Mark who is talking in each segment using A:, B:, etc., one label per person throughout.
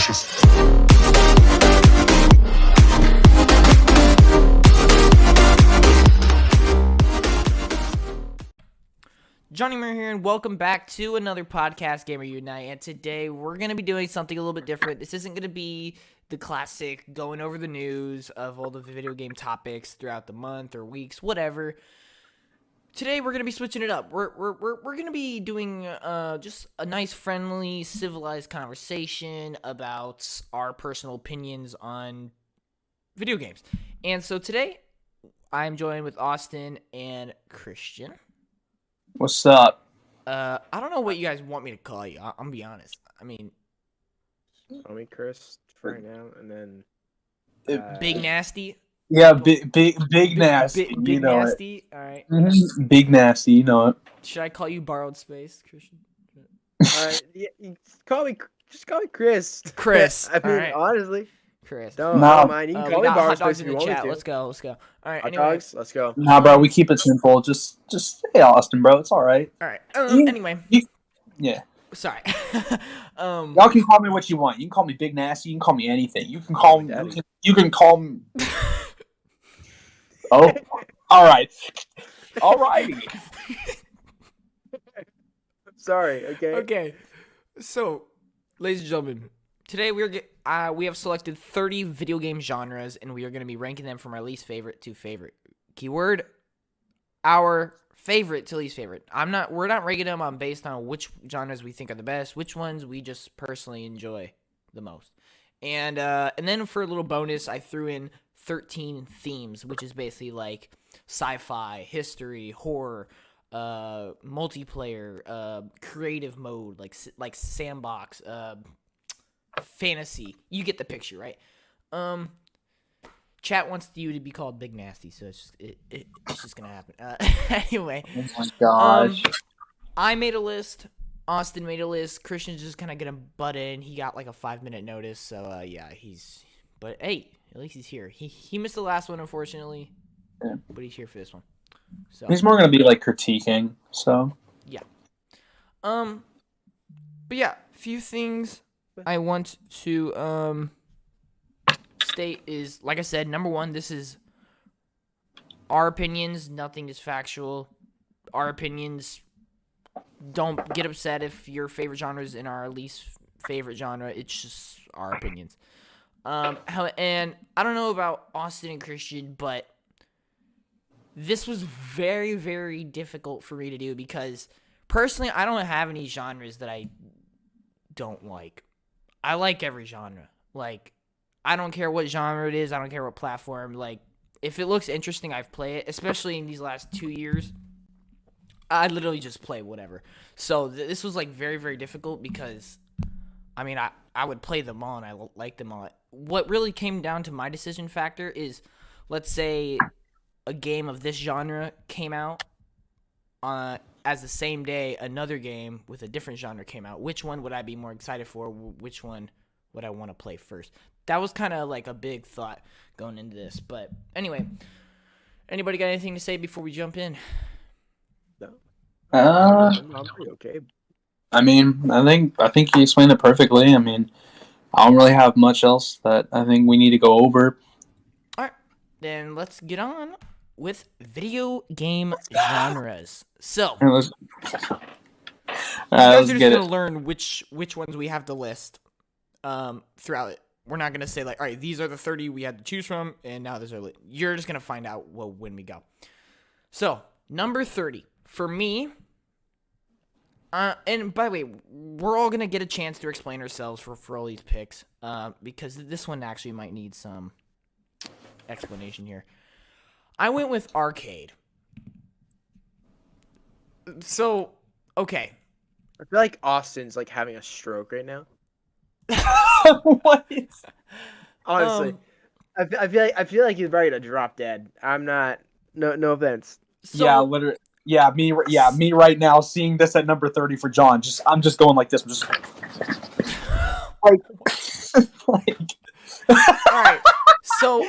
A: delicious.
B: Johnny Muir here, and welcome back to another podcast, Gamer Unite. And today we're going to be doing something a little bit different. This isn't going to be the classic going over the news of all the video game topics throughout the month or weeks, whatever. Today we're going to be switching it up. We're going to be doing just a nice, friendly, civilized conversation about our personal opinions on video games. And so today I'm joined with Austin and Christian.
C: What's up?
B: I don't know what you guys want me to call you. I'm gonna be honest. I mean,
D: Call me Chris for right now, and then
B: Big Nasty.
C: Yeah, big nasty.
B: Big
C: you know
B: Nasty. All right.
C: it. Big nasty. You know it.
B: Should I call you Borrowed Space, Christian?
D: yeah, just call me Chris.
B: Chris.
D: I mean,
B: All right.
D: honestly,
B: Chris.
D: don't
C: No.
D: mind. You can
B: We
D: call me
B: got
D: Borrow
B: hot dogs
D: Space
B: in
D: if
B: the
D: you want
B: chat.
D: me to.
B: Let's go. All right.
D: Hot
B: Anyway.
D: dogs. Let's go.
C: Nah, bro. We keep it simple. Just say Austin, bro. It's all right.
B: All right.
C: You-
B: Anyway.
C: Yeah.
B: Sorry.
C: Y'all can call me what you want. You can call me Big Nasty. You can call me anything. You can call me.
D: Daddy.
C: You can call me. Oh, all right. All righty.
D: Sorry. Okay.
B: Okay. So, ladies and gentlemen, today we have selected 30 video game genres, and we are going to be ranking them from our least favorite to favorite. Keyword: our favorite to least favorite. We're not ranking them based on which genres we think are the best, which ones we just personally enjoy the most. And then for a little bonus, I threw in 13 themes, which is basically like sci-fi, history, horror, multiplayer, creative mode, like sandbox, fantasy. You get the picture, right? Chat wants you to be called Big Nasty, so it's just gonna happen. Anyway,
C: Oh my gosh.
B: I made a list. Austin made a list. Christian's just kind of gonna butt in. He got like a 5-minute notice, so yeah, But hey, at least he's here. He missed the last one, unfortunately.
C: Yeah.
B: But he's here for this one. So
C: He's more gonna be like critiquing. So.
B: but yeah, few things I want to state is, like I said, number one, this is our opinions. Nothing is factual. Our opinions. Don't get upset if your favorite genre is in our least favorite genre. It's just our opinions. And I don't know about Austin and Christian, but this was very, very difficult for me to do because personally, I don't have any genres that I don't like. I like every genre. Like, I don't care what genre it is. I don't care what platform. Like, if it looks interesting, I've played it, especially in these last 2 years. I literally just play whatever. So this was like very, very difficult because, I mean, I would play them all and I like them all. What really came down to my decision factor is, let's say a game of this genre came out as the same day another game with a different genre came out. Which one would I be more excited for? Which one would I want to play first? That was kind of like a big thought going into this. But anyway, anybody got anything to say before we jump in?
D: I'm pretty okay.
C: I mean, I think you explained it perfectly. I mean, I don't really have much else that I think we need to go over.
B: All right, then let's get on with video game genres. So,
C: And let's
B: you guys are just
C: get
B: gonna
C: it.
B: learn which ones we have to list throughout it. We're not gonna say like, all right, these are the 30 we had to choose from, and now there's our list. You're just gonna find out when we go. So, number 30 for me. And by the way, we're all gonna get a chance to explain ourselves for all these picks, because this one actually might need some explanation here. I went with arcade. So, okay.
D: I feel like Austin's like having a stroke right now.
C: What?
D: Honestly, I feel like he's ready to drop dead. I'm not. No offense.
B: So,
C: Yeah, literally. Yeah, me right now seeing this at number 30 for John. I'm just going like this. I'm just like
B: all right. So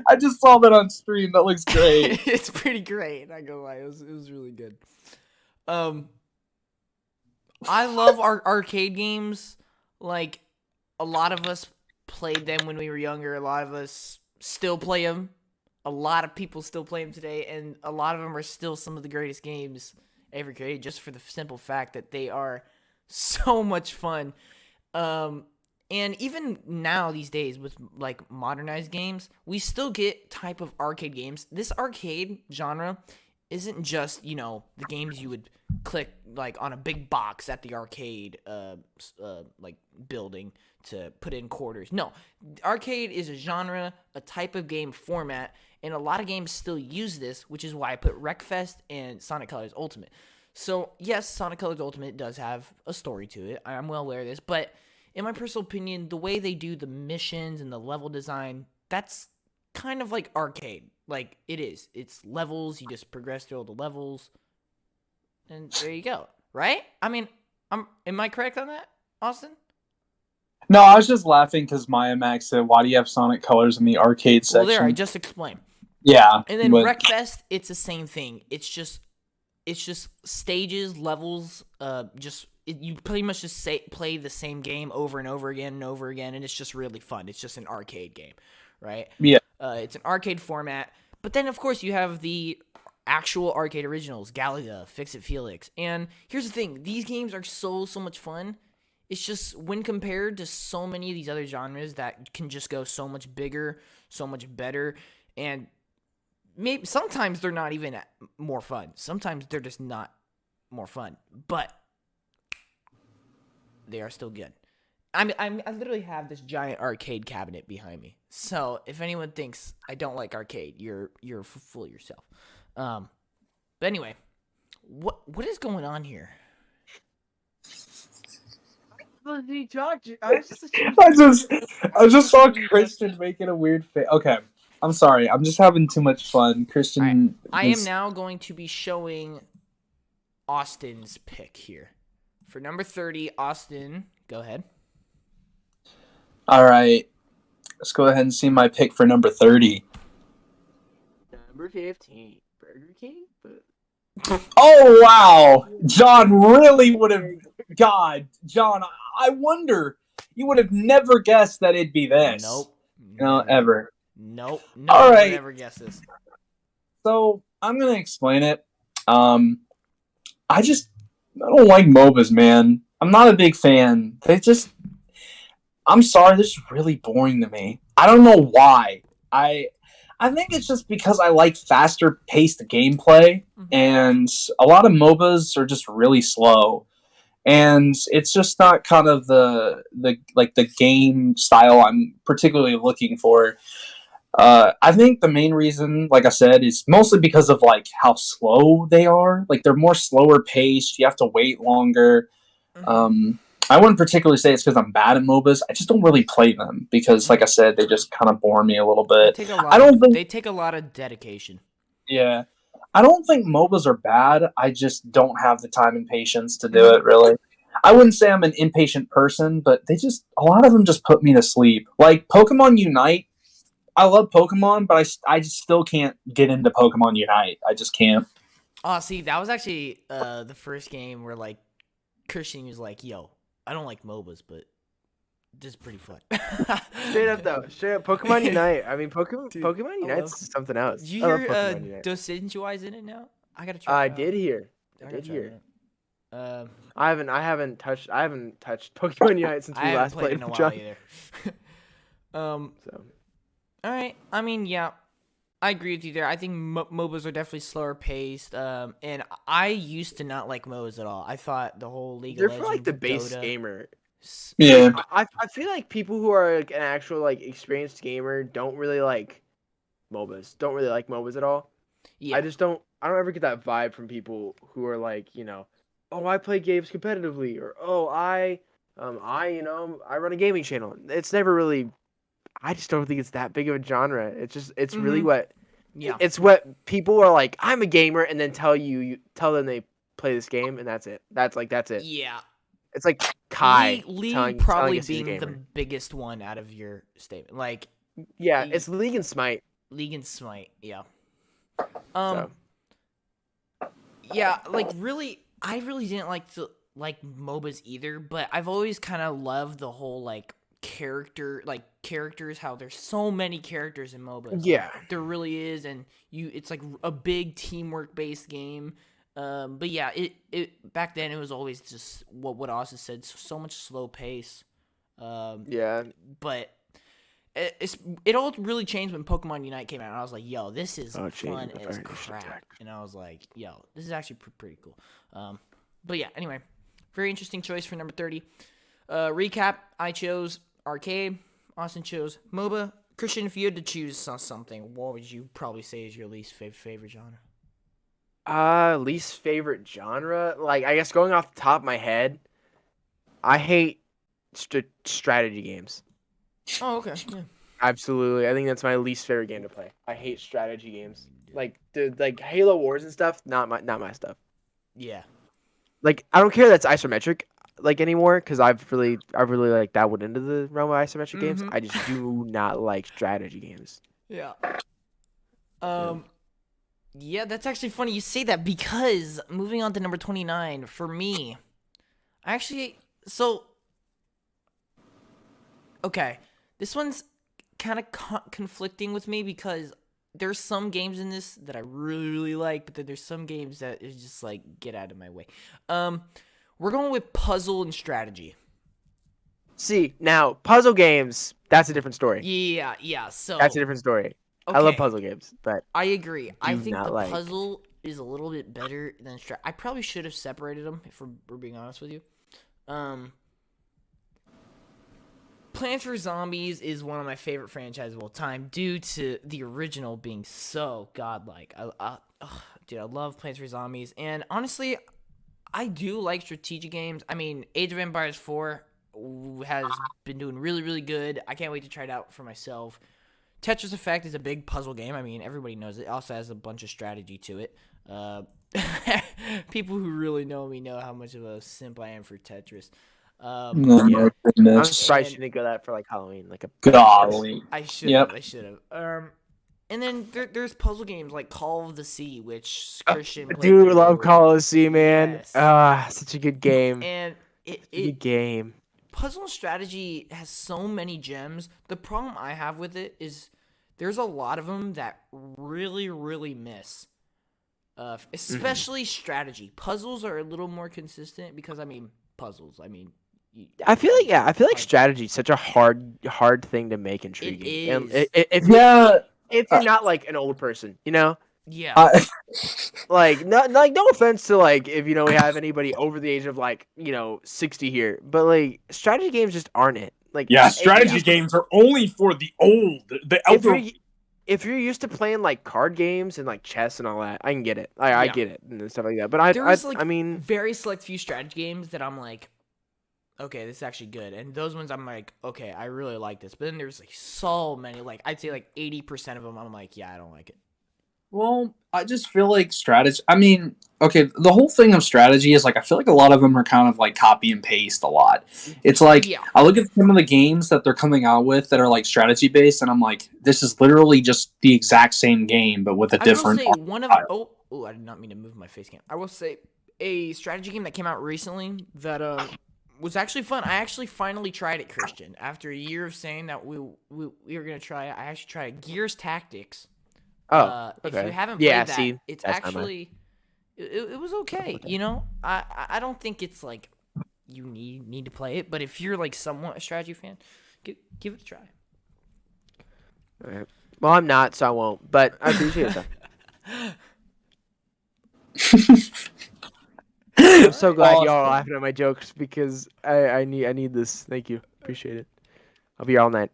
C: I just saw that on stream. That looks great.
B: it's pretty great. Not gonna lie, it was really good. I love our arcade games. Like, a lot of us played them when we were younger. A lot of us still play them. A lot of people still play them today, and a lot of them are still some of the greatest games ever created, just for the simple fact that they are so much fun. And even now these days with like modernized games, we still get type of arcade games. This arcade genre isn't just, the games you would click like on a big box at the arcade like building to put in quarters. No, arcade is a genre, a type of game format, and a lot of games still use this, which is why I put Wreckfest and Sonic Colors Ultimate. So, yes, Sonic Colors Ultimate does have a story to it. I'm well aware of this, but in my personal opinion, the way they do the missions and the level design, that's kind of like arcade. Like, it is. It's levels. You just progress through all the levels. And there you go. Right? I mean, am I correct on that, Austin?
C: No, I was just laughing because Maya Max said, "Why do you have Sonic Colors in the arcade section?"
B: Well, there, I just explained.
C: Yeah.
B: And then
C: but-
B: Wreckfest, it's the same thing. It's just stages, levels, you pretty much just play the same game over and over again and over again, and it's just really fun. It's just an arcade game, right?
C: Yeah.
B: It's an arcade format, but then of course you have the actual arcade originals, Galaga, Fix It Felix, and here's the thing: these games are so much fun. It's just when compared to so many of these other genres that can just go so much bigger, so much better, and maybe sometimes they're not even more fun. Sometimes they're just not more fun, but they are still good. I literally have this giant arcade cabinet behind me. So if anyone thinks I don't like arcade, you're full of yourself. But anyway, what is going on here?
D: I
C: just saw Christian making a weird face. Okay, I'm sorry. I'm just having too much fun. Christian,
B: I am now going to be showing Austin's pick here. For number 30, Austin, go ahead.
C: All right, let's go ahead and see my pick for number 30.
D: Number 15, Burger King.
C: Oh wow, John really would have. God, John, I wonder. You would have never guessed that it'd be this.
B: Nope.
C: No, ever.
B: Nope. No
C: All
B: one
C: right.
B: would ever guess this.
C: So I'm gonna explain it. I don't like MOBAs, man. I'm not a big fan. I'm sorry, they're just really boring to me. I don't know why. I think it's just because I like faster paced gameplay, and a lot of MOBAs are just really slow. And it's just not kind of the game style I'm particularly looking for. I think the main reason, like I said, is mostly because of like how slow they are. Like they're more slower paced. You have to wait longer. I wouldn't particularly say it's because I'm bad at MOBAs. I just don't really play them because, like I said, they just kind of bore me a little bit.
B: They take a lot of dedication.
C: Yeah. I don't think MOBAs are bad. I just don't have the time and patience to do it, really. I wouldn't say I'm an impatient person, but a lot of them just put me to sleep. Like Pokemon Unite, I love Pokemon, but I just still can't get into Pokemon Unite. I just can't.
B: Oh, see, that was actually the first game where like Christian was like, "Yo, I don't like MOBAs, but this is pretty fun."
D: Straight up, Pokemon Unite. I mean, Pokemon Unite's something else.
B: Did you hear Doshinjui's in it now? I gotta try.
D: I did hear. I haven't touched Pokemon Unite since we last played
B: in a while either. All right. I mean, yeah, I agree with you there. I think MOBAs are definitely slower paced. And I used to not like MOBAs at all. I thought the whole League of Legends,
D: they're for like the base
B: Dota,
D: gamer.
C: Yeah.
D: I feel like people who are like an actual like experienced gamer don't really like MOBAs. Don't really like MOBAs at all.
B: Yeah.
D: I don't ever get that vibe from people who are like, oh, I play games competitively, or oh, I run a gaming channel. It's never really. I just don't think it's that big of a genre. It's really what.
B: Yeah.
D: It's what people are like. I'm a gamer, and then tell them they play this game, and that's it. That's it.
B: Yeah.
D: It's like Kai.
B: League probably being the biggest one out of your statement. Like.
D: Yeah, it's League and Smite.
B: League and Smite. Yeah. Yeah, like really, I really didn't like MOBAs either, but I've always kind of loved the whole like characters, how there's so many characters in MOBAs.
D: Yeah.
B: There really is, and it's like a big teamwork based game. But yeah, it back then it was always just what Austin said, so much slow pace.
D: Yeah.
B: But it all really changed when Pokemon Unite came out, and I was like, yo, this is
D: Oh, it changed
B: fun
D: the
B: as
D: Fire Nation
B: crap.
D: Attack.
B: And I was like, yo, this is actually pretty cool. But yeah, anyway, very interesting choice for number 30. Recap, I chose arcade, Austin chose MOBA. Christian, if you had to choose something, what would you probably say is your least favorite genre?
D: Least favorite genre? Like, I guess going off the top of my head, I hate strategy games.
B: Oh, okay. Yeah.
D: Absolutely. I think that's my least favorite game to play. I hate strategy games. Like Halo Wars and stuff, not my stuff.
B: Yeah.
D: Like, I don't care that's isometric like anymore, because I've really like dabbled into the realm of isometric games.
B: Mhm.
D: I just do not like strategy games.
B: Yeah. Yeah, that's actually funny you say that, because moving on to number 29 for me, okay, this one's kind of conflicting with me, because there's some games in this that I really like, but then there's some games that is just like, get out of my way. We're going with puzzle and strategy.
D: See, now puzzle games, that's a different story.
B: Yeah. So
D: That's a different story.
B: okay,
D: I love puzzle games, but
B: I agree. I think
D: not
B: the
D: like-
B: puzzle is a little bit better than I probably should have separated them, if we're being honest with you. Plants vs. Zombies is one of my favorite franchises of all time, due to the original being so godlike. Dude, I love Plants vs. Zombies, and honestly, I do like strategic games. I mean, Age of Empires 4 has been doing really, really good. I can't wait to try it out for myself. Tetris Effect is a big puzzle game. I mean, everybody knows it. It also has a bunch of strategy to it. People who really know me know how much of a simp I am for Tetris.
C: Oh
D: yeah.
C: my
D: I'm
C: goodness.
D: surprised you didn't go that for like Halloween, like a
C: Golly.
B: I should
C: Yep.
B: have. I should have. And then there's puzzle games like Call of the Sea, which Christian played.
D: Dude,
B: pretty
D: love
B: good.
D: Call of the Sea, man.
B: Yes.
D: Such a good game.
B: And
D: Good game.
B: puzzle strategy has so many gems. The problem I have with it is there's a lot of them that really, really miss. Especially strategy. Puzzles are a little more consistent, because I mean puzzles. I mean,
D: I feel like strategy is such a hard thing to make intriguing. And
B: is.
D: if you're not like an old person, you know,
B: Yeah.
D: like no offense to like if we have anybody over the age of 60 here, but like strategy games just aren't it. Like
C: Yeah,
D: if
C: strategy
D: you-
C: games are only for the old, the elder.
D: If you're used to playing like card games and like chess and all that, I can get it. I
B: Yeah.
D: get it and stuff like that. But I mean,
B: very select few strategy games that I'm like, okay, this is actually good. And those ones I'm like, okay, I really like this. But then there's like so many, like I'd say like 80% of them I'm like, yeah, I don't like it.
C: Well, I just feel like strategy. I mean, okay, the whole thing of strategy is like I feel like a lot of them are kind of like copy and paste a lot. It's like
B: Yeah.
C: I look at some of the games that they're coming out with that are like strategy based, and I'm like, this is literally just the exact same game but with a different.
B: I will say one of
C: style.
B: oh, I did not mean to move my face cam. I will say a strategy game that came out recently that was actually fun. I actually finally tried it, Christian. After a year of saying that we were gonna try it, I actually tried Gears Tactics.
D: okay.
B: If you haven't played
D: Yeah,
B: that,
D: see,
B: it's
D: that's not mine.
B: actually it was okay. You know, I don't think it's like you need to play it, but if you're like somewhat a strategy fan, give it a try.
D: All right. Well, I'm not, so I won't. But I appreciate it. I'm so glad y'all are laughing at my jokes because I need this. Thank you. Appreciate it. I'll be here all night.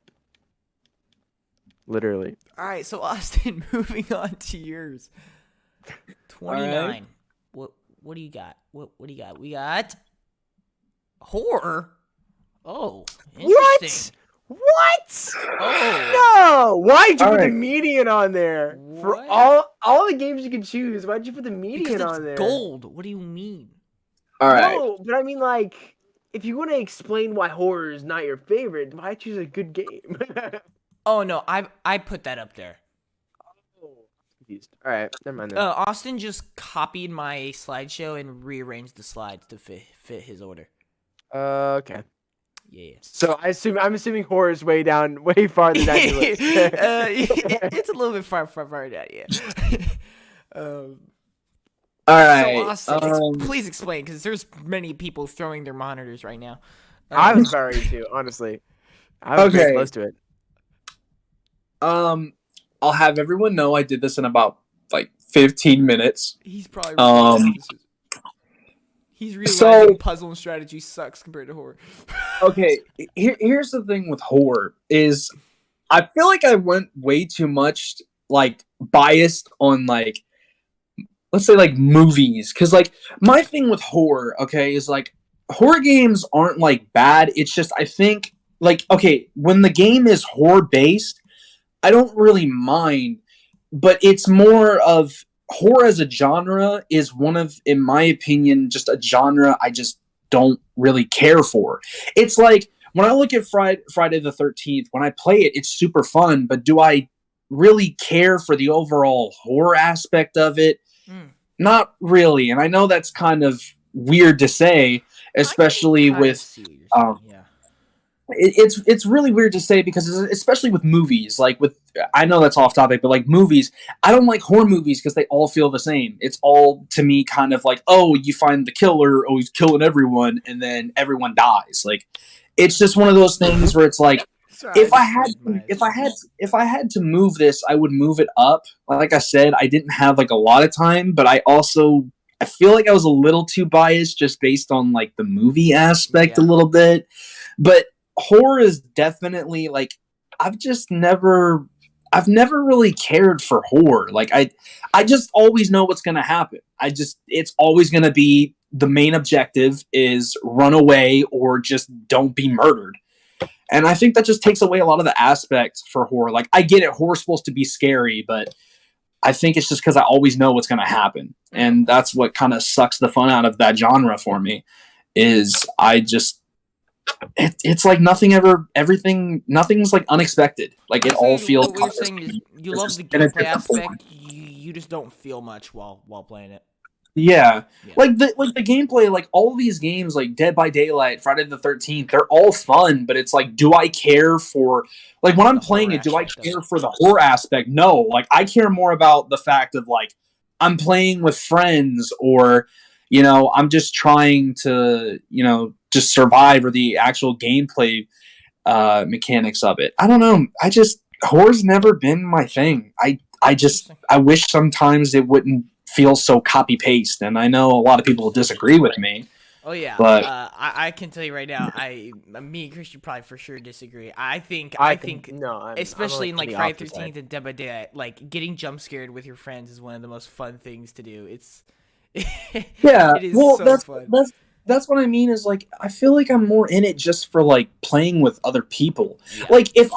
D: Literally.
B: All right, so Austin, moving on to yours. 29.
C: right.
B: What do you got? What do you got? We got horror. Oh, interesting.
D: What?
B: Oh,
D: No! Why'd you
C: All
D: put the
C: right.
D: median on there? For
B: What?
D: all the games you can choose, why'd you put the
B: because
D: median
B: it's
D: on there?
B: gold. What do you mean?
C: All right.
D: No, but I mean like if you want to explain why horror is not your favorite, why choose a good game?
B: Oh no, I put that up there.
D: Confused. All right, never mind. Then.
B: Austin just copied my slideshow and rearranged the slides to fit his order.
D: Okay.
B: Yeah.
D: So I'm assuming horror is way farther down your list.
B: It's a little bit far down. Yeah. um,
C: All
B: so
C: right.
B: Austin, please explain, because there's many people throwing their monitors right now.
D: I was very too, honestly. I was very close to it.
C: I'll have everyone know I did this in about like 15 minutes.
B: He's probably he's realizing puzzle and strategy sucks compared to horror.
C: Okay, here's the thing with horror is I feel like I went way too much like biased on like, let's say like movies, because like my thing with horror, okay, is like horror games aren't like bad. It's just I think like, okay, when the game is horror based, I don't really mind, but it's more of horror as a genre is one of, in my opinion, just a genre I just don't really care for. It's like when I look at Friday the 13th, when I play it, it's super fun, but do I really care for the overall horror aspect of it? Not really. And I know that's kind of weird to say, especially with it's really weird to say, because especially with movies, like with, I know that's off topic, but like movies, I don't like horror movies because they all feel the same. It's all to me kind of like, oh, you find the killer, oh, he's killing everyone, and then everyone dies. Like, it's just one of those things where it's like, if I had to move this, I would move it up. Like I said, I didn't have like a lot of time, but I feel like I was a little too biased just based on like the movie aspect a little bit. But horror is definitely like, I've never really cared for horror. Like I just always know what's going to happen. It's always going to be, the main objective is run away or just don't be murdered. And I think that just takes away a lot of the aspects for horror. Like, I get it, horror's supposed to be scary, but I think it's just because I always know what's going to happen. And that's what kind of sucks the fun out of that genre for me, is it's like nothing's like unexpected. Like, it all feels...
B: What you're saying is you love the gameplay aspect, you just don't feel much while playing it.
C: Yeah. Like the gameplay, like all these games, like Dead by Daylight, Friday the 13th, they're all fun, but it's like, do I care for, like, when I'm playing it, do I care for the horror aspect? No. Like, I care more about the fact of like, I'm playing with friends, or, you know, I'm just trying to, you know, just survive, or the actual gameplay mechanics of it. I don't know. Horror's never been my thing. I wish sometimes it wouldn't feel so copy paste, and I know a lot of people will disagree with me.
B: Oh yeah,
C: but
B: I can tell you right now, me and Christian probably for sure disagree. I think
D: no,
B: especially in like Friday 13th and Dead by Daylight, like getting jump scared with your friends is one of the most fun things to do. It's
C: yeah,
B: it is so fun.
C: That's what I mean, is like, I feel like I'm more in it just for like playing with other people.
B: Yeah.
C: Like, if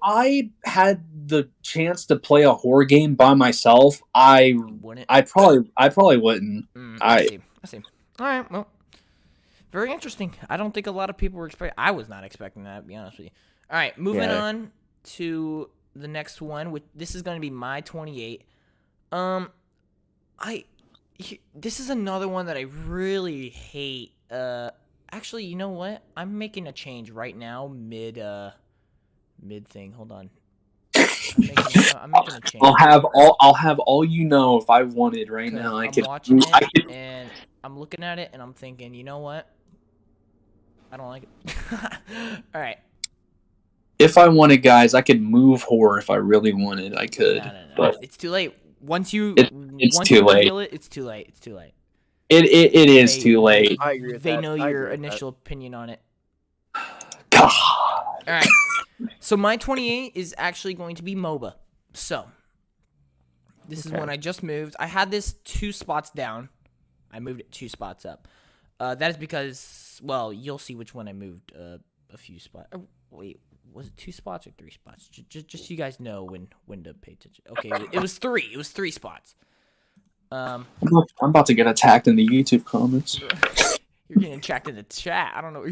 C: I had the chance to play a horror game by myself, I probably wouldn't.
B: I see. All right, well, very interesting. I don't think a lot of people were expecting. I was not expecting that, to be honest with you. All right, moving on to the next one. This is going to be my 28. This is another one that I really hate. Actually, you know what? I'm making a change right now, mid thing. Hold on. I'm making a change.
C: I'll have all you know, if I wanted right now.
B: I'm watching it, and I'm looking at it, and I'm thinking, you know what? I don't like it. All right.
C: If I wanted, guys, I could move horror. If I really wanted, I could.
B: No.
C: But
B: it's too late. Once you
C: too late.
B: Feel it, it's too late. It's too late.
C: It is too late.
D: I agree with
B: they
D: that.
B: know your initial opinion on it.
C: God.
B: All right. So my 28 is actually going to be MOBA. So this is one I just moved. I had this 2 spots down. I moved it 2 spots up. That is because, well, you'll see which one I moved a few spots. Wait, was it 2 spots or 3 spots? Just so you guys know when to pay attention. Okay, it was 3. It was 3 spots.
C: I'm about to get attacked in the YouTube comments.
B: You're getting attacked in the chat. I don't know.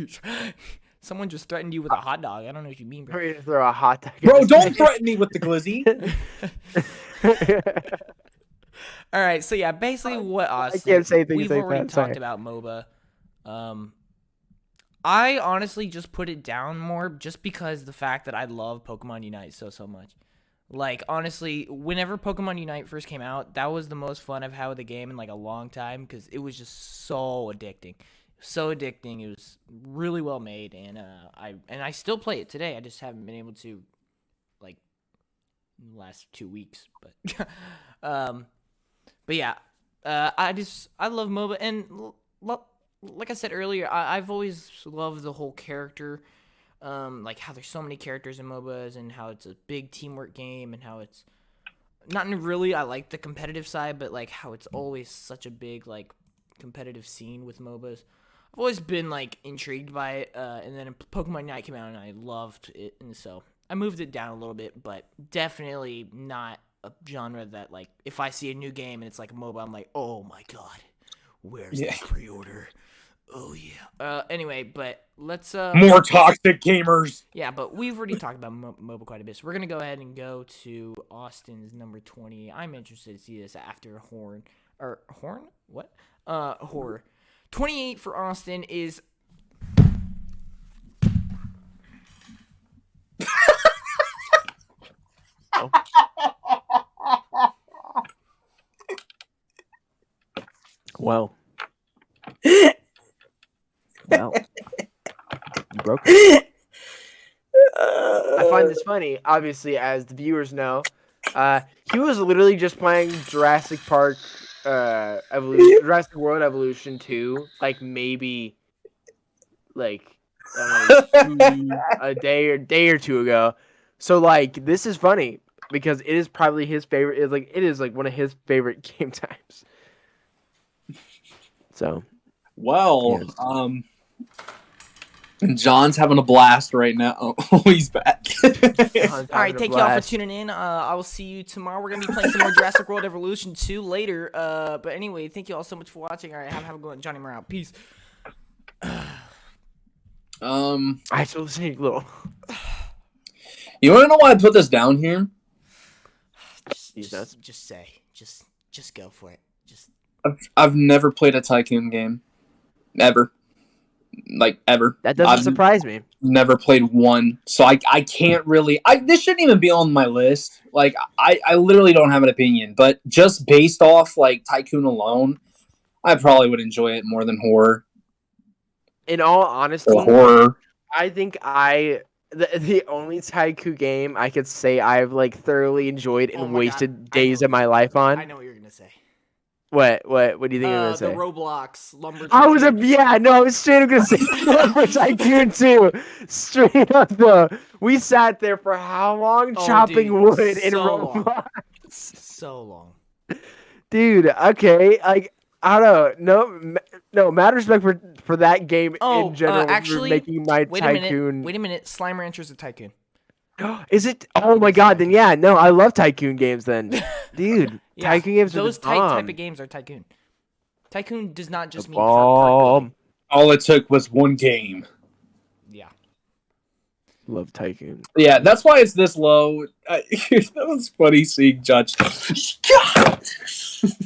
B: Someone just threatened you with a hot dog. I don't know what you mean, bro.
D: Ready to throw a hot dog.
C: Bro, don't threaten me with the glizzy.
B: All right, so yeah, basically what Austin,
D: I can't say things
B: we've
D: like
B: already
D: that.
B: talked
D: Sorry.
B: about MOBA. I honestly just put it down more just because the fact that I love Pokemon Unite so much. Like, honestly, whenever Pokemon Unite first came out, that was the most fun I've had with the game in, like, a long time because it was just so addicting. So addicting. It was really well made, and I still play it today. I just haven't been able to, like, in the last 2 weeks. But yeah, I love MOBA, and like I said earlier, I've always loved the whole character. Like how there's so many characters in MOBAs and how it's a big teamwork game and how it's not really, I like the competitive side, but like how it's always such a big like competitive scene with MOBAs. I've always been like intrigued by it, and then Pokemon Unite came out and I loved it, and so I moved it down a little bit, but definitely not a genre that like if I see a new game and it's like a MOBA, I'm like, oh my god, where's the pre-order? Oh yeah. Anyway, but let's
C: More toxic gamers.
B: yeah, but we've already talked about MOBA quite a bit, so we're gonna go ahead and go to Austin's number 20. I'm interested to see this after Horn or Horn. What? Horror. 28 for Austin is.
D: Well. Well. You broke it. I find this funny, obviously, as the viewers know. He was literally just playing Jurassic Park Jurassic World Evolution 2, like maybe like I don't know, a day or two ago. So like this is funny because it is probably his favorite. It is like one of his favorite game times. So,
C: Well,
D: yes.
C: John's having a blast right now. Oh, he's back.
B: All right, thank y'all for tuning in. I will see you tomorrow. We're gonna be playing some more Jurassic World Evolution 2 later. But anyway, thank you all so much for watching. All right, have a good one. Johnny Morale. Peace.
C: I
D: still see little.
C: You want to know why I put this down here?
B: Just say, just go for it.
C: I've never played a Tycoon game, ever. Like ever.
D: That doesn't surprise me.
C: Never played one, so I can't really. This shouldn't even be on my list. Like I literally don't have an opinion, but just based off like Tycoon alone, I probably would enjoy it more than horror.
D: In all honesty,
C: horror.
D: I think the only Tycoon game I could say I've like thoroughly enjoyed and wasted days of my life on.
B: I know what you're gonna say.
D: What do you think you're gonna say?
B: The Roblox Lumber.
D: I was straight up gonna say Lumber Tycoon 2. Straight up though. We sat there for how long chopping wood in Roblox?
B: Long. So long.
D: Dude, okay, like I don't know. No, mad respect for that game in general.
B: Actually,
D: for making my Tycoon.
B: Wait a minute. Slime Rancher's a Tycoon.
D: Is it? Oh my god! Then yeah, no, I love Tycoon games. Then, dude,
B: yeah,
D: Tycoon games.
B: Those type of games are Tycoon. Tycoon does not just mean.
C: All it took was one game.
B: Yeah.
D: Love Tycoon.
C: Yeah, that's why it's this low. That was funny seeing Judge.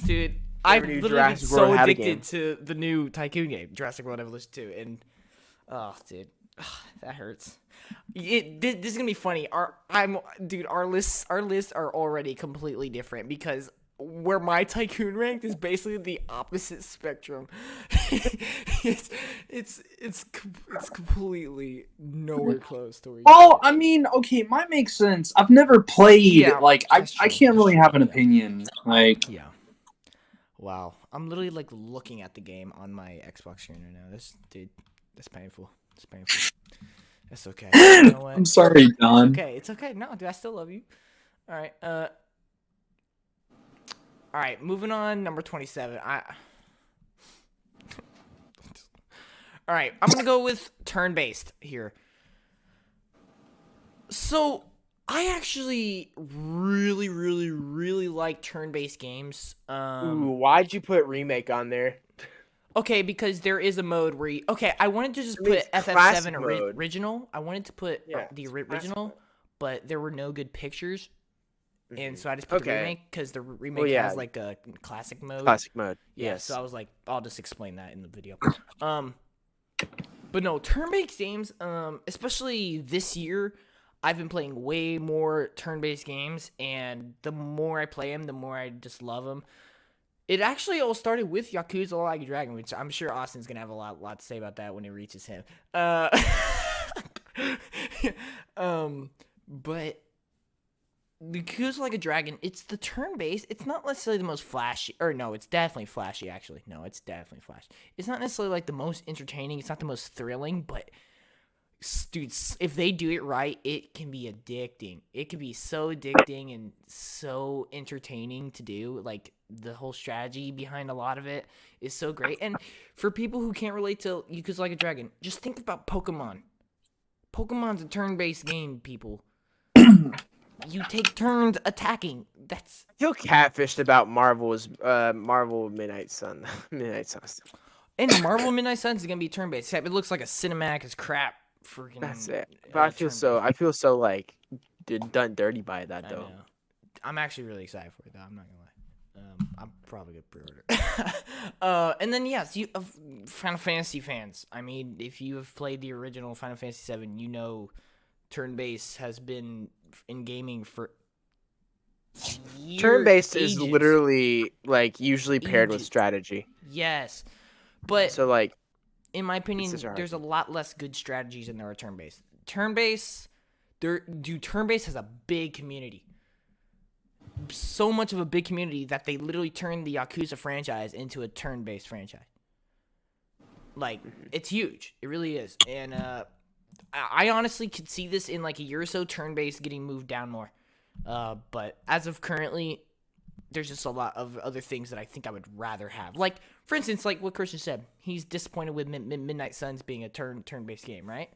B: Dude, I've literally been so addicted to the new Tycoon game, Jurassic World Evolution 2, and oh, dude, that hurts. This is gonna be funny. Our lists are already completely different because where my Tycoon ranked is basically the opposite spectrum. it's completely nowhere close to where.
C: Well, I mean, okay, might make sense. I've never played. I can't really have an opinion. Like,
B: yeah. Wow, I'm literally like looking at the game on my Xbox screen right now. That's painful. It's painful. That's okay. You know what?
C: I'm sorry, Don.
B: It's okay. No, dude, I still love you. All right. All right. Moving on. Number 27. All right. I'm gonna go with turn-based here. So I actually really, really, really like turn-based games.
D: Ooh, why'd you put remake on there?
B: Okay, because there is a mode where I wanted to just put FF7 original. I wanted to put the original, but there were no good pictures. And so I just put the remake because the remake has like a classic mode.
D: Classic mode.
B: Yeah, so I was like, I'll just explain that in the video. But But no, turn-based games, especially this year, I've been playing way more turn-based games, and the more I play them, the more I just love them. It actually all started with Yakuza Like a Dragon, which I'm sure Austin's gonna have a lot to say about that when it reaches him. But Yakuza Like a Dragon, it's the turn-based. It's not necessarily the most flashy, or no, it's definitely flashy. Actually, no, it's definitely flashy. It's not necessarily like the most entertaining. It's not the most thrilling, but dude, if they do it right, it can be addicting. It can be so addicting and so entertaining to do. Like, the whole strategy behind a lot of it is so great. And for people who can't relate to Yakuza Like a Dragon, just think about Pokemon. Pokemon's a turn-based game, people. You take turns attacking. That's
D: I feel catfished about Marvel's Marvel Midnight Sun. Midnight Suns.
B: and Marvel Midnight Suns is gonna be turn-based. Except it looks like a cinematic as crap. Freaking.
D: That's it. But I feel so like done dirty by that
B: I
D: though.
B: know. I'm actually really excited for it, though. I'm not gonna lie. I'm probably gonna pre-order. And then yes, you Final Fantasy fans. I mean, if you have played the original Final Fantasy VII, you know turn-based has been in gaming for
D: Turn-based is
B: ages.
D: literally like usually paired with
B: Ages.
D: strategy.
B: Yes, but
D: So like
B: in my opinion,
D: This is
B: there's a lot less good strategies than there are turn-based. Turn-based has a big community. So much of a big community that they literally turned the Yakuza franchise into a turn-based franchise. Like, it's huge. It really is. And I honestly could see this in like a year or so, turn-based getting moved down more. But as of currently, there's just a lot of other things that I think I would rather have. Like, for instance, like what Christian said, he's disappointed with Midnight Suns being a turn-based game, right?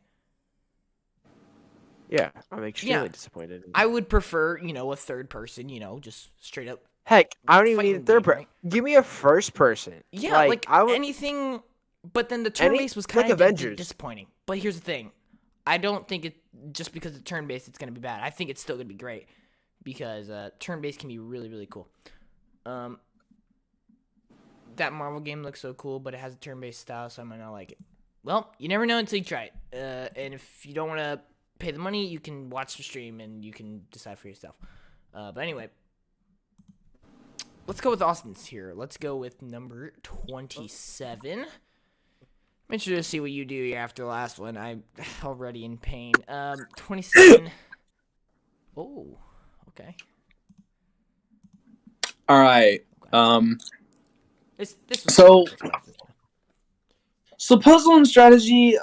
D: yeah, I'm extremely
B: Yeah.
D: disappointed.
B: I would prefer, a third person, just straight up.
D: Heck, I don't even need a
B: fighting
D: third
B: game,
D: person. Give me a first person.
B: Yeah, like
D: I would.
B: anything. But then the turn-based was kind
D: like
B: of
D: Avengers.
B: disappointing. But here's the thing. I don't think it, just because it's turn-based, it's going to be bad. I think it's still going to be great. Because turn-based can be really, really cool. That Marvel game looks so cool, but it has a turn-based style, so I might not like it. Well, you never know until you try it. And if you don't want to pay the money, you can watch the stream and you can decide for yourself. But anyway, let's go with Austin's here. Let's go with number 27. I'm interested to see what you do after the last one. I'm already in pain. 27. Oh, okay.
C: All right.
B: This was
C: So puzzle and strategy.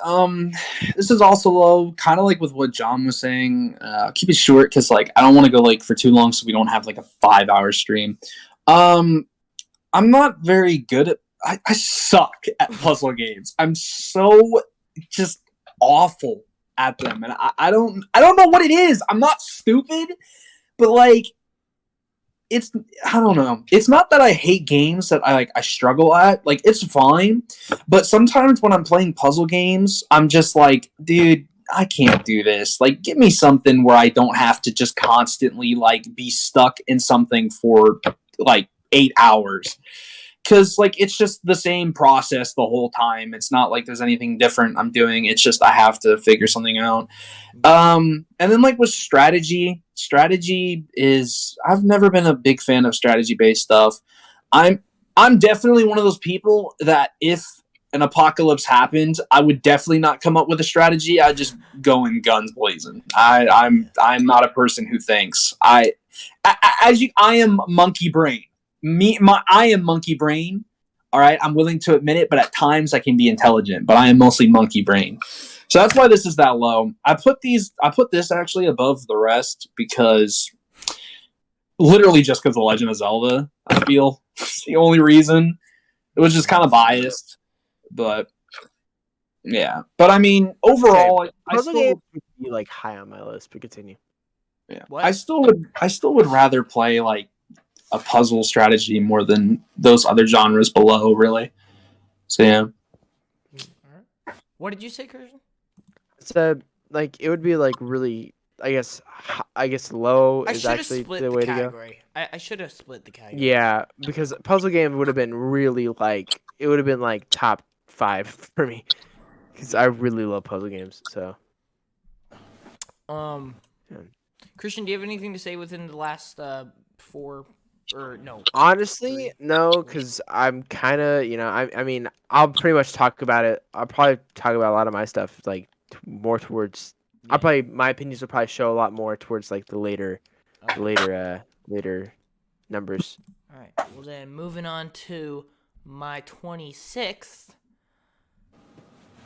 C: This is also low, kind of like with what John was saying. Keep it short because like I don't want to go like for too long, so we don't have like a 5-hour stream. I'm not very good at. I suck at puzzle games. I'm so just awful at them, and I don't know what it is. I'm not stupid, but like. I don't know. It's not that I hate games that I struggle at. Like, it's fine. But sometimes when I'm playing puzzle games, I'm just like, dude, I can't do this. Like, give me something where I don't have to just constantly, like, be stuck in something for, like, 8 hours. Because, like, it's just the same process the whole time. It's not like there's anything different I'm doing. It's just I have to figure something out. And then, like, with strategy is... I've never been a big fan of strategy-based stuff. I'm definitely one of those people that if an apocalypse happened, I would definitely not come up with a strategy. I'd just go in guns blazing. I'm not a person who thinks. I am monkey brain. I am monkey brain. All right, I'm willing to admit it, but at times I can be intelligent. But I am mostly monkey brain, so that's why this is that low. I put this actually above the rest because, literally, just because of Legend of Zelda. I feel it's the only reason. It was just kind of biased, but yeah. But I mean, overall, I
D: puzzle
C: still
D: games would be like high on my list. But continue.
C: yeah.
B: What?
C: I still would rather play like a puzzle strategy more than those other genres below, really. So yeah.
B: What did you say, Christian?
D: So like it would be like really, I guess low
B: I
D: is
B: should have
D: actually
B: split
D: the
B: the
D: way to go.
B: category. I should have split the category.
D: Yeah, because puzzle game would have been really like it would have been like top 5 for me. because I really love puzzle games. So
B: Um,
D: Yeah.
B: Christian, do you have anything to say within the last 4 or no?
D: honestly,
B: 3?
D: no, because I'm kind of I mean I'll pretty much talk about it. I'll probably talk about a lot of my stuff like more towards. I'll
B: Yeah.
D: probably my opinions will probably show a lot more towards like the later
B: Okay.
D: later numbers.
B: All right. Well, then moving on to my 26th,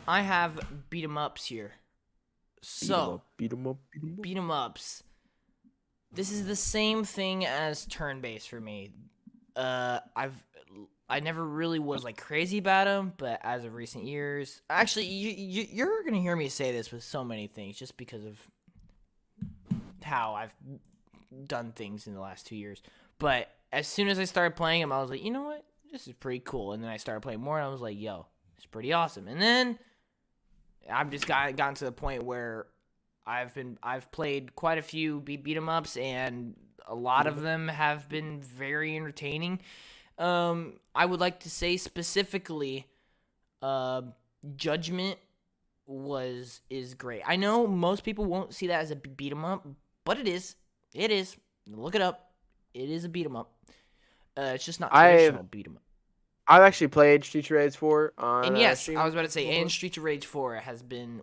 B: I have beat 'em ups here.
D: Beat 'em
B: So,
D: up, beat 'em up, beat 'em up.
B: beat 'em ups. This is the same thing as turn-based for me. I never really was like crazy about them, but as of recent years, actually, you're gonna hear me say this with so many things, just because of how I've done things in the last 2 years. But as soon as I started playing them, I was like, you know what, this is pretty cool. And then I started playing more, and I was like, yo, it's pretty awesome. And then I've just gotten to the point where I've played quite a few beat 'em ups, and a lot of them have been very entertaining. I would like to say specifically, Judgment is great. I know most people won't see that as a beat 'em up, but it is. It is. Look it up. It is a beat 'em up. It's just not traditional beat 'em up.
D: I've actually played Streets of Rage 4 on
B: And yes,
D: stream
B: I was about to say,
D: before.
B: and Streets of Rage 4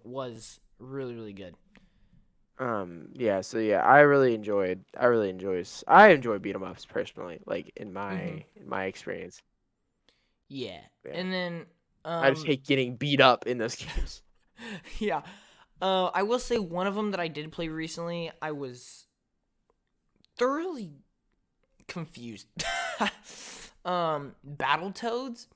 B: was really, really good.
D: Yeah, so yeah, I enjoy beat 'em ups personally, like in my experience.
B: Yeah.
D: Yeah.
B: And then
D: I just hate getting beat up in those games.
B: yeah. I will say one of them that I did play recently, I was thoroughly confused. Battletoads.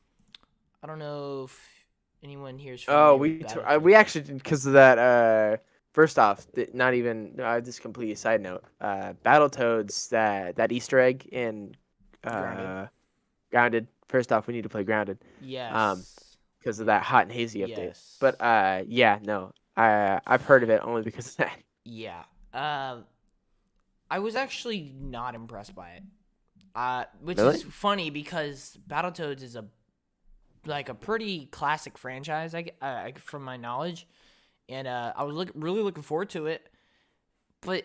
B: I don't know if anyone here is familiar
D: Oh,
B: with
D: we
B: Battletoads.
D: actually did because of that. First off, not even this completely side note. Battletoads that Easter egg in
B: Grounded.
D: Grounded. First off, we need to play Grounded.
B: Yes.
D: Because of that hot and hazy update.
B: Yes.
D: But yeah, no, I've heard of it only because of that.
B: Yeah. I was actually not impressed by it. Which
D: Really?
B: is funny because Battletoads is a pretty classic franchise, from my knowledge, and I was really looking forward to it, but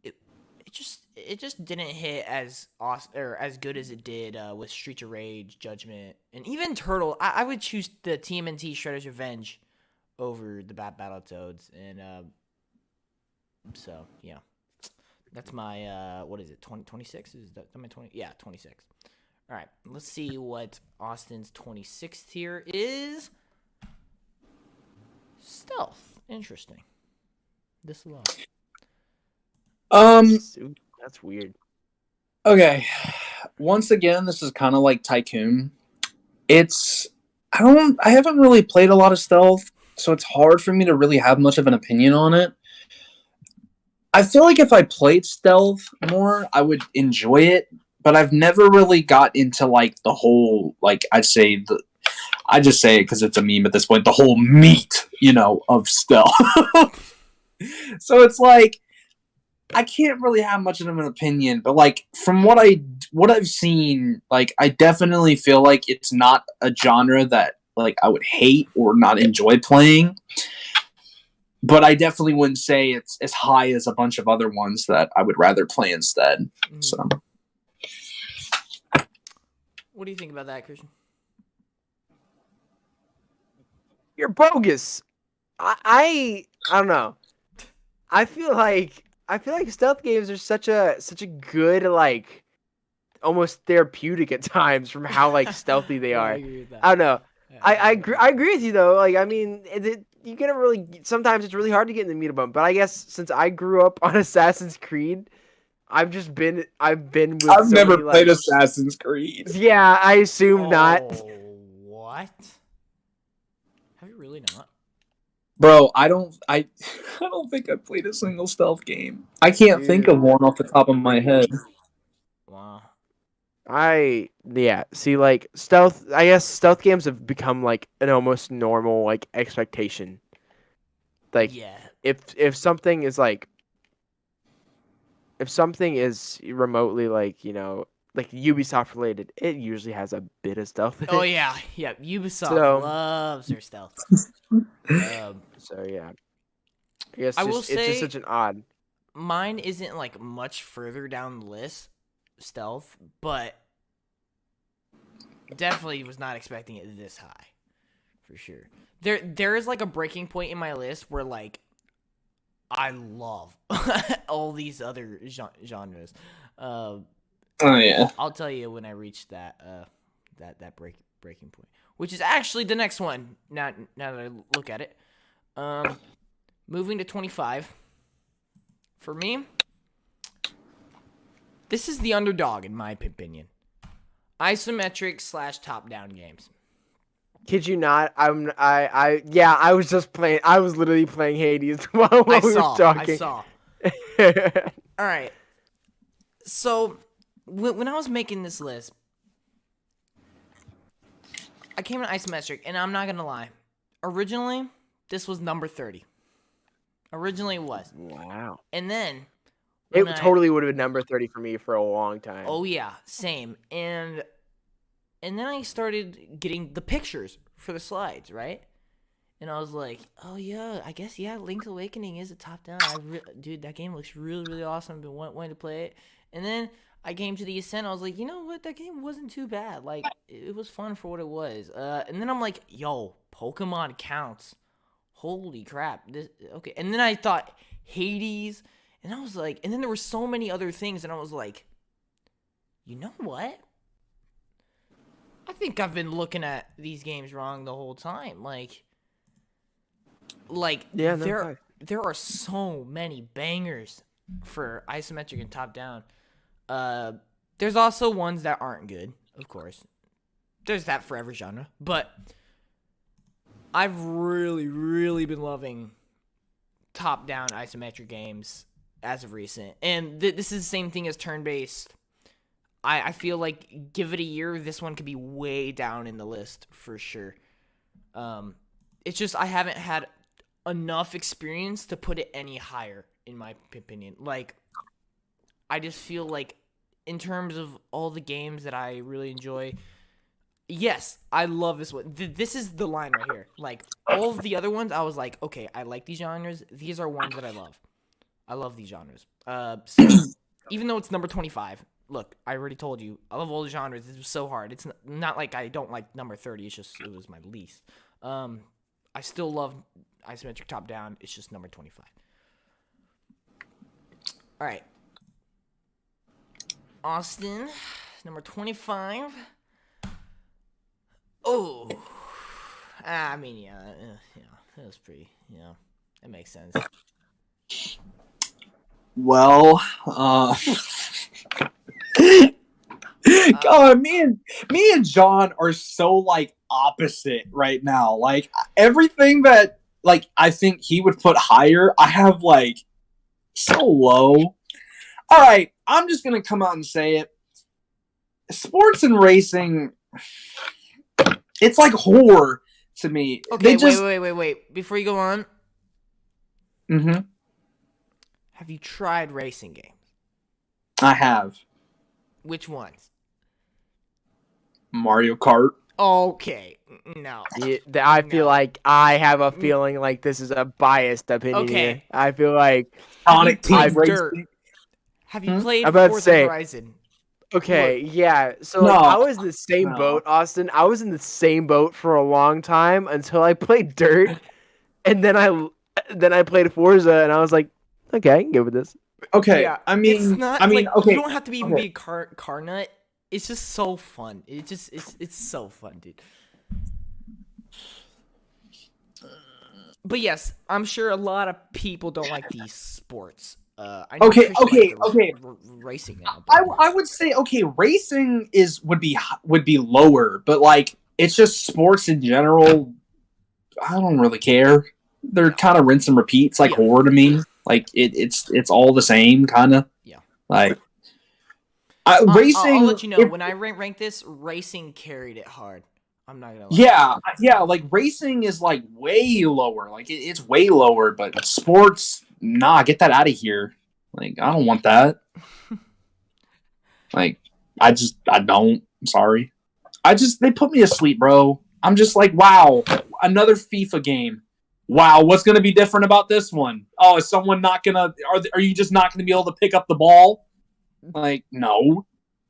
B: it just didn't hit as awesome or as good as it did with Streets of Rage, Judgment, and even Turtle. I would choose the TMNT Shredder's Revenge over the Battletoads, and so yeah. That's my, what is it, 26? Is that my 20? Yeah, 26. All right, let's see what Austin's 26th here is. Stealth. Interesting. This alone.
D: That's weird.
C: Okay. Once again, this is kind of like Tycoon. I haven't really played a lot of stealth, so it's hard for me to really have much of an opinion on it. I feel like if I played stealth more, I would enjoy it, but I've never really got into like the whole, like I just say it because it's a meme at this point, the whole meat, of stealth. So it's like I can't really have much of an opinion, but like from what I've seen, like I definitely feel like it's not a genre that like I would hate or not enjoy playing. But I definitely wouldn't say it's as high as a bunch of other ones that I would rather play instead.
B: Mhm.
C: So,
B: What do you think about that, Christian?
D: You're bogus. I don't know. I feel like stealth games are such a good like almost therapeutic at times from how like stealthy they
B: Yeah, I
D: are.
B: agree with that.
D: I don't know.
B: Yeah,
D: I agree with you though. Like I mean, you get really sometimes it's really hard to get in the meat of them. But I guess since I grew up on Assassin's Creed, I've been with
C: I've
D: so
C: never
D: many,
C: played
D: like,
C: Assassin's Creed.
D: Yeah, I assume not.
B: What? Have you really not?
C: Bro, I don't think I played a single stealth game. I can't think of one off the top of my head.
B: Wow.
D: See, like stealth. I guess stealth games have become like an almost normal like expectation. Like
B: Yeah.
D: if something is like if something is remotely like like Ubisoft related, it usually has a bit of stealth in
B: Oh
D: it.
B: yeah, yeah. Ubisoft
D: So-
B: loves their stealth.
D: So yeah, I guess
B: I will
D: it's just
B: say-
D: such an odd.
B: Mine isn't like much further down the list, stealth, but definitely was not expecting it this high, for sure. There is like a breaking point in my list where like I love all these other genres.
C: Oh yeah.
B: I'll tell you when I reach that breaking point, which is actually the next one. Now that I look at it, moving to 25. For me, this is the underdog in my opinion. Isometric / top-down games.
D: Kid you not? I was just playing. I was literally playing Hades while we were talking.
B: I saw. All right. So, when I was making this list, I came to isometric, and I'm not gonna lie. Originally, this was number 30. Originally, it was,
D: Wow.
B: and then
D: It
B: when I-
D: totally would have been number 30 for me for a long time.
B: Oh yeah, same. And then I started getting the pictures for the slides, right? And I was like, oh yeah, I guess yeah, Link's Awakening is a top down. Dude, that game looks really really awesome. I've been wanting to play it. And then I came to the Ascent. I was like, you know what? That game wasn't too bad. Like it was fun for what it was. And then I'm like, yo, Pokemon counts. Holy crap! Okay. And then I thought Hades, and I was like, and then there were so many other things, and I was like, you know what? I think I've been looking at these games wrong the whole time. Like
D: Yeah, no,
B: there
D: fine.
B: there are so many bangers for isometric and top down. There's also ones that aren't good, of course. There's that for every genre, but I've really, really been loving top-down isometric games as of recent, and this is the same thing as turn-based. I feel like give it a year, this one could be way down in the list for sure. It's just I haven't had enough experience to put it any higher, in my opinion. Like, I just feel like in terms of all the games that I really enjoy, yes, I love this one. This is the line right here. Like, all of the other ones, I was like, okay, I like these genres. These are ones that I love. I love these genres. So, even though it's number 25, look, I already told you, I love all the genres. This was so hard. It's not like I don't like number 30. It's just, it was my least. I still love isometric top-down. It's just number 25. All right. Austin, number 25. Oh, I mean, yeah, that was pretty, that makes sense.
C: Well, God, me and John are so like opposite right now. Like everything that like I think he would put higher, I have like so low. All right, I'm just gonna come out and say it. Sports and racing, it's like horror to me.
B: Okay,
C: They just,
B: wait. Before you go on,
C: Mhm.
B: have you tried racing games?
C: I have
B: Which ones?
C: Mario Kart.
B: Okay, no.
D: I feel
B: No.
D: like I have a feeling like this is a biased opinion.
B: Okay.
D: Here. I feel like
C: Sonic Team
B: played
C: Racing.
B: Dirt? Have you played
D: I'm about to
B: Forza
D: say-
B: Horizon?
D: okay, yeah. So
C: No.
D: like, I was in the same
C: No.
D: boat, Austin. I was in the same boat for a long time until I played Dirt, and then I played Forza, and I was like, okay, I can get with this.
C: Okay,
B: Yeah,
C: I mean,
B: it's not.
C: okay.
B: You don't have to even
C: okay.
B: be a car nut. It's just so fun. It's so fun, dude. But yes, I'm sure a lot of people don't like these sports. I know
C: Okay,
B: Trish likes
C: okay.
B: racing now.
C: I would say okay, racing would be lower, but like it's just sports in general. I don't really care. They're
B: Yeah.
C: kind of rinse and repeat. It's like
B: Yeah.
C: horror to me. Like it's all the same kind of.
B: Yeah.
C: Like
B: I'll
C: racing.
B: let you know when I rank this. Racing carried it hard. I'm not gonna lie.
C: Yeah. Like racing is like way lower. Like it's way lower, but sports, nah, get that out of here. Like I don't want that. Like I don't. I'm sorry. They put me to sleep, bro. I'm just like, wow, another FIFA game. Wow, what's gonna be different about this one? Oh, is someone not gonna? Are you just not gonna be able to pick up the ball? Like, no,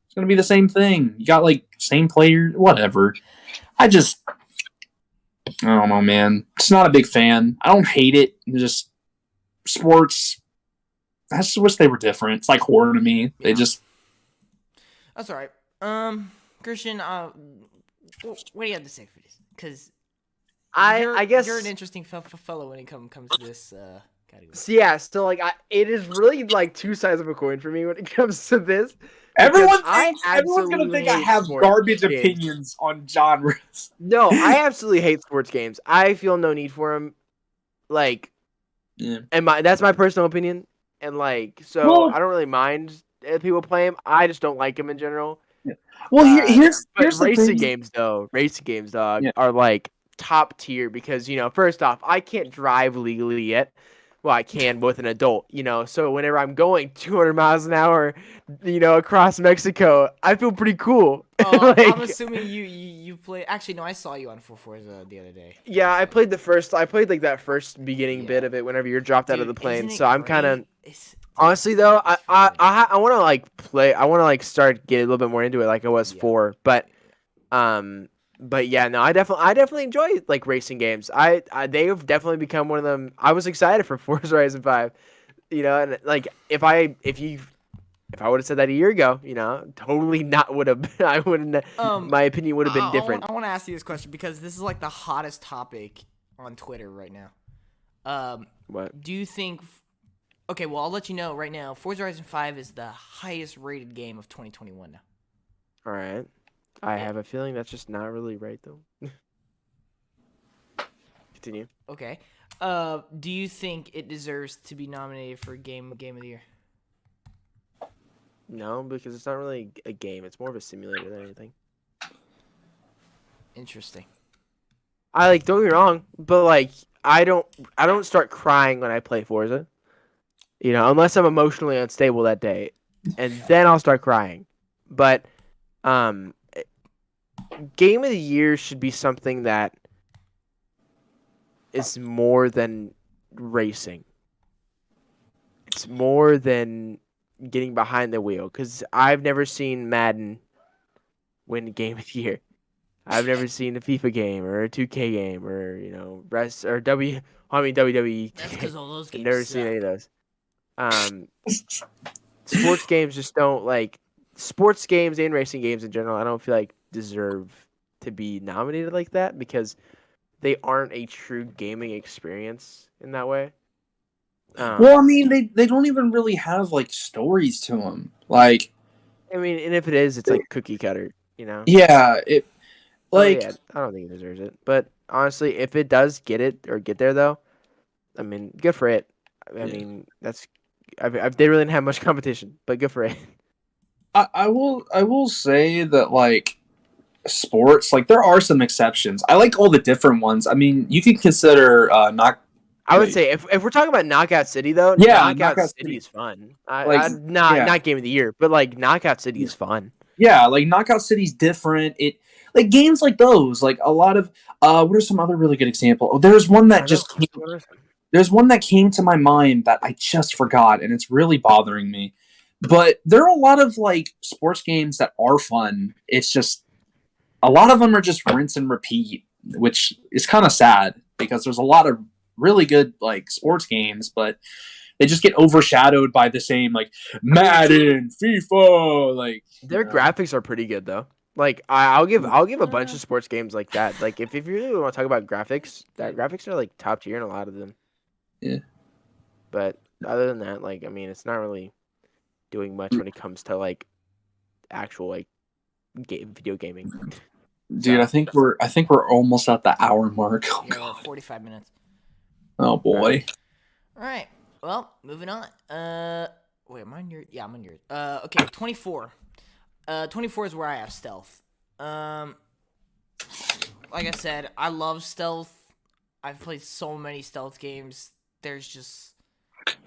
C: it's gonna be the same thing. You got like same player, whatever. I don't know, man. Just not a big fan. I don't hate it. Just sports. I just wish they were different. It's like horror to me. They
B: Yeah.
C: just.
B: That's all right. Christian, what do you have to say for this? Because
D: I guess
B: you're an interesting fellow when it comes to this category.
D: So yeah, so like it is really like two sides of a coin for me when it comes to this.
C: Everyone's
D: Absolutely
C: gonna think I
D: hate
C: have
D: sports
C: garbage
D: games.
C: opinions on genres.
D: No, I absolutely hate sports games. I feel no need for them. Like,
C: Yeah.
D: and that's my personal opinion. And like, so
C: Well-
D: I don't really mind if people play them. I just don't like them in general.
C: Well, here's
D: But
C: the
D: racing
C: thing.
D: games, dog,
C: Yeah.
D: are like top tier because first off, I can't drive legally yet. Well, I can with an adult, So whenever I'm going 200 miles an hour, across Mexico, I feel pretty cool.
B: Oh,
D: Like,
B: I'm assuming you play. Actually, no, I saw you on Forza the other day.
D: yeah, I played like that first beginning bit
B: Yeah.
D: of it whenever you're dropped out of the
B: Dude,
D: plane.
B: isn't it
D: So I'm
B: great?
D: kind of
B: It's-
D: honestly though, I
B: it's really
D: I want to like play. I want to like start getting a little bit more into it, like I was
B: Yeah.
D: 4. But yeah, no, I definitely enjoy like racing games. They've definitely become one of them. I was excited for Forza Horizon 5, and like if I would have said that a year ago, totally not would have. I wouldn't. My opinion would have been different.
B: I want to ask you this question because this is like the hottest topic on Twitter right now.
D: What?
B: Do you think? Okay, well, I'll let you know right now. Forza Horizon 5 is the highest rated game of 2021 now.
D: All right. I have a feeling that's just not really right though. Continue.
B: Okay. Do you think it deserves to be nominated for game of the year?
D: No, because it's not really a game. It's more of a simulator than anything.
B: Interesting.
D: Don't get me wrong, but like I don't start crying when I play Forza. Unless I'm emotionally unstable that day, and then I'll start crying. But game of the year should be something that is more than racing. It's more than getting behind the wheel, because I've never seen Madden win game of the year. I've never seen a FIFA game or a 2K game or WWE.
B: That's because all those
D: I've
B: games
D: never
B: suck.
D: seen any of those. Sports games just don't like sports games and racing games in general. I don't feel like deserve to be nominated like that because they aren't a true gaming experience in that way.
C: Well, I mean, they don't even really have like stories to them. Like,
D: I mean, and if it is, it's like cookie cutter,
C: yeah,
D: I don't think it deserves it. But honestly, if it does get there though, I mean, good for it. I mean, that's they really didn't have much competition, but good for it.
C: I will say that like sports, like there are some exceptions. I like all the different ones. I mean, you could consider
D: I would say if we're talking about Knockout City though,
C: Yeah,
D: Knockout City is fun.
C: yeah.
D: Not game of the year, but like Knockout City is fun.
C: Yeah, like Knockout City's different. It like games like those, like a lot of what are some other really good examples? Oh, there's one that there's one that came to my mind that I just forgot, and it's really bothering me. But there are a lot of like sports games that are fun. It's just a lot of them are just rinse and repeat, which is kind of sad because there's a lot of really good like sports games, but they just get overshadowed by the same like Madden, FIFA, like
D: Their graphics are pretty good though. Like I'll give a bunch of sports games like that. Like if you really want to talk about graphics, graphics are like top tier in a lot of them.
C: Yeah.
D: But other than that, like I mean, it's not really doing much when it comes to like actual like video gaming.
C: Dude, I think we're almost at the hour mark. Oh
B: Yeah,
C: god.
B: 45 minutes.
C: Oh boy.
B: All right. Well, moving on. Wait, am I on your? Yeah, I'm on yours. Okay, 24. 24 is where I have stealth. Like I said, I love stealth. I've played so many stealth games. There's just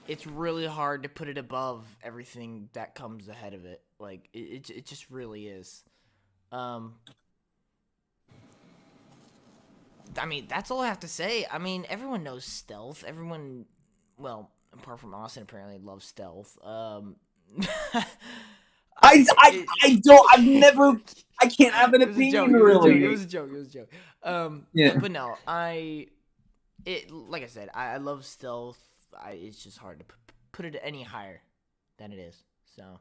B: it's really hard to put it above everything that comes ahead of it. Like it just really is. I mean, that's all I have to say. I mean, everyone knows stealth. Everyone, well, apart from Austin, apparently loves stealth.
C: I don't. I've never. I can't have an
B: It was a joke.
C: opinion
B: It was a joke.
C: really.
B: It was a joke. It was a joke.
C: Yeah.
B: But no, like I said, I love stealth. It's just hard to put it any higher than it is. So,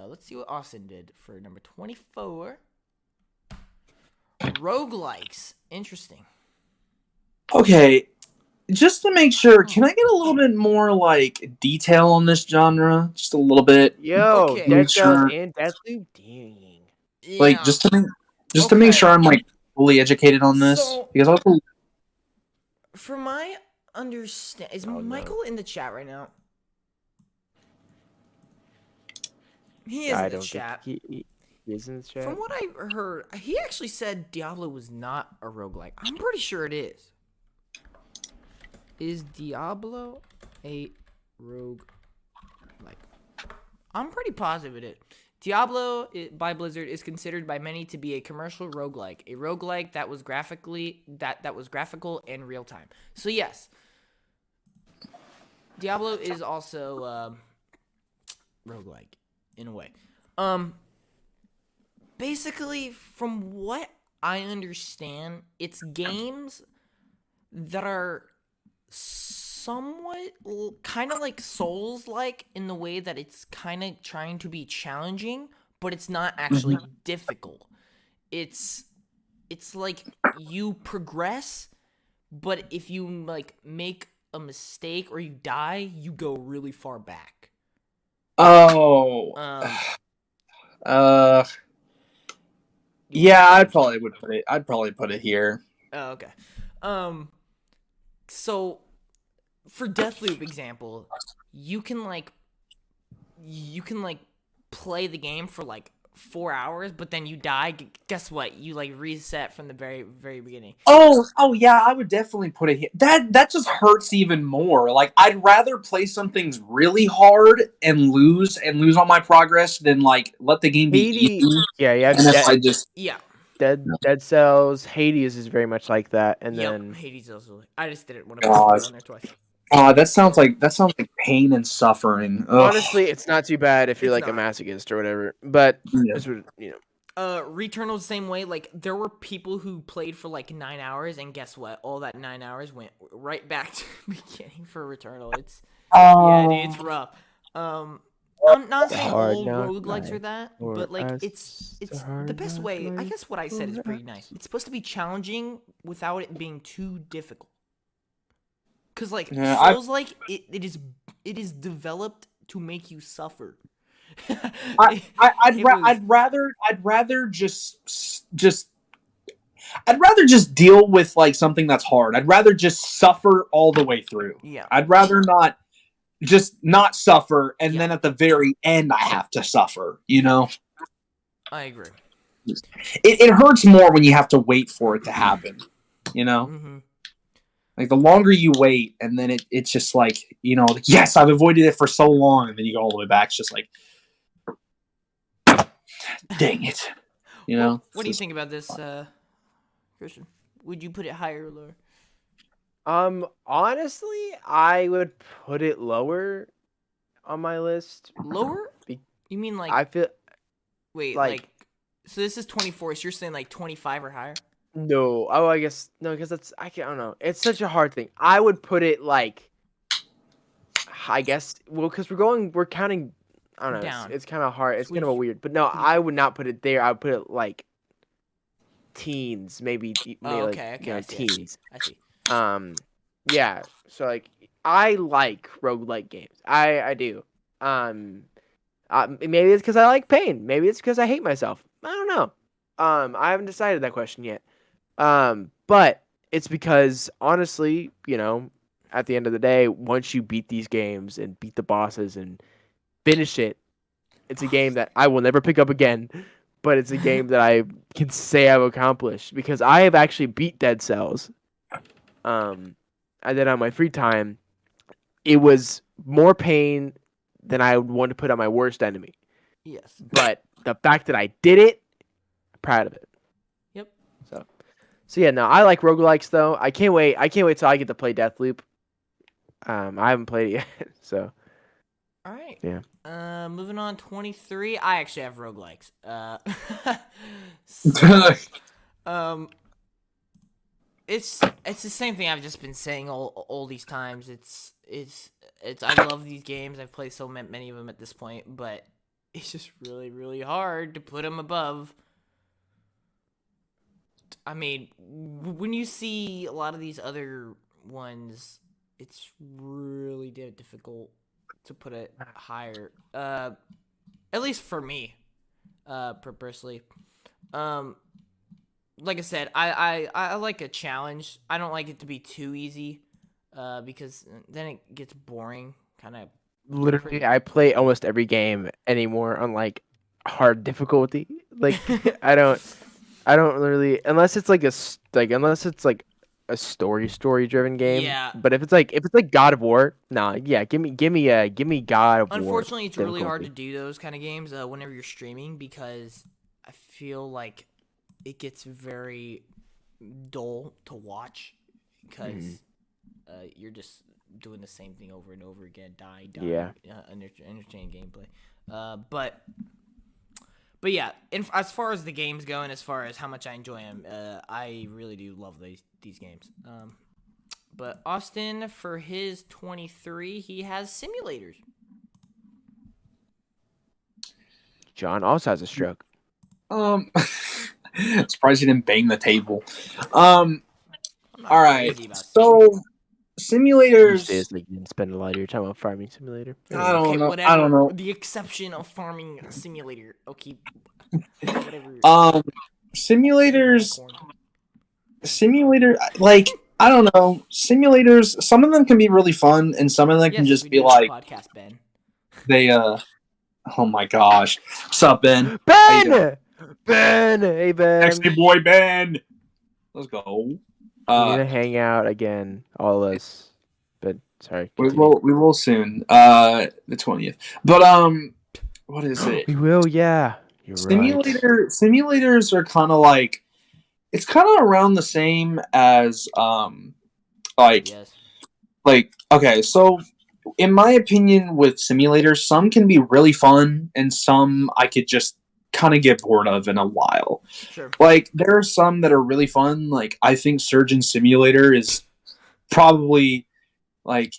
B: let's see what Austin did for number 24. Roguelikes. Interesting.
C: Okay, just to make sure, can I get a little bit more like detail on this genre? Just a little bit,
D: Yo,
B: Okay.
D: Dead Cells
C: Sure.
D: and Deathloop. Dang.
C: like
B: Yeah.
C: just to make sure I'm like fully educated on this,
B: So-
C: because also
B: For my understand, is
D: Oh, no.
B: Michael in the chat right now? He is
D: I
B: in the
D: don't
B: chat.
D: think he is in the chat.
B: From what I heard, he actually said Diablo was not a roguelike. I'm pretty sure it is. Is Diablo a roguelike? I'm pretty positive it is. Diablo by Blizzard is considered by many to be a commercial roguelike, a roguelike that was graphical and real time. So yes, Diablo is also roguelike in a way. Basically, from what I understand, it's games that are somewhat kind of like Souls-like in the way that it's kind of trying to be challenging, but it's not actually difficult. It's like you progress, but if you like make a mistake or you die, you go really far back.
C: oh, yeah, I'd probably put it here.
B: Oh, okay. So for Deathloop example, you can play the game for like 4 hours, but then you die. Guess what? You like reset from the very beginning.
C: Oh yeah, I would definitely put it here. That just hurts even more. Like I'd rather play some things really hard and lose all my progress than like let the game be
D: Hades,
C: easy.
D: yeah,
C: And if I just
B: Yeah.
D: Dead Cells. Hades is very much like that, and
B: Yep.
D: then
B: Hades also. I just didn't want to
C: God.
B: put it on there twice.
C: that sounds like pain and suffering. Ugh.
D: honestly, it's not too bad if you're
B: It's
D: like a
B: not.
D: masochist or whatever. But
C: Yeah.
D: it's what
B: Returnal's the same way. Like there were people who played for like 9 hours, and guess what? All that 9 hours went right back to the beginning for Returnal. Yeah, dude, it's rough. I'm not saying
D: Hard
B: all
D: knock
B: roguelikes
D: life
B: are that,
D: for
B: but like
D: us,
B: it's
D: the
B: the
D: hard
B: best
D: knock
B: way. I
D: life
B: guess what I said is
D: for
B: pretty nice. It's supposed to be challenging without it being too difficult. Cause like
C: Yeah,
B: Souls like it is developed to make you suffer.
C: I'd rather just I'd rather just deal with like something that's hard. I'd rather just suffer all the way through.
B: Yeah.
C: I'd rather not suffer and
B: Yeah.
C: then at the very end I have to suffer, you know?
B: I agree.
C: It hurts more when you have to wait for it to happen, you know?
B: Mm-hmm.
C: Like the longer you wait and then it's just like, you know, yes, I've avoided it for so long and then you go all the way back. It's just like, dang it. You know?
B: What do you think about this, Christian? Would you put it higher or lower?
D: honestly, I would put it lower on my list.
B: Lower? You mean like
D: I feel
B: wait,
D: like-
B: so this is 24, so you're saying like 25 or higher?
D: no. Oh, I guess no, because I don't know. It's such a hard thing. I would put it like, I guess, well, because we're counting. I don't know.
B: Down.
D: It's kind of hard. It's kind of
B: Would you-
D: weird. But no, I would not put it there. I would put it like teens, maybe
B: Oh,
D: like,
B: okay,
D: you know,
B: I see.
D: teens.
B: I see.
D: Yeah. So like, I like roguelike games. I do. Maybe it's because I like pain. Maybe it's because I hate myself. I don't know. I haven't decided that question yet. But it's because honestly, you know, at the end of the day, once you beat these games and beat the bosses and finish it, it's a game that I will never pick up again. But it's a game that I can say I've accomplished because I have actually beat Dead Cells. I did on my free time, it was more pain than I would want to put on my worst enemy.
B: Yes.
D: But the fact that I did it, I'm proud of it.
B: Yep.
D: So yeah, no, I like roguelikes though. I can't wait till I get to play Deathloop. I haven't played it yet, so
B: All right.
D: yeah.
B: Moving on, 23. I actually have roguelikes. Um, it's the same thing I've just been saying all these times. It's I love these games. I've played so many of them at this point, but it's just really, really hard to put them above. I mean, when you see a lot of these other ones, it's really difficult to put it higher. At least for me, personally. Like I said, I like a challenge. I don't like it to be too easy, because then it gets boring. Kind of.
D: Literally, I play almost every game anymore on like hard difficulty. Like I don't really, unless it's like unless it's like a story driven game.
B: Yeah.
D: But if it's like God of War, nah, yeah, give me God of War.
B: Unfortunately, it's really hard to
D: difficulty.
B: do those kind of games whenever you're streaming, because I feel like it gets very dull to watch, because you're just doing the same thing over and over again. Die.
D: Yeah.
B: Entertaining gameplay. But yeah, as far as the games go, and as far as how much I enjoy them, I really do love these games. But Austin, for his 23, he has simulators.
D: John also has a stroke.
C: Surprised he didn't bang the table.
B: I'm not
C: All right.
B: crazy about
C: So
D: You
C: simulators.
D: seriously didn't spend a lot of your time on Farming Simulator.
C: I don't know.
B: whatever.
C: I don't know.
B: The exception of Farming Simulator. Okay. Whatever.
C: Simulators. Simulator. Like, I don't know. Simulators. Some of them can be really fun, and some of them can just
B: we
C: be
B: do
C: like
B: podcast, Ben.
C: they. Oh my gosh. What's up, Ben? How you doing?
D: Ben, hey Ben.
C: Sexy boy Ben. Let's go.
D: We need to hang out again, all of us. But sorry.
C: We
D: Continue.
C: will soon. The 20th. But what is it?
D: We will, yeah. You're right.
C: Simulators are kind of like, it's kind of around the same as
B: Yes.
C: like, okay, so in my opinion with simulators, some can be really fun and some I could just kind of get bored of in a while.
B: Sure.
C: Like, there are some that are really fun. Like, I think Surgeon Simulator is probably like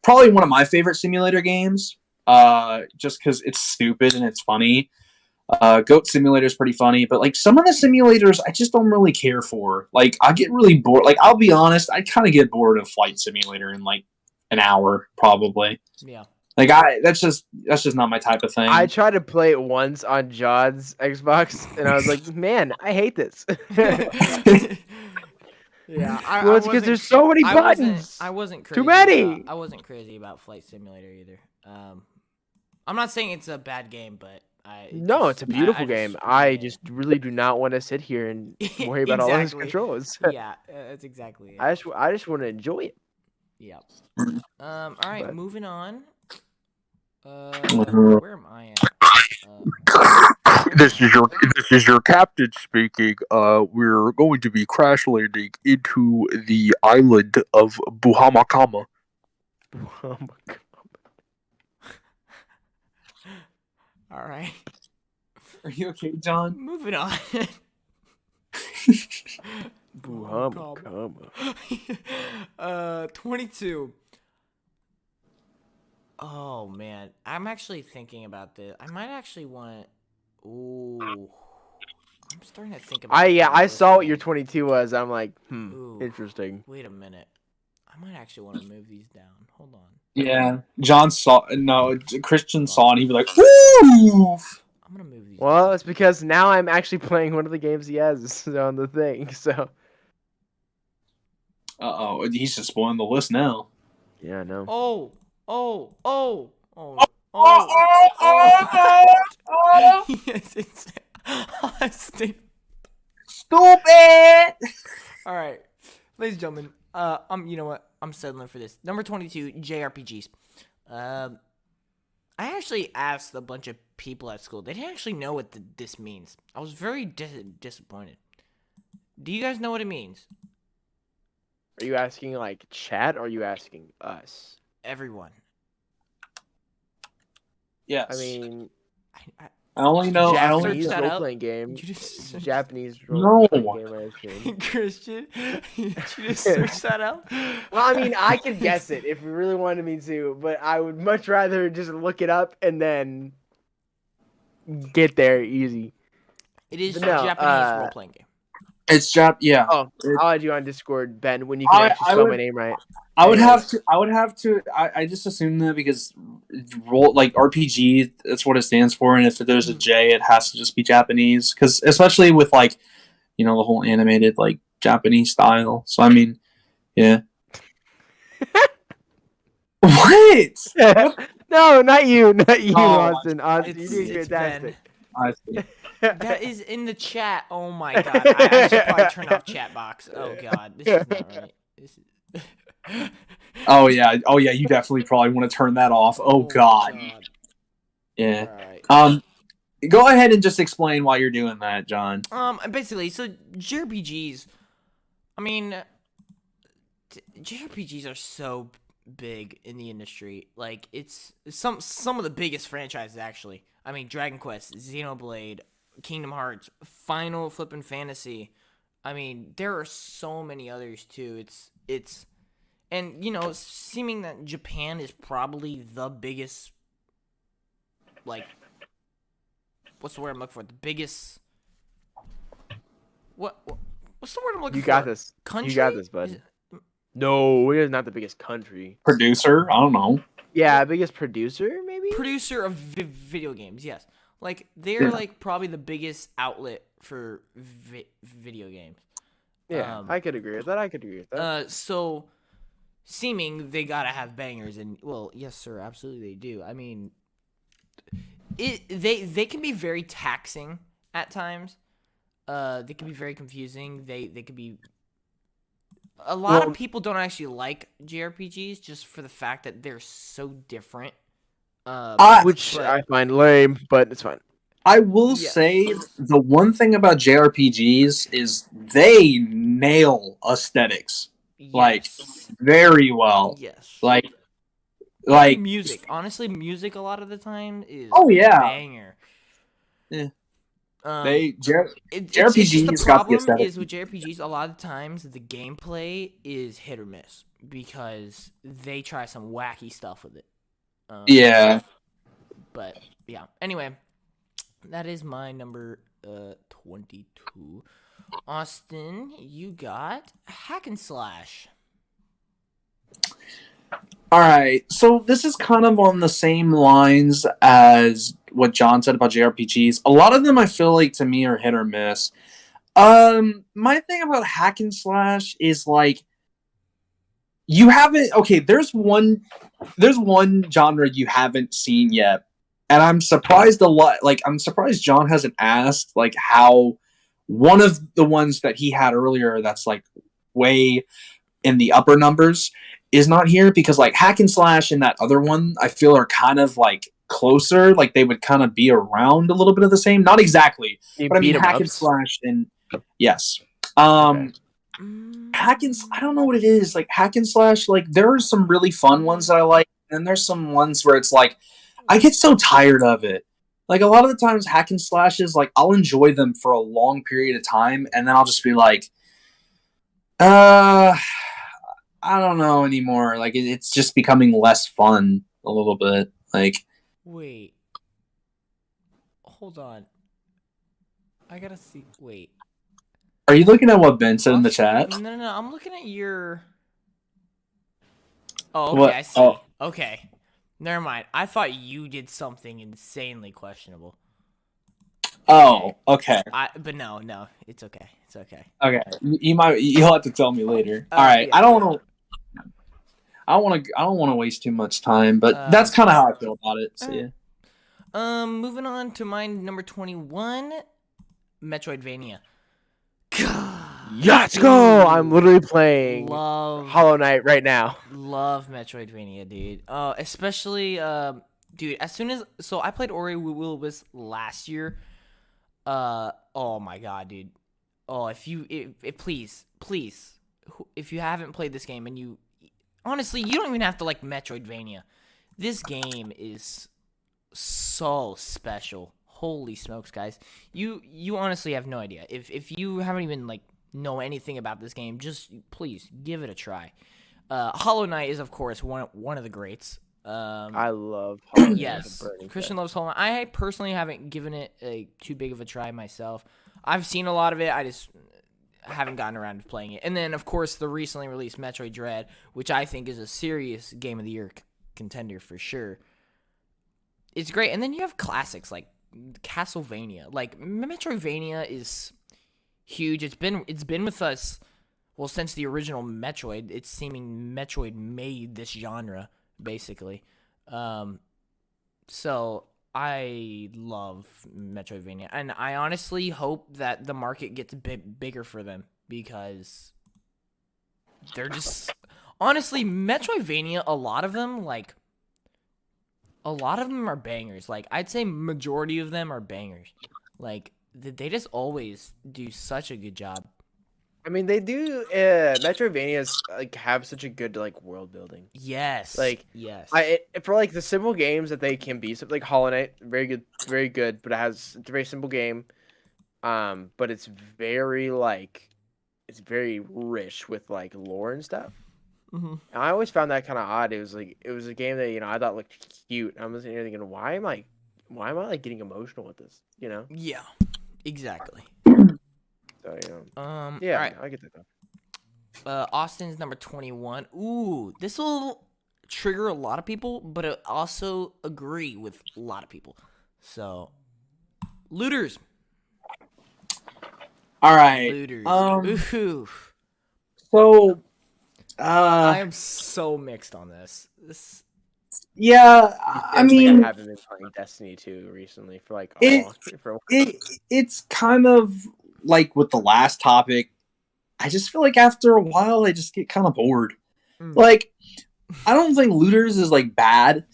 C: probably one of my favorite simulator games. Just because it's stupid and it's funny. Goat Simulator is pretty funny, but like some of the simulators I just don't really care for. Like, I get really bored. Like, I'll be honest, I kind of get bored of Flight Simulator in like an hour, probably.
B: Yeah.
C: Like, that's just not my type of thing.
D: I tried to play it once on John's Xbox, and I was like, man, I hate this.
B: Yeah,
D: Well, it's because there's so many buttons.
B: I wasn't crazy.
D: Too many.
B: I wasn't crazy about Flight Simulator either. I'm not saying it's a bad game, but
D: it's a beautiful game. I just really do not want to sit here and worry about all those controls.
B: Yeah, that's exactly it.
D: I just want to enjoy it.
B: Yeah. All right,
D: But-
B: moving on.
C: Mhm.
B: Where am I at?
A: This is your captain speaking. We're going to be crash landing into the island of Buhamakama.
D: Oh my God.
B: All right.
C: Are you okay, John?
B: Moving on.
D: Buhamakama.
B: 22. Oh man, I'm actually thinking about this. I might actually want. Ooh, I'm starting to think about.
D: I saw what your 22 was. I'm like,
B: Ooh.
D: interesting.
B: Wait a minute. I might actually want to move these down. Hold on.
C: Yeah. Christian saw and he'd be like, "Woo!"
B: I'm gonna move these.
D: Well,
B: down.
D: it's because now I'm actually playing one of the games he has on the thing. So
C: He's just spoiling the list now.
D: yeah, I know.
B: Oh. Yes, it's Austin.
C: Stupid.
B: All right. Ladies and gentlemen, you know what? I'm settling for this. Number 22, JRPGs. I actually asked a bunch of people at school. They didn't actually know what this means. I was very disappointed. Do you guys know what it means?
D: Are you asking like chat or are you asking us?
B: Everyone.
C: Yes.
D: I mean,
C: I only know. I only
D: Japanese
B: Search that
D: role
B: up.
D: playing game.
B: You just
D: Japanese
C: No.
D: role playing game, I assume.
B: Christian, you just search that out?
D: Well, I mean, I could guess it if you really wanted me to, but I would much rather just look it up and then get there easy.
B: It is
D: But no,
B: Japanese role playing game.
C: It's Yeah.
D: Oh,
C: It-
D: I'll add you on Discord, Ben, when you can actually
C: I
D: spell
C: would-
D: my name right.
C: I would
D: Anyways.
C: have to. I would have to. I just assume that because role like RPG, that's what it stands for, and if there's a J, it has to just be Japanese. Because especially with like, the whole animated like Japanese style. So I mean, yeah. What?
D: No, not you, Austin. Austin,
B: It's,
D: you did
B: it's
D: fantastic.
C: I see.
B: That is in the chat. Oh my god. I should probably turn off chat box. Oh god. This is not right. This is...
C: Oh yeah. You definitely probably want to turn that off. Oh god. Yeah.
B: Alright.
C: Go ahead and just explain why you're doing that, John.
B: Basically, so JRPGs, I mean, JRPGs are so big in the industry. Like, it's some of the biggest franchises, actually. I mean, Dragon Quest, Xenoblade, Kingdom Hearts, Final Flippin' Fantasy. I mean, there are so many others, too. It's and, seeming that Japan is probably the biggest, like, what's the word I'm looking for? The biggest. What's the word I'm looking
D: You
B: for?
D: got this.
B: Country?
D: You got this, bud.
B: Is it-
D: No, it is not the biggest country.
C: Producer? I don't know.
D: Yeah, biggest producer, maybe?
B: Producer of video games, yes. Like, they're,
C: Yeah.
B: like, probably the biggest outlet for video games.
D: Yeah, I could agree with that.
B: So, seeming they gotta have bangers, and, well, yes, sir, absolutely they do. I mean, they can be very taxing at times. They can be very confusing. They could be. A lot of people don't actually like JRPGs just for the fact that they're so different.
D: Which
B: but-
D: I find lame, but it's fine.
C: I will
B: Yes.
C: say the one thing about JRPGs is they nail aesthetics like
B: Yes.
C: very well.
B: Yes.
C: Like
B: music. Honestly, music a lot of the time is
C: Oh, yeah.
B: banger.
C: Yeah.
B: It's just
C: JRPGs
B: the
C: got the
B: problem
C: aesthetic.
B: is with JRPGs, a lot of times the gameplay is hit or miss because they try some wacky stuff with it.
C: Yeah.
B: But yeah. Anyway, that is my number 22. Austin, you got Hack and Slash.
C: All right. So this is kind of on the same lines as what John said about JRPGs. A lot of them I feel like to me are hit or miss. My thing about hack and slash is like you haven't there's one genre you haven't seen yet. And I'm surprised I'm surprised John hasn't asked like how one of the ones that he had earlier that's like way in the upper numbers is not here, because like hack and slash and that other one I feel are kind of like closer, like they would kind of be around a little bit of the same, not exactly, but I mean hack and slash and yes.
D: Okay.
C: Hack and I don't know what it is, like hack and slash, like there are some really fun ones that I like, and there's some ones where it's like I get so tired of it. Like a lot of the times hack and slashes, like I'll enjoy them for a long period of time and then I'll just be like I don't know anymore. Like it's just becoming less fun a little bit. Like
B: Wait. Hold on. I gotta see. Wait.
C: are you looking at what Ben said in the chat?
B: No. I'm looking at your. Oh, okay.
C: What?
B: I see.
C: Oh.
B: Okay. Never mind. I thought you did something insanely questionable.
C: Oh, okay.
B: But no, it's okay. It's okay.
C: Okay. You'll have to tell me later. All right.
B: Yeah.
C: I don't want to waste too much time, but that's kind of how I feel about it. So yeah.
B: Moving on to my number 21, Metroidvania. God.
D: Let's go! I'm literally playing
B: Love
D: Hollow Knight right now.
B: Love Metroidvania, dude. Especially dude, as soon as I played Ori Will Wisp last year. Oh my god, dude. Oh, if please, if you haven't played this game and you honestly, you don't even have to like Metroidvania. This game is so special. Holy smokes, guys. You honestly have no idea. If you haven't even like know anything about this game, just please give it a try. Hollow Knight is of course one of the greats.
D: I love Hollow Knight.
B: Yes,
D: with a burning
B: Christian
D: flame.
B: loves Hollow Knight. I personally haven't given it too big of a try myself. I've seen a lot of it. I just haven't gotten around to playing it. And then, of course, the recently released Metroid Dread, which I think is a serious Game of the Year contender for sure. It's great. And then you have classics like Castlevania. Like Metroidvania is huge. It's been with us since the original Metroid. It's seeming Metroid made this genre basically. So I love Metroidvania, and I honestly hope that the market gets a bit bigger for them because they're just honestly Metroidvania. A lot of them are bangers. Like I'd say majority of them are bangers. Like they just always do such a good job.
D: I mean, they do. Metroidvanias like have such a good like world building.
B: Yes.
D: Like,
B: yes.
D: For like the simple games that they can be, so, like Hollow Knight, very good, but it's a very simple game. But it's very rich with like lore and stuff.
B: Mm-hmm.
D: And I always found that kind of odd. It was a game that I thought looked cute. I was thinking, why am I like getting emotional with this?
B: Yeah. Exactly.
D: So
B: Yeah.
D: yeah,
B: All right.
D: I get that though.
B: Austin's number 21. Ooh, this will trigger a lot of people, but it also agree with a lot of people. So, Looters.
C: All right.
B: Looters. Ooh.
C: So,
B: I am so mixed on this.
C: yeah, I mean,
D: I haven't been playing Destiny 2 recently for like
C: it's kind of like with the last topic. I just feel like after a while, I just get kind of bored.
B: Mm.
C: Like, I don't think Looters is like bad.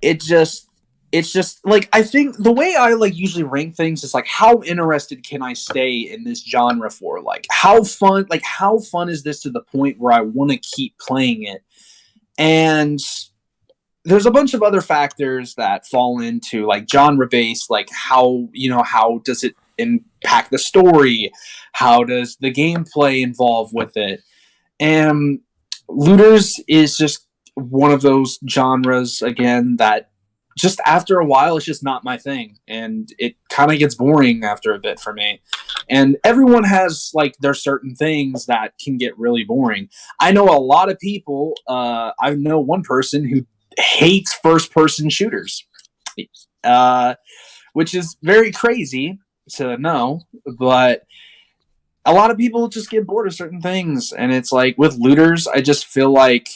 C: It's just like I think the way I like usually rank things is like how interested can I stay in this genre for? Like how fun is this to the point where I want to keep playing it? And there's a bunch of other factors that fall into like genre based, like how does it impact the story? How does the gameplay involve with it? And Looters is just one of those genres again that just after a while it's just not my thing, and it kind of gets boring after a bit for me. And everyone has like their certain things that can get really boring. I know a lot of people. I know one person who hates first-person shooters, which is very crazy to know, but a lot of people just get bored of certain things. And it's like with Looters, I just feel like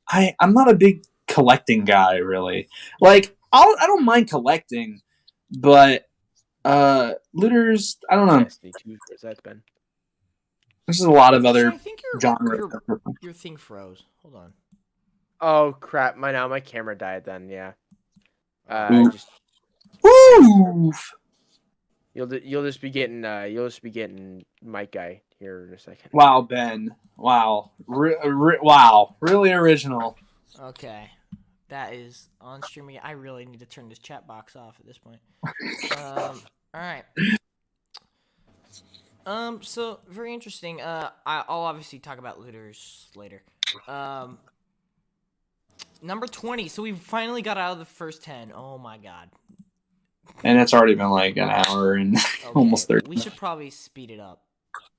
C: I'm not a big collecting guy, really. Like I don't mind collecting, but Looters, I don't know.
D: Destiny 2 where's that been?
C: There's a lot of other
B: I think
C: genres.
B: your thing froze. Hold on.
D: Oh crap! My camera died. Then yeah.
C: Ooh.
D: Just
C: Woo!
D: you'll just be getting Mike Guy here in a second.
C: Wow, Ben. Wow. Wow. Really original.
B: Okay. That is on streaming. I really need to turn this chat box off at this point. All right. So very interesting. I'll obviously talk about Looters later. Number 20. So we finally got out of the first 10. Oh my god.
C: And it's already been like an hour and
B: Okay.
C: almost 30.
B: We should probably speed it up.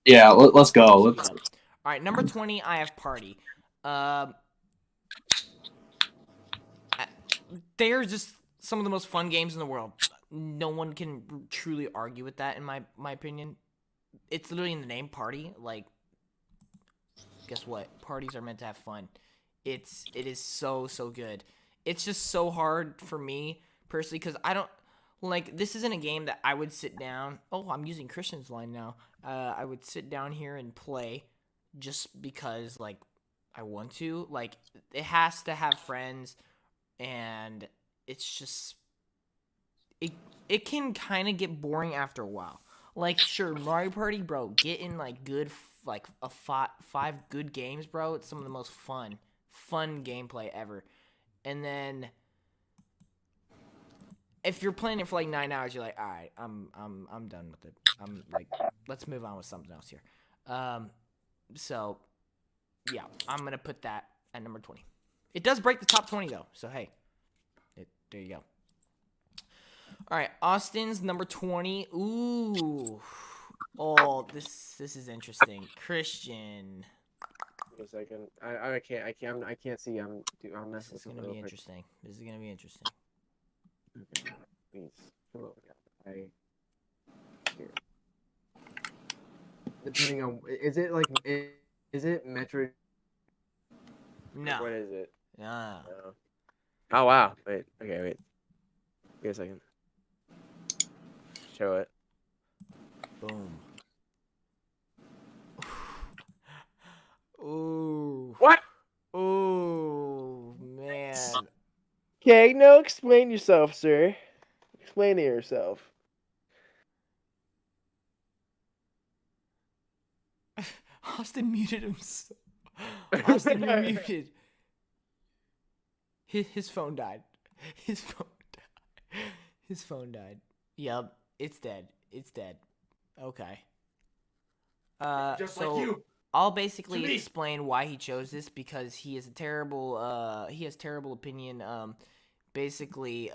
C: Yeah, let's go.
B: Speed up. All right, number 20. I have Party. They're just some of the most fun games in the world. No one can truly argue with that, in my opinion. It's literally in the name, Party. Like, guess what? Parties are meant to have fun. It is so good. It's just so hard for me personally because I don't Like, this isn't a game that I would sit down. Oh, I'm using Christian's line now. I would sit down here and play just because, like, I want to. Like, it has to have friends, and it's just it can kind of get boring after a while. Like, sure, Mario Party, bro, get in like good like a five good games, bro. It's some of the most fun gameplay ever. And then if you're playing it for like 9 hours, you're like, all right, I'm done with it. I'm like, let's move on with something else here. So yeah, I'm gonna put that at number 20. It does break the top 20 though, so hey, there you go. All right, Austin's number 20. Ooh, oh, this is interesting. Christian,
D: Wait a second. I can't see. I'm
B: this
D: messing
B: is
D: with
B: gonna
D: something
B: be
D: real quick.
B: interesting. This is gonna be interesting.
D: Okay, please. Come on. Here. Depending on, is it Metroid?
B: No,
D: What is it?
B: no.
D: No. Oh wow. Wait. Okay. Wait. Wait a second. Show it.
B: Boom. Ooh.
D: What?
B: Ooh, man.
D: Okay. No. Explain yourself, sir. Explain to yourself.
B: Austin muted himself. Austin, you're muted. His phone died. His phone died. His phone died. Yep, it's dead. It's dead. Okay.
C: Just
B: so
C: like you.
B: I'll
C: To
B: basically
C: me.
B: explain why he chose this because he is a terrible. He has terrible opinion. Basically,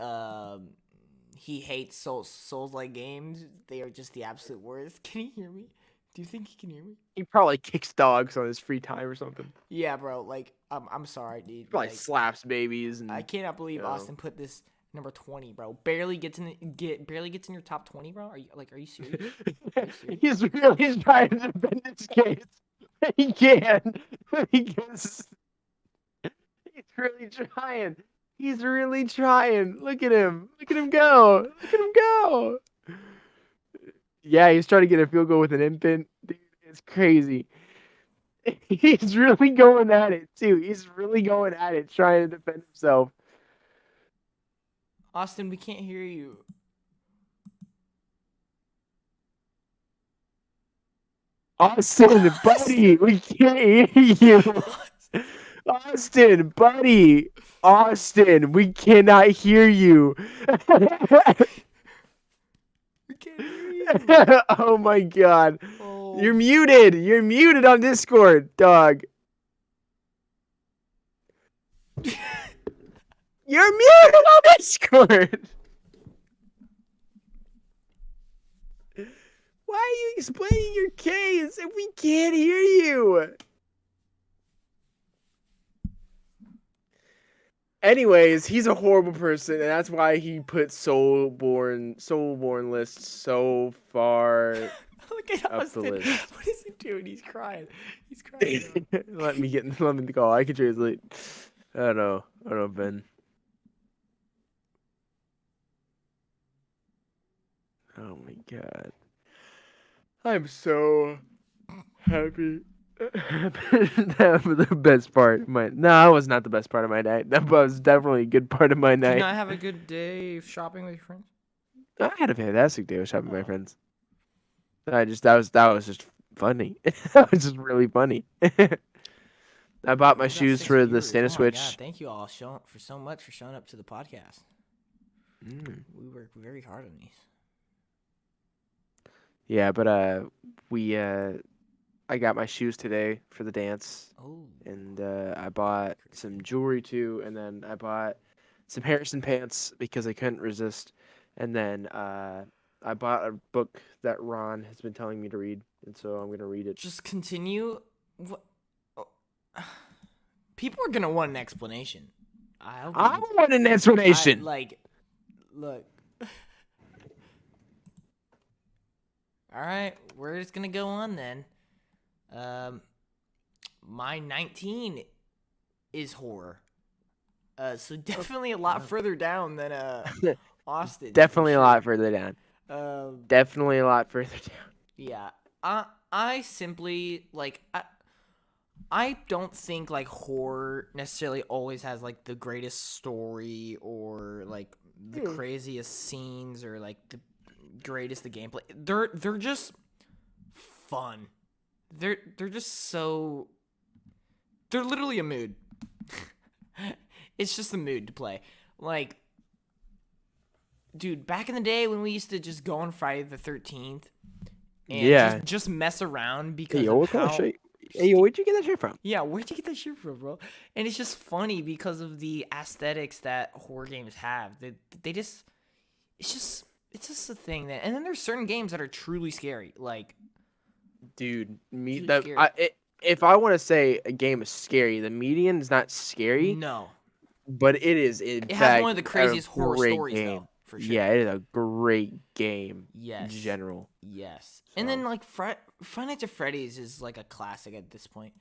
B: he hates Souls-like games. They are just the absolute worst. Can he hear me? Do you think he can hear me?
D: He probably kicks dogs on his free time or something.
B: Yeah, bro. Like, I'm sorry, dude.
D: He probably
B: Like,
D: slaps babies and.
B: I cannot believe
D: you know.
B: Austin put this number 20, bro. Barely gets in your top 20, bro. Are you serious?
D: He's really trying to defend his case. He can because he's really trying. He's really trying. Look at him. Look at him go. Look at him go. Yeah, he's trying to get a field goal with an infant. Dude, it's crazy. He's really going at it too. He's really going at it, trying to defend himself.
B: Austin, we can't hear you.
D: Austin, buddy, we can't hear you. Austin, buddy. Austin, we cannot hear you.
B: We can't hear you.
D: Oh my god.
B: Oh.
D: You're muted. You're muted on Discord, dog. You're muted on Discord. Why are you explaining your case if we can't hear you? Anyways, he's a horrible person, and that's why he put Soulborn lists so far
B: Look at
D: up the
B: Austin.
D: list.
B: What is he doing? He's crying. He's crying.
D: let me go. I can translate. I don't know, Ben. Oh my god. I'm so happy. That was the best part of my. No, that was not the best part of my night. That was definitely a good part of my
B: Did you
D: night.
B: not have a good day shopping with your friends?
D: I had a fantastic day with shopping with my
B: Oh.
D: friends. That was just funny. That was just really funny. I bought my
B: We got
D: shoes
B: 6
D: for the
B: viewers.
D: Santa
B: Oh my
D: Switch.
B: God, thank you all for so much for showing up to the podcast. We work very hard on these.
D: Yeah, but I got my shoes today for the dance,
B: Oh,
D: and I bought some jewelry too, and then I bought some Harrison pants because I couldn't resist, and then I bought a book that Ron has been telling me to read, and so I'm gonna read it.
B: just continue. What? Oh. People are gonna want an explanation. I hope.
D: I want an explanation.
B: Look. All right, we're just gonna go on then. My 19 is horror. So definitely a lot further down than Austin.
D: Definitely
B: for
D: a lot
B: sure.
D: further down.
B: Um,
D: Definitely a lot further down.
B: yeah. I simply like I don't think like horror necessarily always has like the greatest story or like the craziest scenes or like the greatest the gameplay. They're just fun. They're just so they're literally a mood. It's just a mood to play. Like dude, back in the day when we used to just go on Friday the 13th and
D: Yeah.
B: just mess around because
D: Hey, yo,
B: of
D: what kind
B: how
D: of shit? Hey, yo, where'd you get that shit from?
B: yeah, where'd you get that shit from, bro? And it's just funny because of the aesthetics that horror games have. They just, it's just a thing that. And then there's certain games that are truly scary. Like,
D: Dude,
B: Dude,
D: that
B: scary.
D: if I want to say a game is scary, the Median is not scary,
B: no,
D: but it is in
B: it has
D: fact
B: one of the
D: a
B: craziest horror
D: great
B: stories,
D: game.
B: though, for sure.
D: Yeah, it is a great game.
B: Yes.
D: In general.
B: Yes. And
D: So-
B: then like Five Nights at Freddy's is like a classic at this point.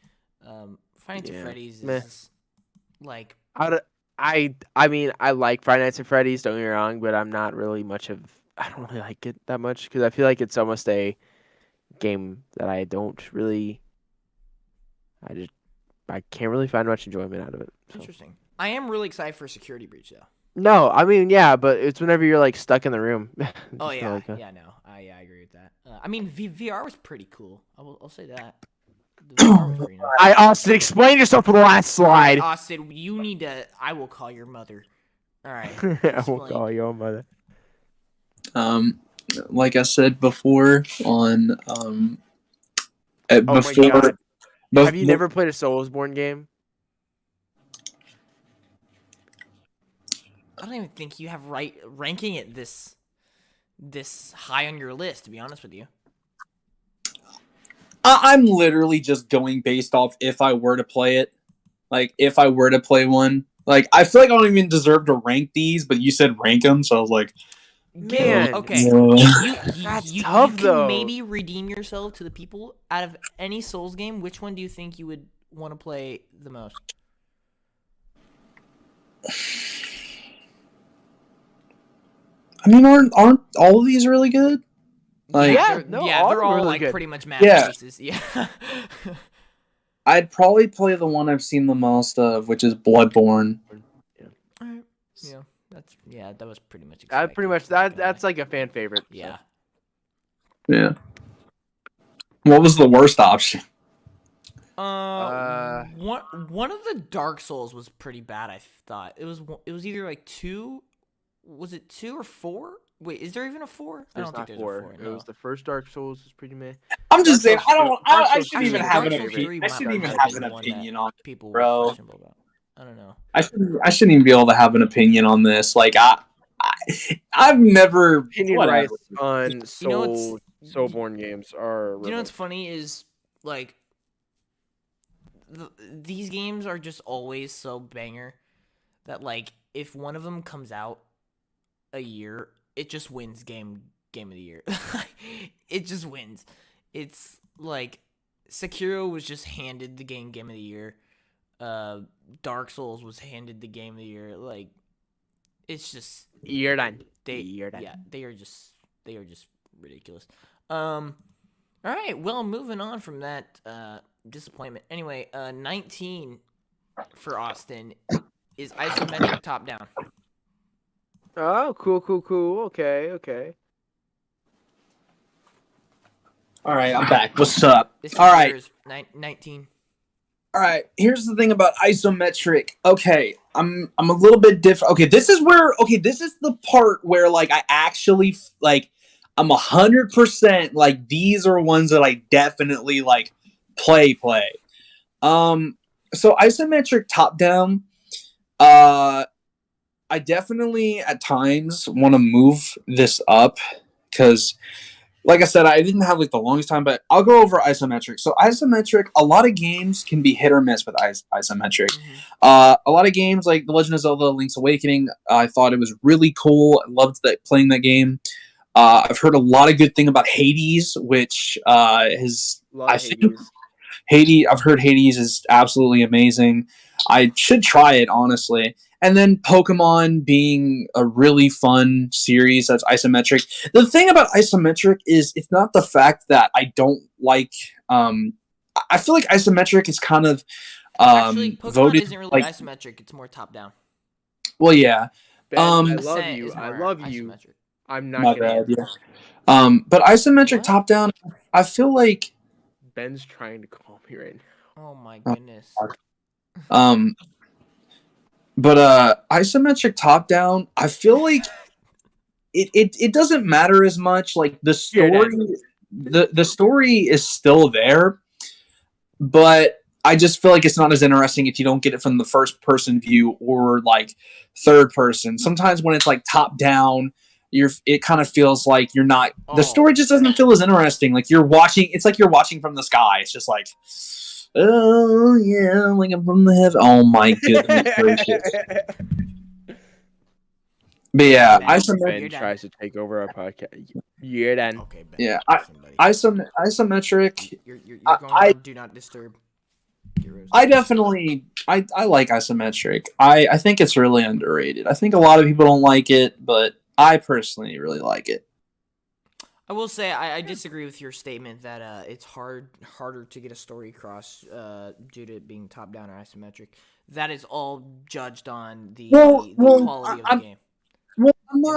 B: Five Nights at
D: Yeah.
B: Freddy's
D: Meh.
B: is like
D: I mean, I like Friday Nights at Freddy's. Don't get me wrong, but I'm not really much of. I don't really like it that much because I feel like it's almost a game that I don't really. I can't really find much enjoyment out of it. So.
B: interesting. I am really excited for Security Breach though.
D: No, I mean, yeah, but it's whenever you're like stuck in the room.
B: Oh
D: Just
B: yeah,
D: like,
B: yeah, no, I agree with that. I mean, VR was pretty cool. I'll say that. The VR was pretty nice.
D: Austin, explain yourself for the last slide.
B: Austin, you need to. I will call your mother. All right.
D: I will
B: explain.
D: call your mother.
C: Like I said before on
D: Oh
C: before.
D: my god! Have you
C: before-
D: never played a Soulsborne game?
B: I don't even think you have ranking it this high on your list. To be honest with you.
C: I'm literally just going based off if I were to play it. Like, if I were to play one. Like, I feel like I don't even deserve to rank these, but you said rank them, so I was like,
D: Man,
B: okay.
D: That's
B: you
D: tough,
B: can
D: though.
B: maybe redeem yourself to the people out of any Souls game. Which one do you think you would want to play the most?
C: I mean, aren't all of these really good? Like,
D: Yeah,
B: they're,
D: no,
B: yeah,
D: all
B: they're
D: of them are
B: all
D: really
B: like
D: good.
B: pretty much
C: Yeah.
B: masterpieces. Yeah.
C: I'd probably play the one I've seen the most of, which is Bloodborne.
B: Alright. Yeah, that was pretty much.
D: That pretty much that's like a fan favorite. so.
B: Yeah.
C: Yeah. What was the worst option?
B: One of the Dark Souls was pretty bad. I thought it was either like 2. Was it 2 or 4? Wait, is there even a 4? I
D: There's
B: don't
D: not
B: think there's a 4.
D: It was the first Dark Souls was pretty meh.
C: I'm just saying,
D: Dark Souls
C: I
D: two-
C: shouldn't even
D: Dark
C: have an
D: Souls three
C: opinion. I
B: might
C: shouldn't even
B: have
C: have
B: been
C: an
B: the one that
C: opinion on it,
B: people were
C: bro.
B: questionable about. I don't know.
C: I shouldn't even be able to have an opinion on this. Like, I've never.
D: Opinion
C: Whatever.
D: rights on
B: You know what's-
D: Soulborne games are.
B: You know what's funny is like these games are just always so banger that like if one of them comes out a year, it just wins game of the year. It just wins. It's like Sekiro was just handed the game of the year. Dark Souls was handed the game of the year. Like it's just
D: You're done.
B: yeah, they are just ridiculous. All right, well, moving on from that disappointment. Anyway, 19 for Austin is isometric top down.
D: Oh, cool. Okay.
C: All right, I'm back. What's up?
B: This
C: All right.
B: is 19.
C: All right, here's the thing about isometric. Okay, I'm a little bit different. Okay, this is the part where like I actually like I'm 100% like these are ones that I definitely like play. So isometric top down, I definitely at times want to move this up because like I said, I didn't have like the longest time, but I'll go over isometric. So isometric, a lot of games can be hit or miss with isometric. A lot of games like The Legend of Zelda: Link's Awakening, I thought it was really cool. I loved playing that game. I've heard a lot of good thing about Hades, which is I think Hades. I've heard Hades is absolutely amazing. I should try it honestly. And then Pokemon being a really fun series that's isometric. The thing about isometric is it's not the fact that I don't like. I feel like isometric is kind of
B: Actually, Pokemon
C: voted
B: isn't really
C: like.
B: isometric. It's more top down.
C: Well, yeah.
D: Ben,
C: Um,
D: I
B: Ascent
D: love you.
B: is
D: I
B: more
D: love you.
B: isometric.
D: I'm not
C: my
D: gonna
C: bad.
D: answer.
C: Yeah. But isometric
B: What?
C: top down. I feel like.
D: Ben's trying to call me right now.
B: Oh my goodness.
C: Um, but isometric top down. I feel like it doesn't matter as much. Like the
D: You're
C: story, the story is still there, but I just feel like it's not as interesting if you don't get it from the first person view or like third person. Sometimes when it's like top down, it kind of feels like you're not. The
B: Oh.
C: story just doesn't feel as interesting. Like you're watching. It's like you're watching from the sky. It's just like. Oh yeah, like I'm from the heaven. Oh my goodness gracious! But yeah,
B: Ben,
C: isometric.
D: Ben
B: You're done.
D: tries to take over our podcast. You're done.
B: Okay, Ben.
C: Yeah,
B: listen, buddy.
C: Isometric.
B: You're
C: I-
B: going
C: I-
B: on Do Not Disturb. Get rid of
C: I
B: that.
C: definitely I like isometric. I think it's really underrated. I think a lot of people don't like it, but I personally really like it.
B: I will say I disagree with your statement that it's harder to get a story across due to it being top down or isometric. That is all judged on the quality of the game.
C: Well, I'm
B: my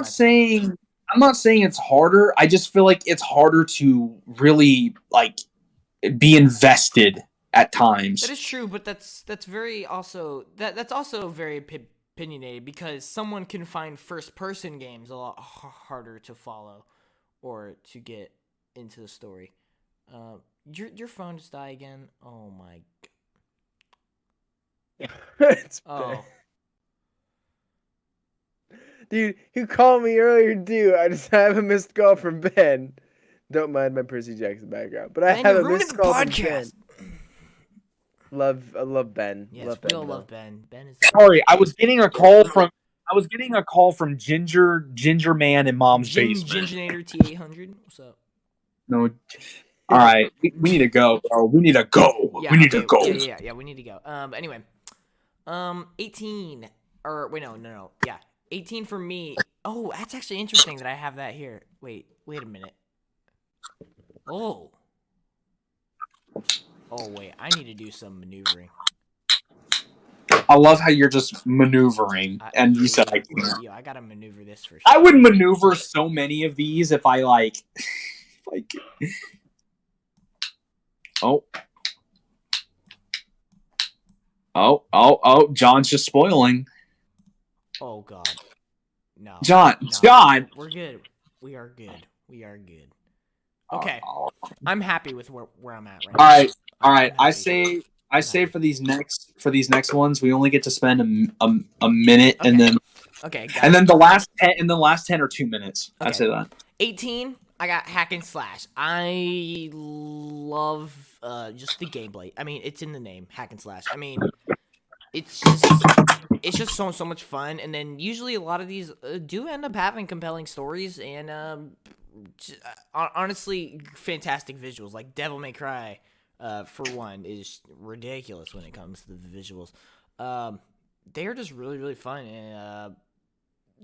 C: not saying it's harder. I just feel like it's harder to really like be invested at times.
B: That is true, but that's very also that's also very opinionated because someone can find first person games a lot harder to follow or to get into the story. Your phone just died again. Oh my.
D: It's
B: Oh.
D: Ben. Dude, you called me earlier, dude. I just have a missed call from Ben. Don't mind my Percy Jackson background, but I
B: Man,
D: have
B: you're
D: a
B: ruining
D: missed
B: the
D: call from Ben.
B: podcast.
D: I love Ben.
B: Yes,
D: love
B: we
D: Ben,
B: all
D: though.
B: love Ben. Ben is.
E: Sorry, I was getting a call from Ginger Man in Mom's basement.
B: Ginginator T800. What's up?
C: No. All right, we need to go, bro. We need to go.
B: Yeah,
C: we need
B: okay,
C: to go.
B: Yeah, we need to go. Anyway, 18 or wait, no. Yeah, 18 for me. Oh, that's actually interesting that I have that here. Wait a minute. Oh, wait, I need to do some maneuvering.
C: I love how you're just maneuvering, and you said I can't.
B: I gotta maneuver this for sure.
C: I would maneuver so many of these if I like. Like. Oh! John's just spoiling.
B: Oh God, no.
C: John.
B: We're good. We are good. Okay, I'm happy with where I'm at right now.
C: All right.
B: I'm
C: I
B: happy.
C: say for these next ones, we only get to spend a minute, and
B: Okay.
C: then
B: Okay,
C: the last 10 are 2 minutes. I
B: Okay.
C: say that.
B: 18, I got hack and slash. I love just the gameplay. I mean, it's in the name, hack and slash. I mean, it's just so much fun. And then usually a lot of these do end up having compelling stories and honestly fantastic visuals. Like Devil May Cry, for one, is ridiculous when it comes to the visuals. They are just really fun and.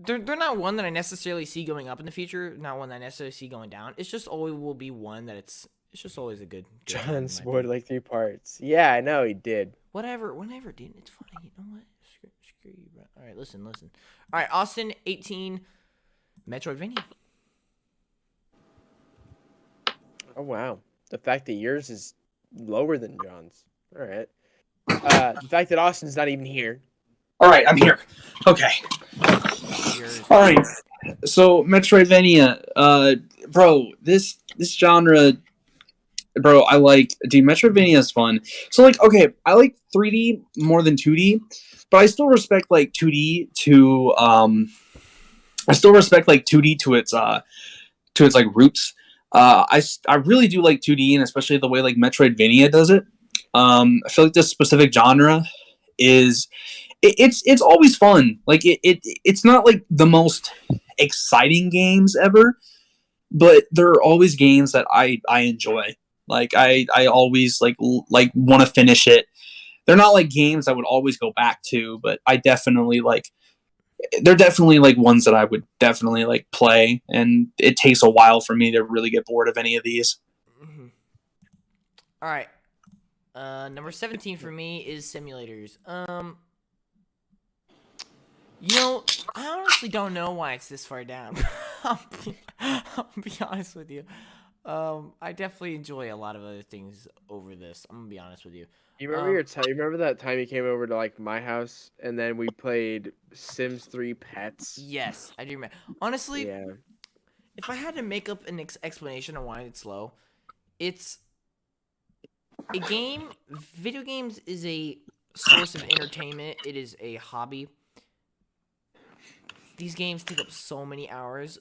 B: They're not one that I necessarily see going up in the future. Not one that I necessarily see going down. It's just always will be one that it's just always a good. time, in
D: John
B: my
D: spoiled
B: opinion.
D: like 3 parts. Yeah, I know he did.
B: Whatever, dude. It's fine. You know what? Screw you, bro. All right, listen. All right, Austin, 18, Metroidvania.
D: Oh wow, the fact that yours is lower than John's. All right. The fact that Austin's not even here.
C: All right, I'm here. Okay.
B: Yours.
C: All right. So Metroidvania, bro, this genre, bro, I like. Dude, Metroidvania is fun. So like, okay, I like 3D more than 2D, but I still respect like 2D to I still respect like 2D to its like roots. I really do like 2D, and especially the way like Metroidvania does it. I feel like this specific genre is. It's always fun. Like it's not like the most exciting games ever, but there are always games that I enjoy. Like I always like want to finish it. they're not like games I would always go back to, but I definitely like. They're definitely like ones that I would definitely like play, and it takes a while for me to really get bored of any of these.
B: Mhm. All right. Number 17 for me is simulators. You know, I honestly don't know why it's this far down. I'll be honest with you. I definitely enjoy a lot of other things over this. I'm gonna be honest with you.
D: You remember you remember that time you came over to like my house and then we played Sims 3 Pets?
B: Yes, I do remember. Honestly,
D: Yeah.
B: if I had to make up an explanation on why it's slow, it's a game. Video games is a source of entertainment. It is a hobby. These games take up so many hours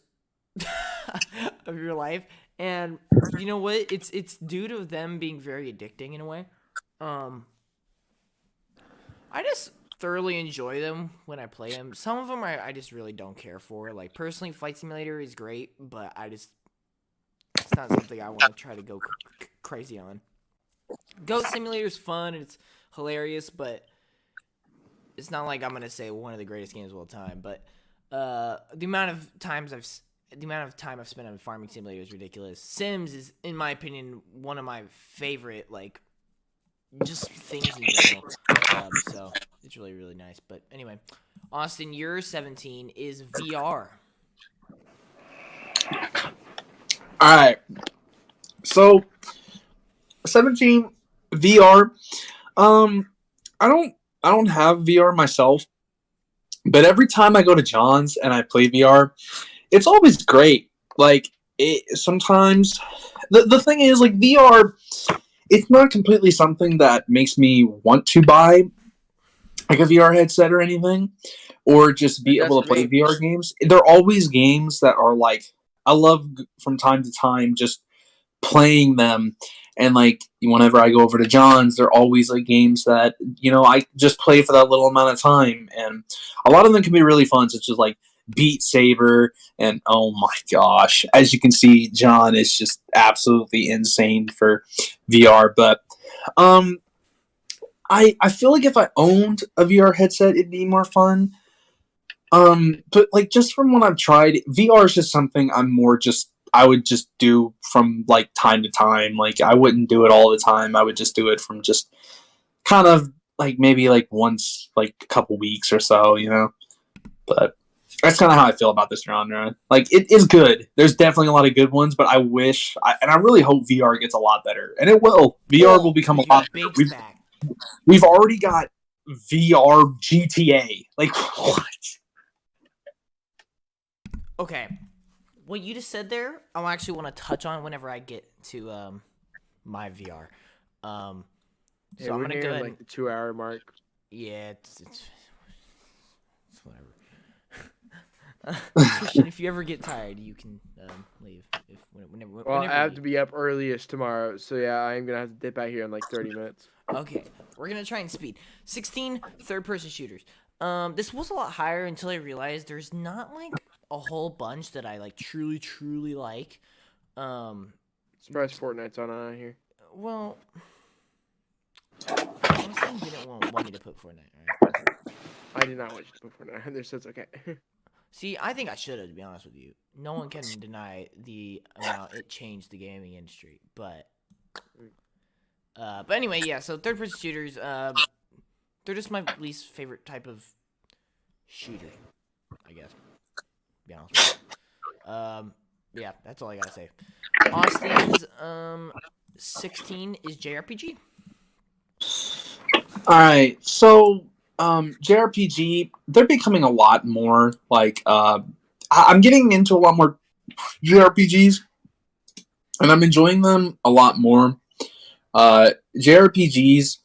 B: of your life, and you know what? It's due to them being very addicting in a way. I just thoroughly enjoy them when I play them. Some of them I just really don't care for. Like personally, Flight Simulator is great, but it's not something I want to try to go crazy on. Goat Simulator is fun and it's hilarious, but it's not like I'm gonna say one of the greatest games of all time. But the amount of time I've spent on Farming Simulator is ridiculous. Sims is, in my opinion, one of my favorite just things in general. So it's really, really nice. But anyway, Austin, your 17 is VR.
C: All right. So 17 VR. I don't have VR myself, but every time I go to John's and I play VR, it's always great. Like sometimes the thing is like VR, it's not completely something that makes me want to buy like a VR headset or anything, or just be able to play VR games. They're always games that are like I love from time to time just playing them. And like whenever I go over to John's, they're always like games that I just play for that little amount of time, and a lot of them can be really fun, such as like Beat Saber, and oh my gosh, as you can see, John is just absolutely insane for VR. But I feel like if I owned a VR headset, it'd be more fun. But like just from what I've tried, VR is just something I would just do from like time to time. Like I wouldn't do it all the time. I would just do it from just kind of like maybe like once like a couple weeks or so, But that's kind of how I feel about this genre. Like it is good. There's definitely a lot of good ones, but I really hope VR gets a lot better, and it will. VR will become a lot better. We've already got VR GTA. Like what?
B: Okay. What you just said there, I actually want to touch on whenever I get to my VR. So I'm gonna go ahead.
D: Like the 2-hour mark.
B: Yeah, it's whatever. Christian, if you ever get tired, you can leave. Whenever
D: I have to be up earliest tomorrow, so yeah, I'm gonna have to dip out here in like 30 minutes.
B: Okay, we're gonna try and speed. 16 third-person shooters. This was a lot higher until I realized there's not like a whole bunch that I like truly like.
D: Surprise Fortnite's on here.
B: Well, Austin didn't want me to put Fortnite. Right?
D: I did not want you to put Fortnite on there, so it's okay.
B: See, I think I should have, to be honest with you. No one can deny the amount it changed the gaming industry, but anyway, yeah. So third-person shooters, they're just my least favorite type of shooter, I guess. To be honest with you. Yeah, that's all I gotta say. Austin's 16 is JRPG.
C: All right, so JRPG, they're becoming a lot more like I'm getting into a lot more JRPGs, and I'm enjoying them a lot more. JRPGs,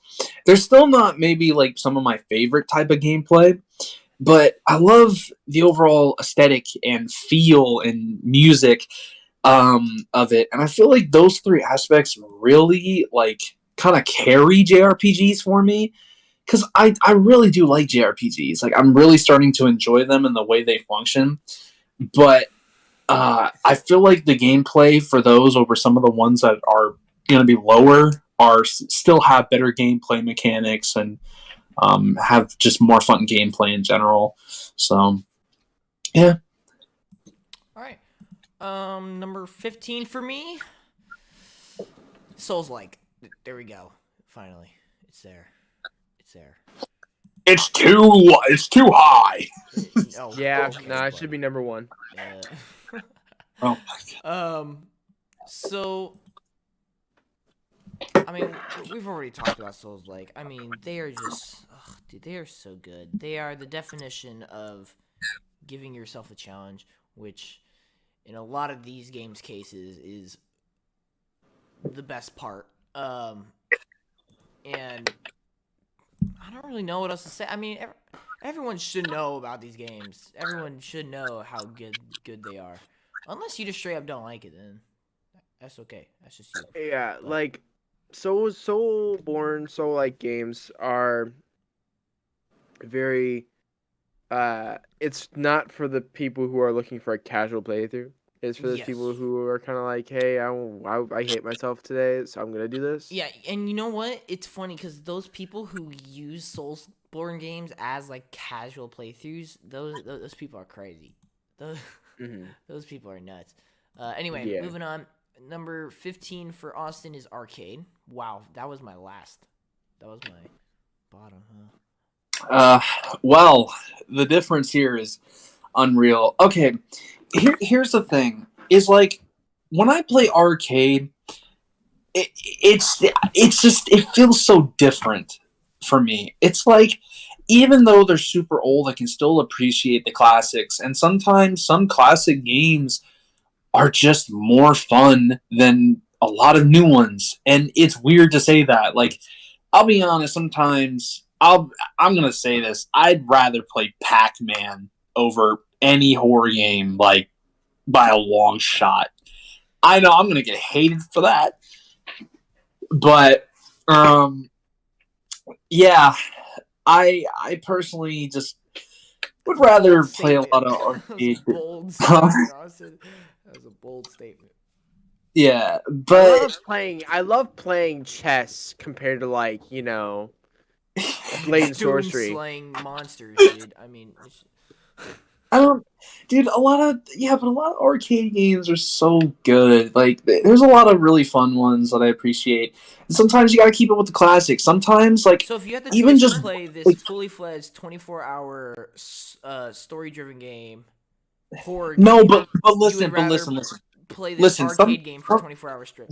C: they're still not maybe like some of my favorite type of gameplay, but I love the overall aesthetic and feel and music of it, and I feel like those three aspects really like kind of carry JRPGs for me. Because I really do like JRPGs. Like, I'm really starting to enjoy them and the way they function. But I feel like the gameplay for those over some of the ones that are going to be lower still have better gameplay mechanics and have just more fun gameplay in general. So, yeah.
B: All right. Number 15 for me. Souls-like. There we go. Finally, it's there. It's there.
C: It's too high.
B: Oh,
D: Yeah,
B: okay,
D: no, it should
B: buddy.
D: be number one.
C: Oh,
B: So I mean, we've already talked about Souls-like. I mean, they are just, dude, they are so good. They are the definition of giving yourself a challenge, which in a lot of these games cases is the best part. And I don't really know what else to say. I mean, everyone should know about these games. Everyone should know how good they are. Unless you just straight up don't like it, then that's okay. That's just you.
D: Yeah,
B: But-
D: like Soulborn, Soul-like games are very. It's not for the people who are looking for a casual playthrough. It's for those people
B: Yes.
D: who are kind of like, hey, I hate myself today, so I'm gonna do this.
B: Yeah, and you know what? It's funny because those people who use Soulsborne games as like casual playthroughs, those people are crazy. Those
D: Mhm.
B: those people are nuts. Anyway,
D: Yeah.
B: moving on. Number 15 for Austin is Arcade. Wow, that was my last. That was my bottom, huh?
C: Well, the difference here is unreal. Okay, here's the thing: is like when I play arcade, it's just it feels so different for me. It's like even though they're super old, I can still appreciate the classics, and sometimes some classic games are just more fun than a lot of new ones. And it's weird to say that. Like, I'll be honest, sometimes I'm gonna say this. I'd rather play Pac-Man over any horror game, like by a long shot. I know I'm gonna get hated for that. But yeah, I personally just would rather
B: Bold
C: play a lot of
B: statement.
C: arcade.
B: That was a bold statement, Austin. That was a bold statement.
C: Yeah, but
D: I love playing chess compared to like Blade and
B: Doom
D: Sorcery.
B: slaying monsters, dude. I mean,
C: I don't, dude. But a lot of arcade games are so good. Like, there's a lot of really fun ones that I appreciate. And sometimes you gotta keep it with the classics. Sometimes, like,
B: so if you had the
C: even
B: choice
C: just
B: to play this
C: like,
B: fully fledged 24-hour story-driven game, horror
C: no,
B: game,
C: but
B: you
C: listen,
B: would
C: but
B: rather
C: listen.
B: play this
C: Listen,
B: arcade game for 24 hours straight.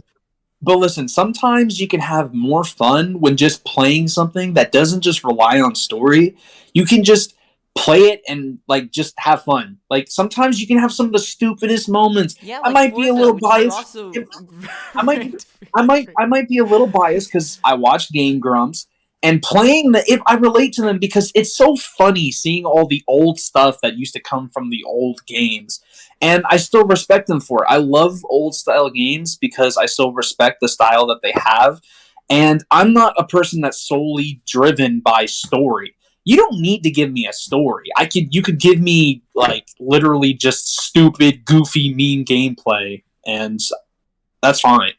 C: But listen, sometimes you can have more fun when just playing something that doesn't just rely on story. You can just play it and like just have fun. Like sometimes you can have some of the stupidest moments.
B: Yeah,
C: I
B: like
C: might be a
B: Forza,
C: little
B: which you're
C: biased.
B: also
C: I might be a little biased because I watch Game Grumps and playing I relate to them because it's so funny seeing all the old stuff that used to come from the old games, and I still respect them for it. I love old style games because I still respect the style that they have, and I'm not a person that's solely driven by story. You don't need to give me a story. You could give me like literally just stupid, goofy, mean gameplay, and that's fine.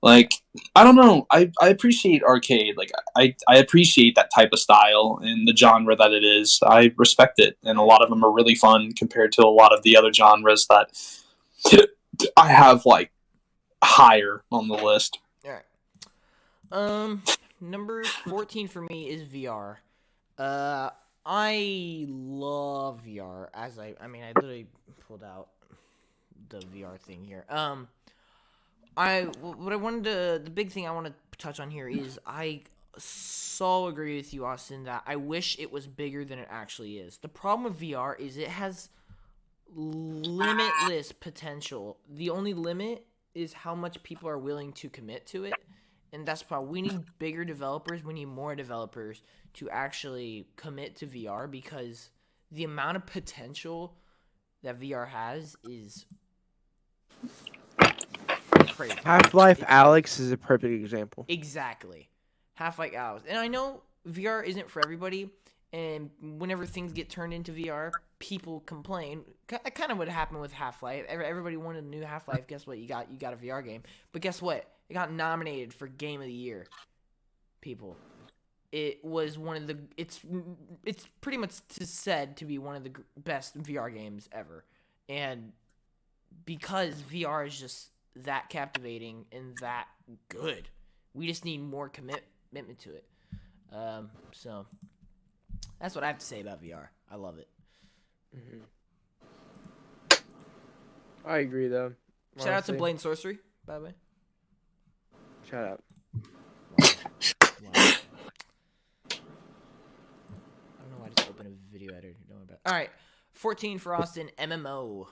C: Like, I don't know. I appreciate arcade. Like, I appreciate that type of style and the genre that it is. I respect it, and a lot of them are really fun compared to a lot of the other genres that I have like higher on the list.
B: All right. Number 14 for me is VR. I love VR. I mean, I literally pulled out the VR thing here. The big thing I want to touch on here is I so agree with you, Austin, that I wish it was bigger than it actually is. The problem with VR is it has limitless potential. The only limit is how much people are willing to commit to it. And that's why we need bigger developers. We need more developers to actually commit to VR because the amount of potential that VR has is crazy.
D: Half-Life
B: It's
D: Alex is a perfect example.
B: Exactly. Half-Life Alex. And I know VR isn't for everybody, and whenever things get turned into VR, people complain. Kind of what happened with Half-Life. Everybody wanted a new Half-Life. Guess what? You got a VR game. But guess what? It got nominated for Game of the Year. People, it was one of the. It's pretty much said to be one of the best VR games ever, and because VR is just that captivating and that good, we just need more commitment to it. So that's what I have to say about VR. I love it.
D: I agree though.
B: Shout out to
D: honestly.
B: Blade and Sorcery, by the way.
D: Shout out.
B: Wow. I don't know why I just opened a video editor. Don't worry about it. All right, 14 for Austin MMO.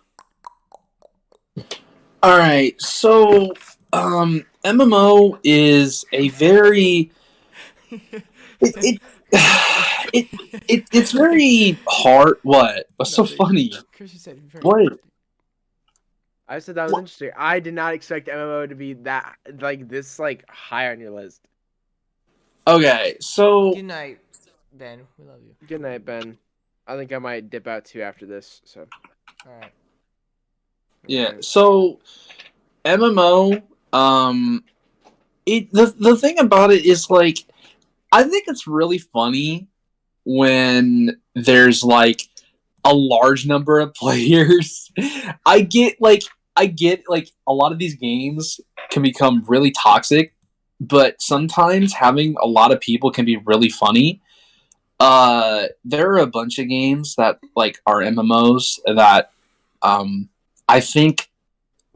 C: All right, so MMO is a very it it's very hard. What? What's so
B: Nothing.
C: funny?
B: Chris said very
C: What?
B: interesting.
D: I said that was
C: What?
D: interesting. I did not expect MMO to be that this high on your list.
C: Okay, so
B: Good night, Ben. We love you.
D: Good night, Ben. I think I might dip out too after this. So
B: All right.
C: yeah, so MMO, the thing about it is like I think it's really funny when there's like a large number of players. I get like a lot of these games can become really toxic, but sometimes having a lot of people can be really funny. There are a bunch of games that like are MMOs that I think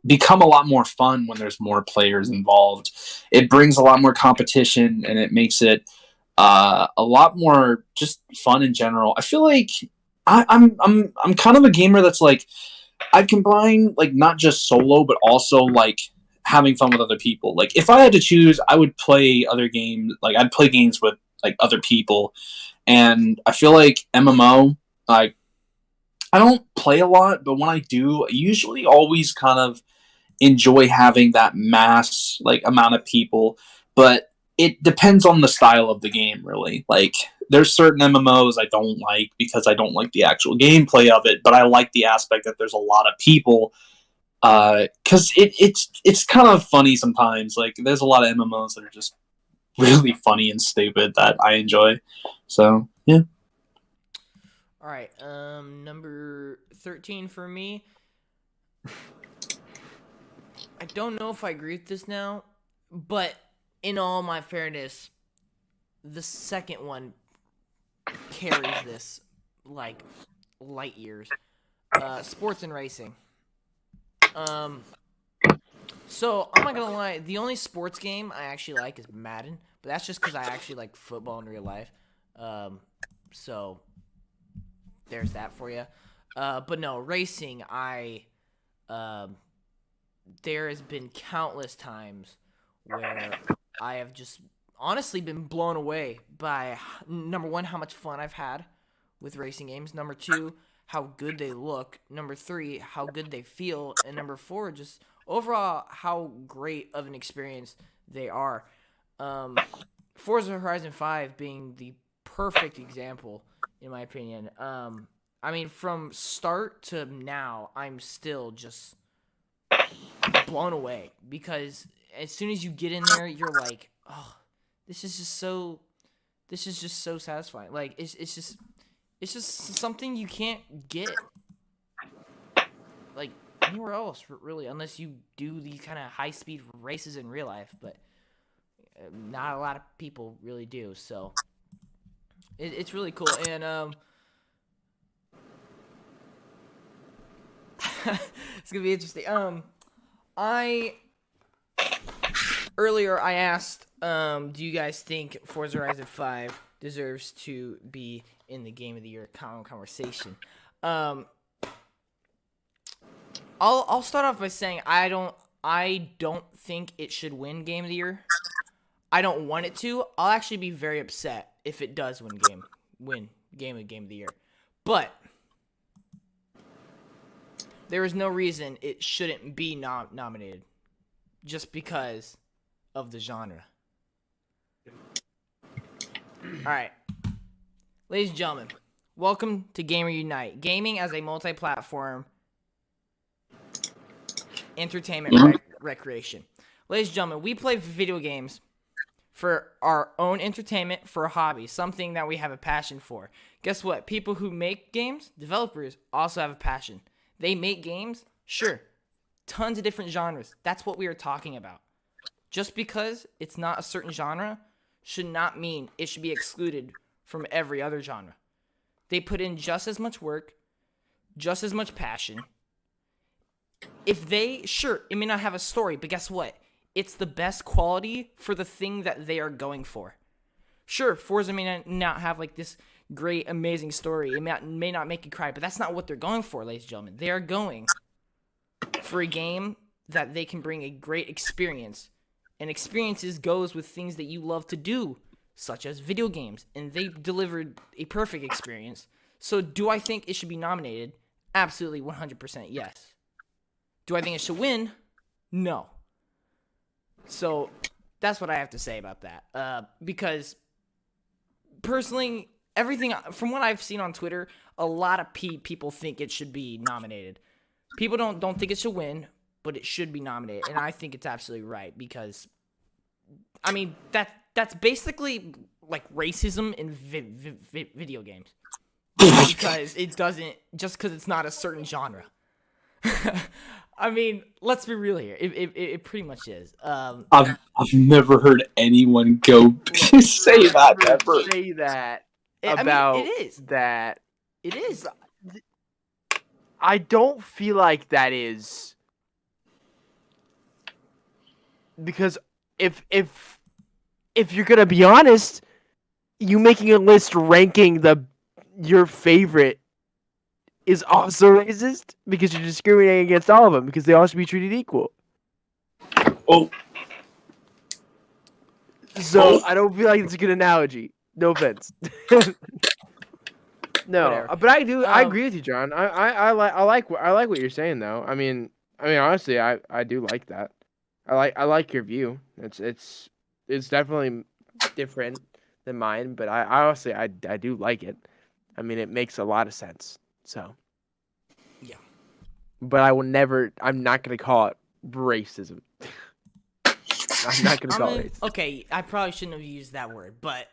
C: become a lot more fun when there's more players involved. It brings a lot more competition and it makes it a lot more just fun in general. I feel like I'm kind of a gamer that's like I combine like not just solo but also like having fun with other people. Like if I had to choose, I would play other games. Like I'd play games with like other people, and I feel like MMO like I don't play a lot, but when I do, I usually always kind of enjoy having that mass like amount of people, but it depends on the style of the game really. Like there's certain MMOs I don't like because I don't like the actual gameplay of it, but I like the aspect that there's a lot of people because it's kind of funny sometimes. Like there's a lot of MMOs that are just really funny and stupid that I enjoy. So yeah.
B: All right. Number 13 for me. I don't know if I agree with this now, but in all my fairness, the second one carries this like light years. Sports and racing. So I'm not gonna lie, the only sports game I actually like is Madden, but that's just because I actually like football in real life. So there's that for you. But no, racing, there has been countless times where I have just honestly been blown away by number one, how much fun I've had with racing games. Number two, how good they look. Number three, how good they feel. And number four, just overall how great of an experience they are. Forza Horizon 5 being the perfect example, in my opinion. I mean, from start to now, I'm still just blown away because as soon as you get in there, you're like, oh, this is just so satisfying. Like it's just something you can't get like anywhere else really, unless you do these kind of high speed races in real life. But not a lot of people really do. So it's really cool, and it's gonna be interesting. Earlier I asked, do you guys think Forza Horizon 5 deserves to be in the Game of the Year conversation? I'll start off by saying I don't think it should win Game of the Year. I don't want it to. I'll actually be very upset if it does win Game of the Year. But there is no reason it shouldn't be nominated just because of the genre. Alright. Ladies and gentlemen, welcome to Gamer Unite. Gaming as a multi-platform entertainment recreation. Ladies and gentlemen, we play video games for our own entertainment, for a hobby, something that we have a passion for. Guess what? People who make games, developers, also have a passion. They make games, sure, tons of different genres. That's what we are talking about. Just because it's not a certain genre should not mean it should be excluded from every other genre. They put in just as much work, just as much passion. Sure, it may not have a story, but guess what? It's the best quality for the thing that they are going for. Sure, Forza may not have like this great, amazing story. It may not make you cry, but that's not what they're going for, ladies and gentlemen. They are going for a game that they can bring a great experience. And experiences goes with things that you love to do, such as video games. And they delivered a perfect experience. So do I think it should be nominated? Absolutely, 100% yes. Do I think it should win? No. So that's what I have to say about that. Because personally, everything from what I've seen on Twitter, a lot of people think it should be nominated. People don't think it should win, but it should be nominated, and I think it's absolutely right because, I mean, that's basically like racism in video games because it doesn't just because it's not a certain genre. I mean, let's be real here. It pretty much is.
C: I've never heard anyone go say that ever.
D: Say that
B: I
D: about
B: mean, it is.
D: that.
B: It is.
D: I don't feel like that is because if you're gonna be honest, you making a list ranking your favorite is also racist because you're discriminating against all of them because they all should be treated equal.
C: Oh,
D: So I don't feel like it's a good analogy. No offense. No,
B: Whatever.
D: but I agree with you, John. I like what you're saying though. I mean honestly, I do like that. I like your view. It's definitely different than mine, but I honestly I do like it. I mean, it makes a lot of sense. So,
B: Yeah.
D: But I'm not gonna call it racism. I'm not gonna call it racist.
B: Okay, I probably shouldn't have used that word, but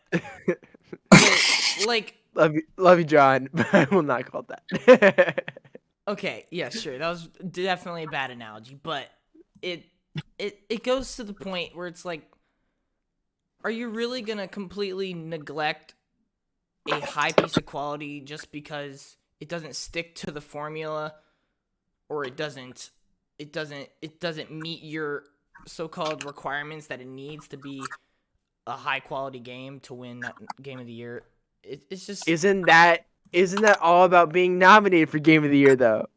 B: like,
D: Love you, John, but I will not call it that.
B: okay, yeah, sure, that was definitely a bad analogy, but it goes to the point where it's like, are you really gonna completely neglect a high piece of quality just because it doesn't stick to the formula, or it doesn't meet your so-called requirements that it needs to be a high quality game to win that game of the year? It's just
D: Isn't that all about being nominated for Game of the Year though?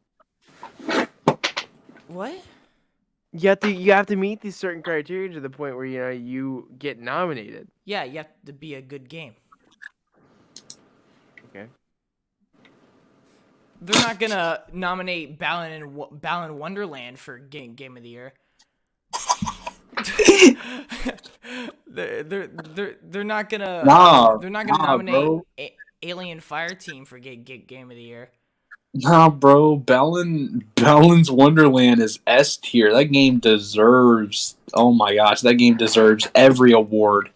B: what?
D: You have to meet these certain criteria to the point where you get nominated.
B: Yeah, you have to be a good game.
D: Okay.
B: They're not gonna nominate Balan Wonderland for game of the year. they're not gonna nominate
C: bro.
B: Alien Fireteam for game of the year.
C: Nah, bro. Balan's Wonderland is S tier. That game deserves. Oh my gosh, that game deserves every award.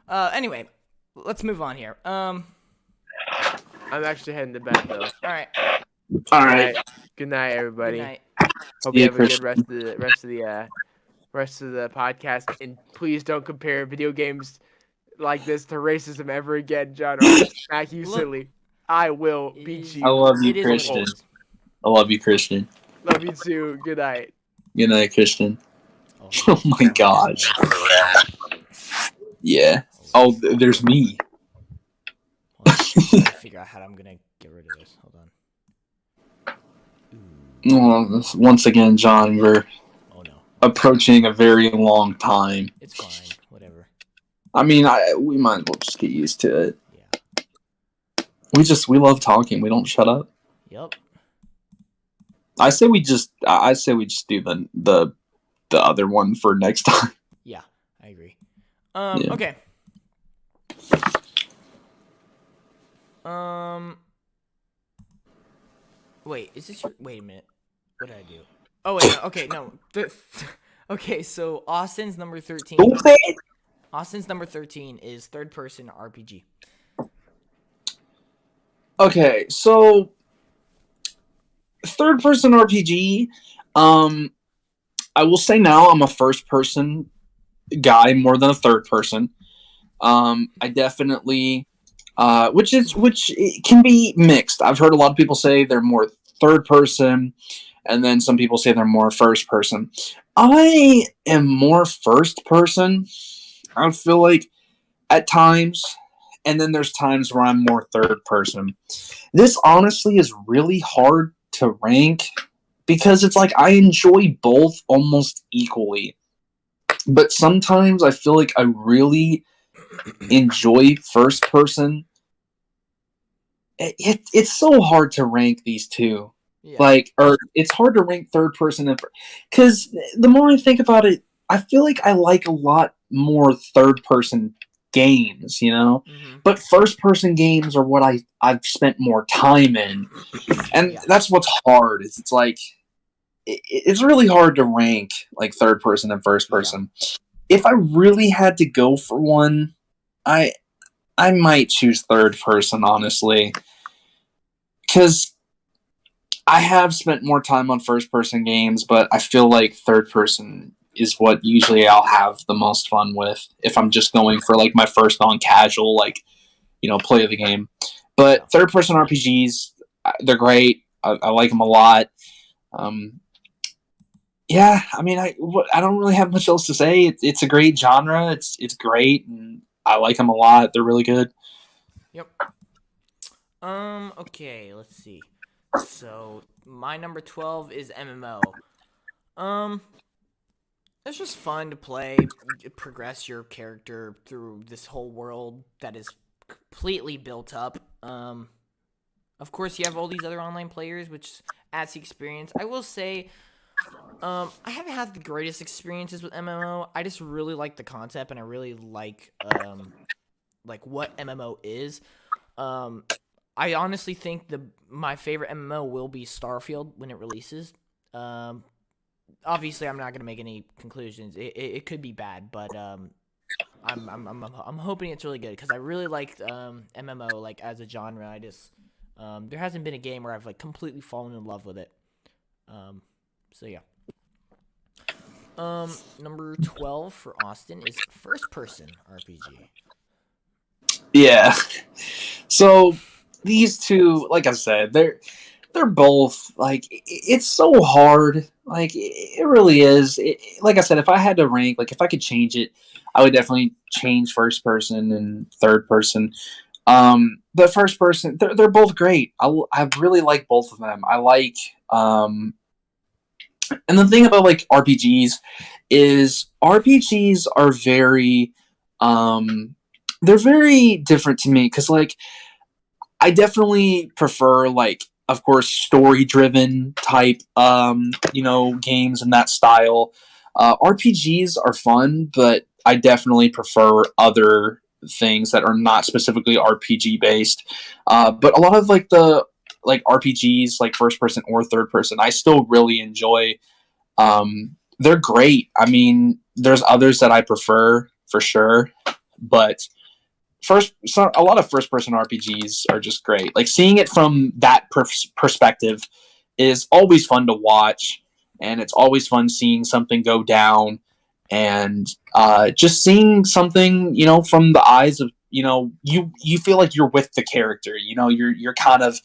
B: Anyway, let's move on here.
D: I'm actually heading to bed though.
B: All right.
C: All right.
D: Good night, everybody.
B: Good night.
D: Hope
C: See
D: you
C: ya,
D: have a good
C: Christian.
D: rest of the podcast. And please don't compare video games like this to racism ever again, John. I'll smack you
B: Look,
D: silly. I will
B: it
D: beat
B: is-
D: you.
C: I love you,
B: It is what it
C: Christian.
B: is.
C: I love you, Christian.
D: Love you too. Good night.
C: Good night, Christian. Oh my gosh. Yeah. Oh, there's me.
B: Hold on, I gotta figure out how I'm gonna get rid of this. Hold on.
C: Oh, once again, John, we're
B: Oh no,
C: approaching a very long time.
B: it's fine. Whatever.
C: I mean, we might as well just get used to it.
B: Yeah.
C: We love talking. We don't shut up.
B: Yep.
C: I say we just do the other one for next time.
B: Yeah, I agree.
C: Yeah.
B: Okay. Wait, is this your? Wait a minute. What did I do? Oh wait, no, okay, no. Okay, so Austin's number 13.
C: Stupid.
B: Austin's number 13 is third person RPG.
C: Okay, so third person RPG. Um, I will say now I'm a first person guy more than a third person. I definitely, which it can be mixed. I've heard a lot of people say they're more third person, and then some people say they're more first person. I am more first person. I feel like at times, and then there's times where I'm more third person. This honestly is really hard to rank because it's like I enjoy both almost equally. But sometimes I feel like I really enjoy first person. It's so hard to rank these two.
B: Yeah.
C: Like, or it's hard to rank third person because the more I think about it, I feel like I like a lot more third person games, you know.
B: Mm-hmm.
C: But first person games are what I've spent more time in, and
B: Yeah.
C: that's what's hard. It's like it's really hard to rank like third person and first person. If I really had to go for one, I I might choose third person honestly, because I have spent more time on first person games, but I feel like third person is what usually I'll have the most fun with if I'm just going for like my first non casual, like, play of the game. But third person RPGs, they're great. I like them a lot. Yeah, I mean, I don't really have much else to say. It's a great genre. It's great, and I like them a lot. They're really good.
B: Yep. Okay, let's see. So my number 12 is MMO. It's just fun to play, progress your character through this whole world that is completely built up. Of course, you have all these other online players, which adds the experience. I will say, I haven't had the greatest experiences with MMO. I just really like the concept, and I really like what MMO is. I honestly think my favorite MMO will be Starfield when it releases. Obviously, I'm not gonna make any conclusions. It could be bad, but I'm hoping it's really good because I really liked MMO like as a genre. I just there hasn't been a game where I've like completely fallen in love with it. So yeah. Number 12 for Austin is first person RPG.
C: Yeah. So these two, like I said, they're both like it's so hard. Like it really is. Like I said, if I had to rank, like if I could change it, I would definitely change first person and third person. The first person, they're both great. I really like both of them. I like and the thing about like RPGs are very they're very different to me because like I definitely prefer like of course story driven type games in that style. RPGs are fun, but I definitely prefer other things that are not specifically RPG based. But a lot of like the like RPGs, like first person or third person, I still really enjoy. They're great. I mean, there's others that I prefer for sure, but a lot of first person RPGs are just great. Like seeing it from that perspective is always fun to watch, and it's always fun seeing something go down, and just seeing something from the eyes of you feel like you're with the character. You're kind of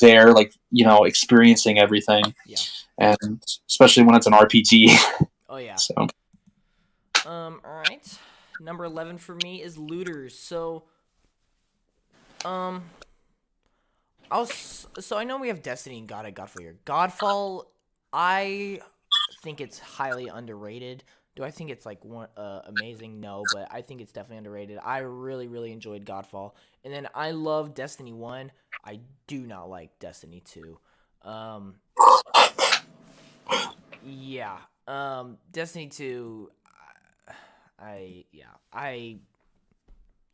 C: there, like experiencing everything.
B: Yeah.
C: And especially when it's an RPG.
B: Oh yeah.
C: So.
B: All right. Number 11 for me is Looters. So, I know we have Destiny and Godfall. Godfall, I think it's highly underrated. Do I think it's like amazing? No, but I think it's definitely underrated. I really, really enjoyed Godfall, and then I love Destiny 1. I do not like Destiny 2. Yeah. Destiny 2. I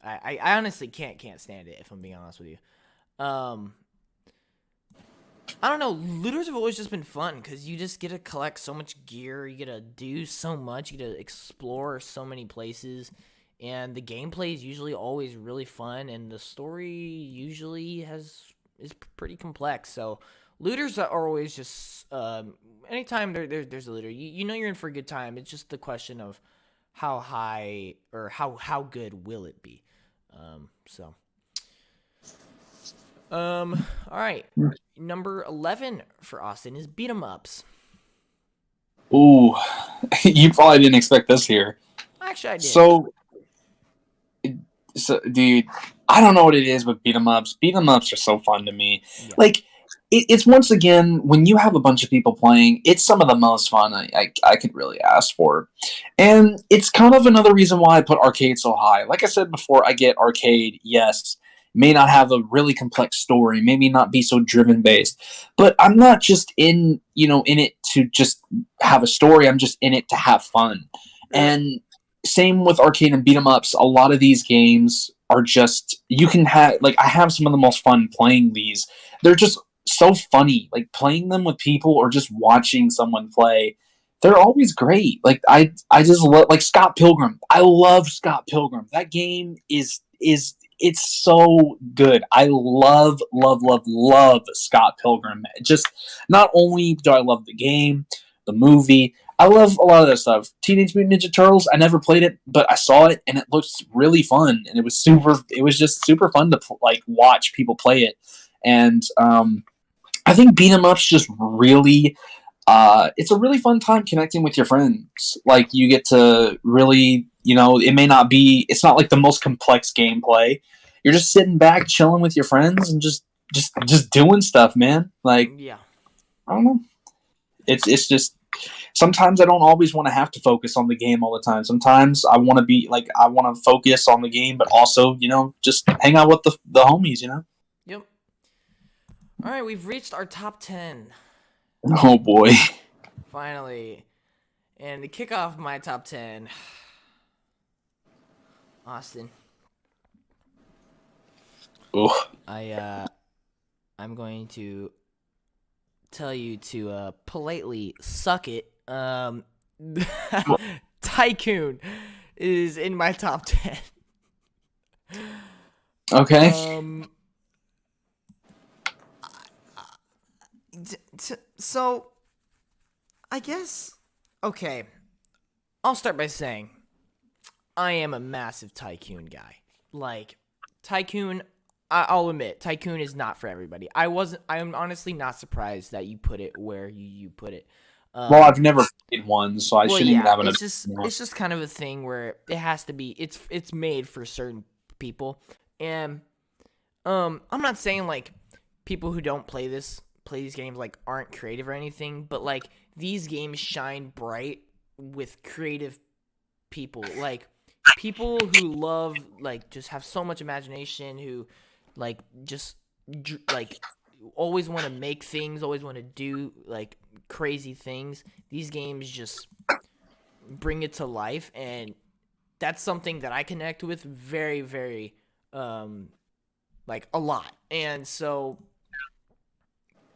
B: honestly can't stand it if I'm being honest with you. I don't know. Looters have always just been fun because you just get to collect so much gear. You get to do so much. You get to explore so many places. And the gameplay is usually always really fun. And the story usually is pretty complex. So looters are always just... anytime there's a looter, you know you're in for a good time. It's just the question of how high or how good will it be. All right. Number 11 for Austin is beat 'em ups.
C: Ooh, you probably didn't expect this here.
B: Actually, I did.
C: So, dude, I don't know what it is with beat 'em ups. Beat 'em ups are so fun to me.
B: Yeah.
C: Like, it's once again, when you have a bunch of people playing, it's some of the most fun I could really ask for. And it's kind of another reason why I put arcade so high. Like I said before, I get arcade, yes, may not have a really complex story, maybe not be so driven based, but I'm not just in it to just have a story. I'm just in it to have fun. And same with arcade and beat 'em ups. A lot of these games are just, you can have, like, I have some of the most fun playing these. They're just so funny. Like, playing them with people or just watching someone play, they're always great. Like, I just love, like, Scott Pilgrim. I love Scott Pilgrim. That game is it's so good. I love Scott Pilgrim. Just, not only do I love the game, the movie, I love a lot of that stuff. Teenage Mutant Ninja Turtles, I never played it, but I saw it and it looks really fun, and it was just super fun to watch people play it. And I think beat 'em ups just really, it's a really fun time connecting with your friends. Like, you get to really, it's not like the most complex gameplay. You're just sitting back, chilling with your friends, and just doing stuff, man. Like,
B: Yeah.
C: I don't know. It's just, sometimes I don't always want to have to focus on the game all the time. Sometimes I want to focus on the game, but also, just hang out with the homies,
B: Yep. All right, we've reached our top 10
C: Oh boy.
B: finally. And to kick off my top 10, Austin,
C: Oh.
B: I'm going to tell you to politely suck it. Tycoon is in my top 10.
C: Okay.
B: So, I guess, okay, I'll start by saying I am a massive Tycoon guy. Like, Tycoon, I'll admit, Tycoon is not for everybody. I'm honestly not surprised that you put it where you put it.
C: Well, I've never played one, so I shouldn't even have an opinion.
B: It's just kind of a thing where it has to be, it's made for certain people. And I'm not saying like people who don't play these games like aren't creative or anything, but like these games shine bright with creative people, like people who love, like, just have so much imagination, who like just like always want to make things, always want to do like crazy things. These games just bring it to life, and that's something that I connect with very, very like a lot. And so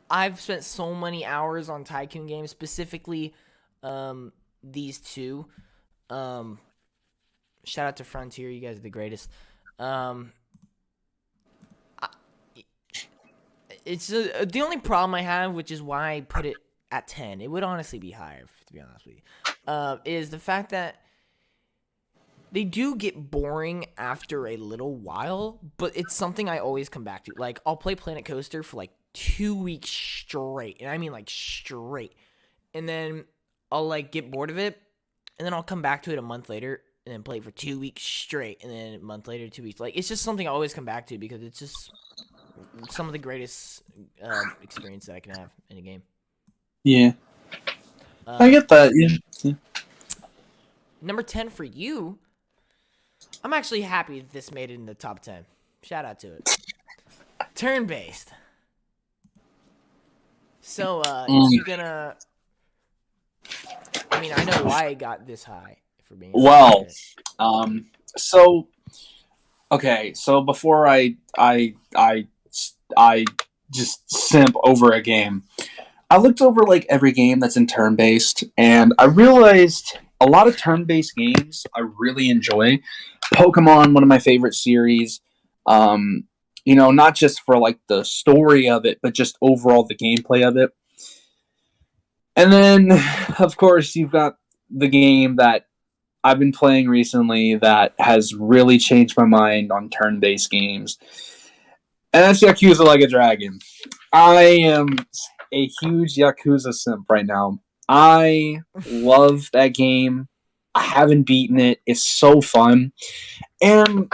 B: I've spent so many hours on Tycoon games, specifically these two. Shout out to Frontier, you guys are the greatest. It's the only problem I have, which is why I put it at 10. It would honestly be higher, to be honest with you. Is the fact that they do get boring after a little while, but it's something I always come back to. Like, I'll play Planet Coaster for like 2 weeks straight, and I mean like straight, and then I'll like get bored of it, and then I'll come back to it a month later and then play it for 2 weeks straight, and then a month later, 2 weeks. Like, it's just something I always come back to because it's just some of the greatest experience that I can have in a game.
C: Yeah, I get that. Yeah.
B: Number 10 for you. I'm actually happy this made it in the top 10. Shout out to it. Turn-based. So, you gonna... I mean, I know why it got this high, for being
C: Well, so, okay, so before I just simp over a game. I looked over like every game that's in turn based, and I realized a lot of turn based games I really enjoy. Pokemon, one of my favorite series. Um, not just for like the story of it, but just overall the gameplay of it. And then, of course, you've got the game that I've been playing recently that has really changed my mind on turn based games. And that's Yakuza Like a Dragon. I am a huge Yakuza simp right now. I love that game. I haven't beaten it. It's so fun. And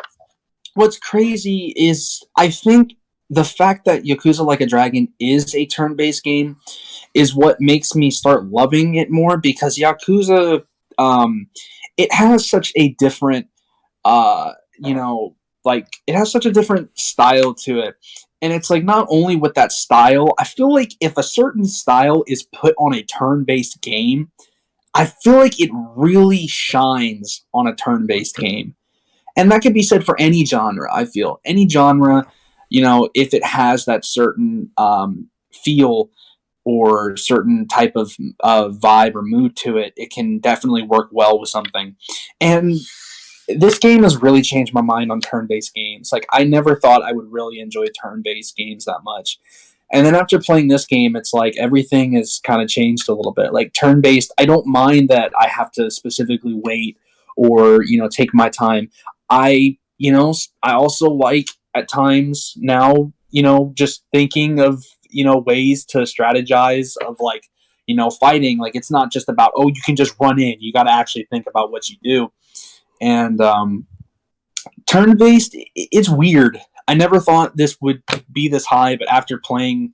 C: what's crazy is I think the fact that Yakuza Like a Dragon is a turn-based game is what makes me start loving it more, because Yakuza, it has such a different, like it has such a different style to it. And it's like, not only with that style, I feel like if a certain style is put on a turn-based game, I feel like it really shines on a turn-based game. And that can be said for any genre, I feel. Any genre, if it has that certain feel or certain type of vibe or mood to it, it can definitely work well with something. And this game has really changed my mind on turn-based games. Like, I never thought I would really enjoy turn-based games that much. And then after playing this game, it's like everything has kind of changed a little bit. Like, turn-based, I don't mind that I have to specifically wait or, take my time. I also like at times now, just thinking of, ways to strategize of like, fighting. Like, it's not just about, oh, you can just run in. You got to actually think about what you do. And turn-based, it's weird. I never thought this would be this high, but after playing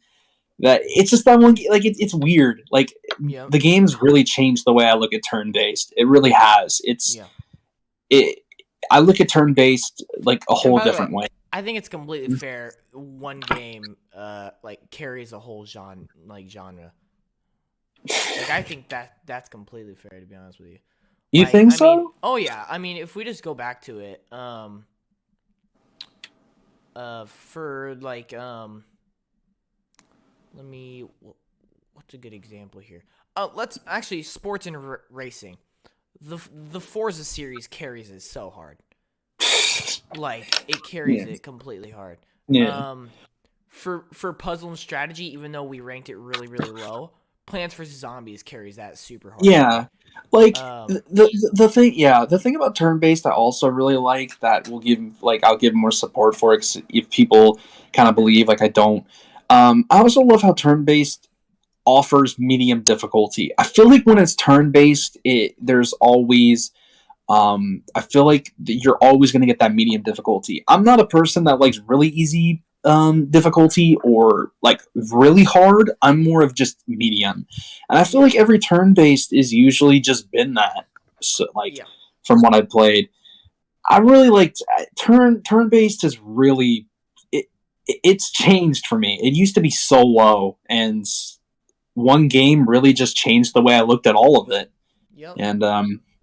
C: that, it's just that one. Like, it's weird. Like,
B: Yeah.
C: the game's really changed the way I look at turn-based. It really has. I look at turn-based like a whole
B: by the
C: different way.
B: I think it's completely fair. One game, like carries a whole genre. Like, I think that's completely fair, to be honest with you.
C: You
B: Like,
C: think
B: I
C: so?
B: mean, oh yeah. I mean, if we just go back to it, for like, let me. What's a good example here? Let's actually sports and racing. The Forza series carries it so hard. Like, it carries it completely hard.
C: Yeah.
B: For puzzle and strategy, even though we ranked it really, really low, Plants vs Zombies carries that super hard.
C: Yeah. Like,
B: Um,
C: the thing about turn-based I also really like that I'll give more support for it if people kind of believe like I don't. I also love how turn-based offers medium difficulty. I feel like when it's turn-based, there's always I feel like you're always going to get that medium difficulty. I'm not a person that likes really easy difficulty or like really hard. I'm more of just medium, and I feel like every turn-based is usually just been that. So, like, from what I played, I really liked turn-based is really it's changed for me. It used to be so low, and one game really just changed the way I looked at all of it.
B: Yep.
C: And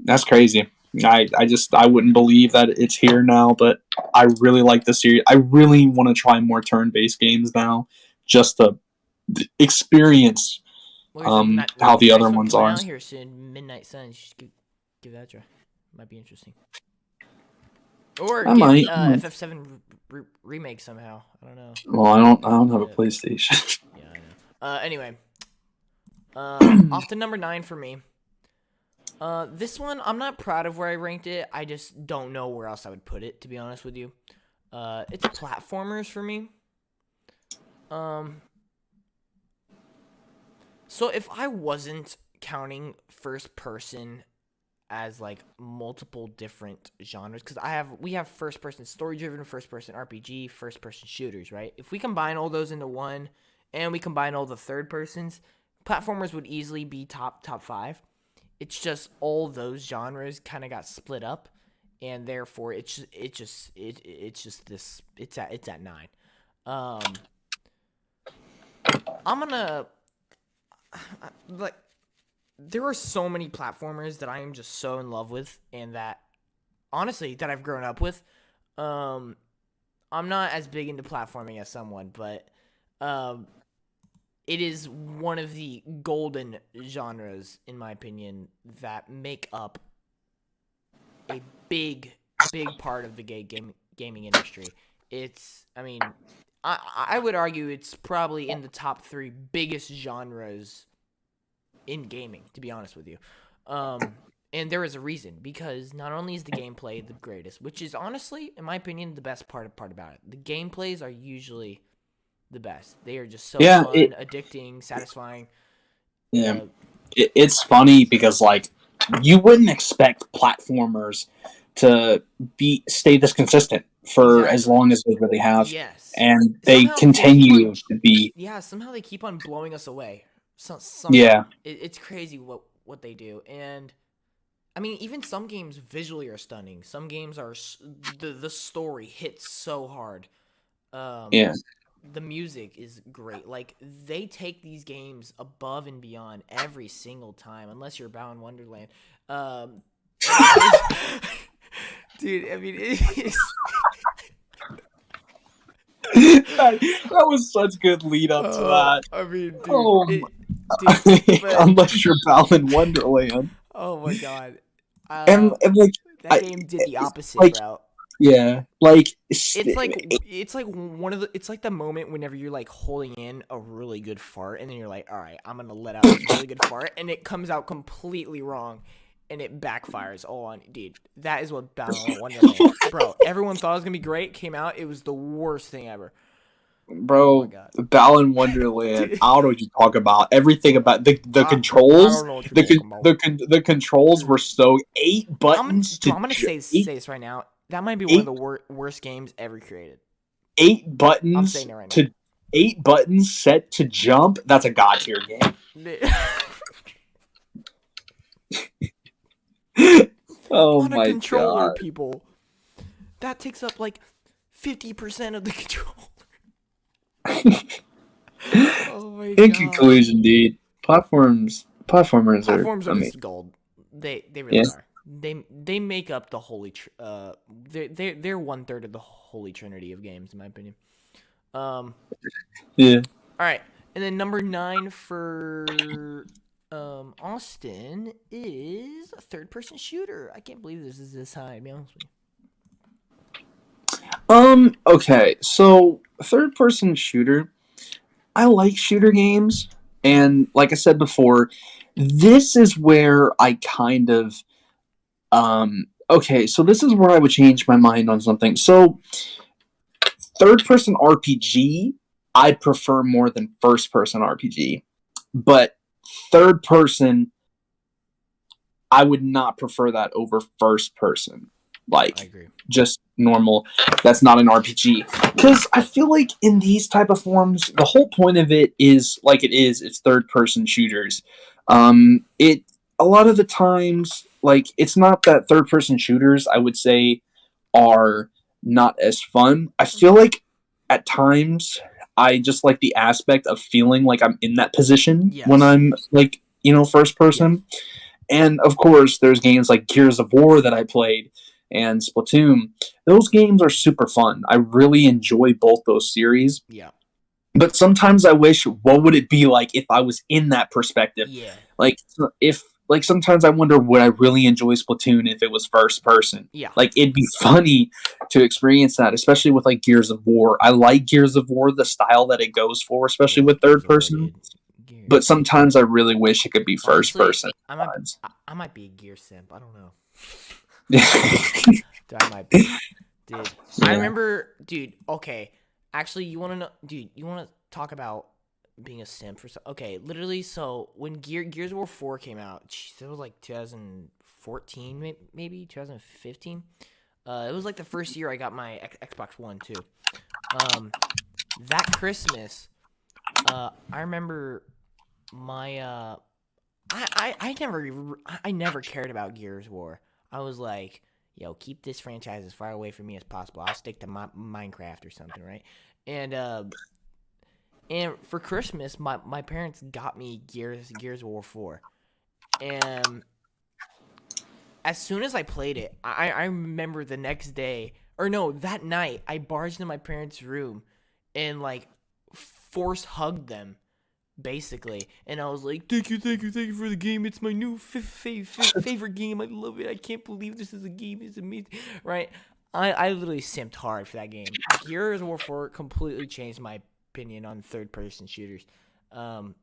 C: that's crazy. I wouldn't believe that it's here now, but I really like the series. I really want to try more turn-based games now, just to experience how the other ones are.
B: Out here soon, Midnight Suns. You should give that a try. Might be interesting. Or
C: I might.
B: FF7 remake somehow. I don't know.
C: Well, I don't have a PlayStation.
B: Yeah, I know. Anyway, off to number 9 for me. This one, I'm not proud of where I ranked it. I just don't know where else I would put it, to be honest with you. It's platformers for me. So if I wasn't counting first person as like multiple different genres, because we have first person story driven, first person RPG, first person shooters, right? If we combine all those into one, and we combine all the third persons, platformers would easily be top 5. It's just all those genres kind of got split up, and therefore it's at 9. I'm gonna like, there are so many platformers that I am just so in love with, and that honestly that I've grown up with. I'm not as big into platforming as someone, but Um, it is one of the golden genres, in my opinion, that make up a big part of the gaming industry. I mean, I would argue it's probably in the top 3 biggest genres in gaming, to be honest with you. And there is a reason, because not only is the gameplay the greatest, which is honestly, in my opinion, the best part about it. The gameplays are usually the best. They are just so
C: Yeah,
B: fun, addicting, satisfying.
C: Yeah, it's funny because like you wouldn't expect platformers to stay this consistent for as
B: Exactly.
C: long as they really have,
B: Yes.
C: and they
B: Somehow
C: continue to be.
B: Yeah, somehow they keep on blowing us away. Somehow.
C: Yeah,
B: It's crazy what they do. And I mean, even some games visually are stunning. Some games are the story hits so hard.
C: yeah.
B: The music is great. Like, they take these games above and beyond every single time, unless you're Bound Wonderland. Dude, I mean, it's
C: that was such good lead up to that.
B: I mean, dude,
C: Oh,
B: but-
C: unless you're Balan Wonderland,
B: oh my god,
C: and like
B: that game did the opposite,
C: like,
B: bro.
C: yeah, like
B: It's like one of the. It's like the moment whenever you're like holding in a really good fart, and then you're like, all right, I'm gonna let out this really good fart, and it comes out completely wrong, and it backfires. Oh, on dude, that is what Battle Wonderland, bro. Everyone thought it was gonna be great. Came out, it was the worst thing ever.
C: bro,
B: Oh my God.
C: Balan Wonderland. I don't know what you talk about. Everything about the
B: I
C: controls.
B: don't know what you're talking about.
C: The controls were so 8 buttons.
B: I'm gonna say this right now. That might be one of the worst games ever created.
C: 8
B: I'm
C: buttons
B: saying it right
C: to 8 buttons set to jump. That's a god tier game. Oh
B: On a
C: my
B: controller,
C: god.
B: people. That takes up like 50% of the controller. Oh my
C: In
B: god.
C: conclusion, dude, platformers
B: Platforms
C: are.
B: are
C: I mean,
B: just gold. They really
C: Yeah.
B: are. They make up the holy. They're 1/3 of the holy trinity of games, in my opinion.
C: yeah.
B: All right, and then number 9 for Austin is a third-person shooter. I can't believe this is this high. To be honest with you.
C: Okay, so third person shooter. I like shooter games, and like I said before, this is where I kind of okay, so this is where I would change my mind on something. So third person RPG, I prefer more than first person RPG. But third person, I would not prefer that over first person.
B: I
C: Like
B: agree.
C: just normal. That's not an RPG. Because I feel like in these type of forms, the whole point of it is like it's third person shooters. It a lot of the times, like it's not that third person shooters, I would say, are not as fun. I feel like at times I just like the aspect of feeling like I'm in that position
B: Yes.
C: when I'm like, first person. And of course, there's games like Gears of War that I played and Splatoon. Those games are super fun. I really enjoy both those series.
B: Yeah.
C: But sometimes I wish, what would it be like if I was in that perspective?
B: Yeah.
C: Like sometimes I wonder, would I really enjoy Splatoon if it was first person?
B: Yeah.
C: Like it'd be funny to experience that, especially with like Gears of War. I like Gears of War, the style that it goes for, especially with third person. But sometimes I really wish it could be first
B: Honestly,
C: person.
B: I might be a gear simp. I don't know.
C: Yeah.
B: Dude, I might be. Dude, I
C: Yeah.
B: remember, dude. Okay, actually, you want to know, dude? You want to talk about being a simp for? Okay, literally. So when Gears of War 4 came out, geez, it was like 2014, maybe 2015. It was like the first year I got my Xbox One too. That Christmas, I remember my I never cared about Gears War. I was like, yo, keep this franchise as far away from me as possible. I'll stick to Minecraft or something, right? And for Christmas, my parents got me Gears of War 4. And as soon as I played it, I remember the next day, or no, that night, I barged into my parents' room and like force hugged them, basically. And I was like, thank you for the game. It's my new favorite game. I love it. I can't believe this is a game. It's amazing, right? I literally simped hard for that game. Gears of War 4 completely changed my opinion on third-person shooters. And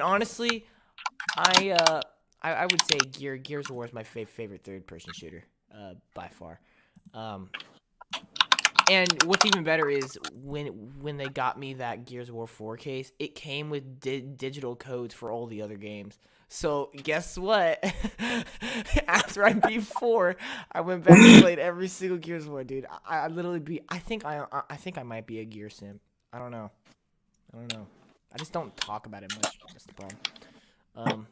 B: honestly, I would say Gears of War is my favorite third-person shooter, by far. And what's even better is when they got me that Gears of War 4 case, it came with digital codes for all the other games. So guess what? After I beat 4, I went back and played every single Gears of War, dude. I literally beat. I think I might be a Gear simp. I don't know. I just don't talk about it much. That's the problem.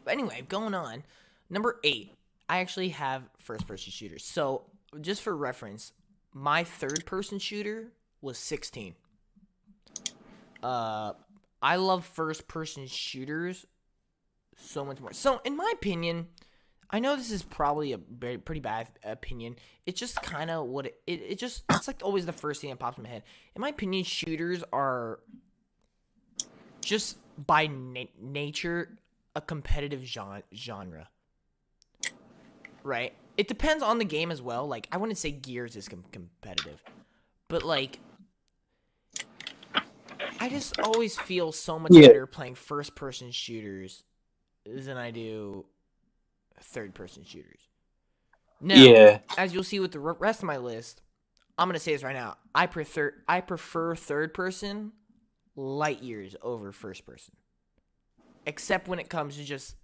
B: But anyway, going on. Number 8. I actually have first-person shooters. So just for reference, my third-person shooter was 16. I love first-person shooters so much more. So, in my opinion, I know this is probably a pretty bad opinion. It's just kind of what it's like always the first thing that pops in my head. In my opinion, shooters are just by nature a competitive genre. Right? It depends on the game as well. Like, I wouldn't say Gears is competitive. But, like, I just always feel so much better playing first-person shooters than I do third-person shooters. Now, as you'll see with the rest of my list, I'm going to say this right now. I prefer third-person light years over first-person. Except when it comes to just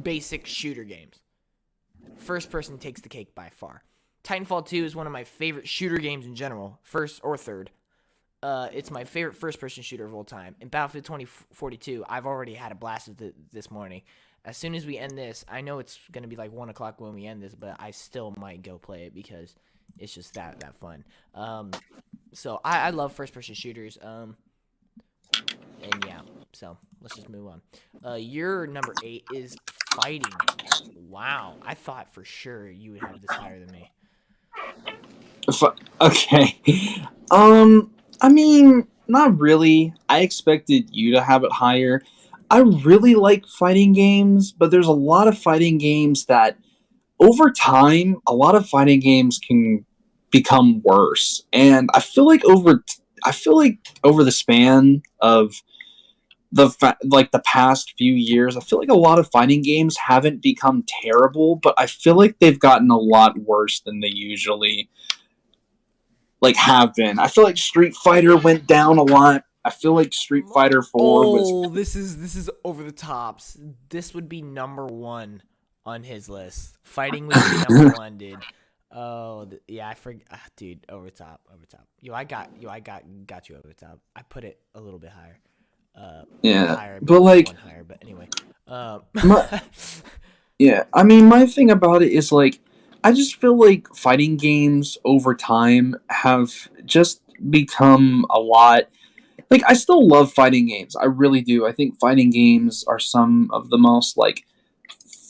B: basic shooter games. First person takes the cake by far. Titanfall 2 is one of my favorite shooter games in general, first or third. It's my favorite first-person shooter of all time. In Battlefield 2042, I've already had a blast with it this morning. As soon as we end this, I know it's going to be like 1 o'clock when we end this, but I still might go play it because it's just that fun. So I love first-person shooters. And yeah, so let's just move on. Your number 8 is fighting. Wow, I thought for sure you would have this higher than me.
C: Okay. I mean, not really. I expected you to have it higher. I really like fighting games, but there's a lot of fighting games that, over time, a lot of fighting games can become worse. And I feel like over the span of the past few years, I feel like a lot of fighting games haven't become terrible, but I feel like they've gotten a lot worse than they usually have been. I feel like Street Fighter went down a lot. I feel like Street Fighter 4 was...
B: Oh, this is over the tops. This would be number 1 on his list. Fighting would be number 1, dude. Oh, yeah, I forgot. Dude, over top. Yo, I got you over the top. I put it a little bit higher. Higher,
C: but like...
B: one higher, but anyway.
C: Yeah, I mean, my thing about it is, I just feel like fighting games over time have just become a lot... I still love fighting games. I really do. I think fighting games are some of the most,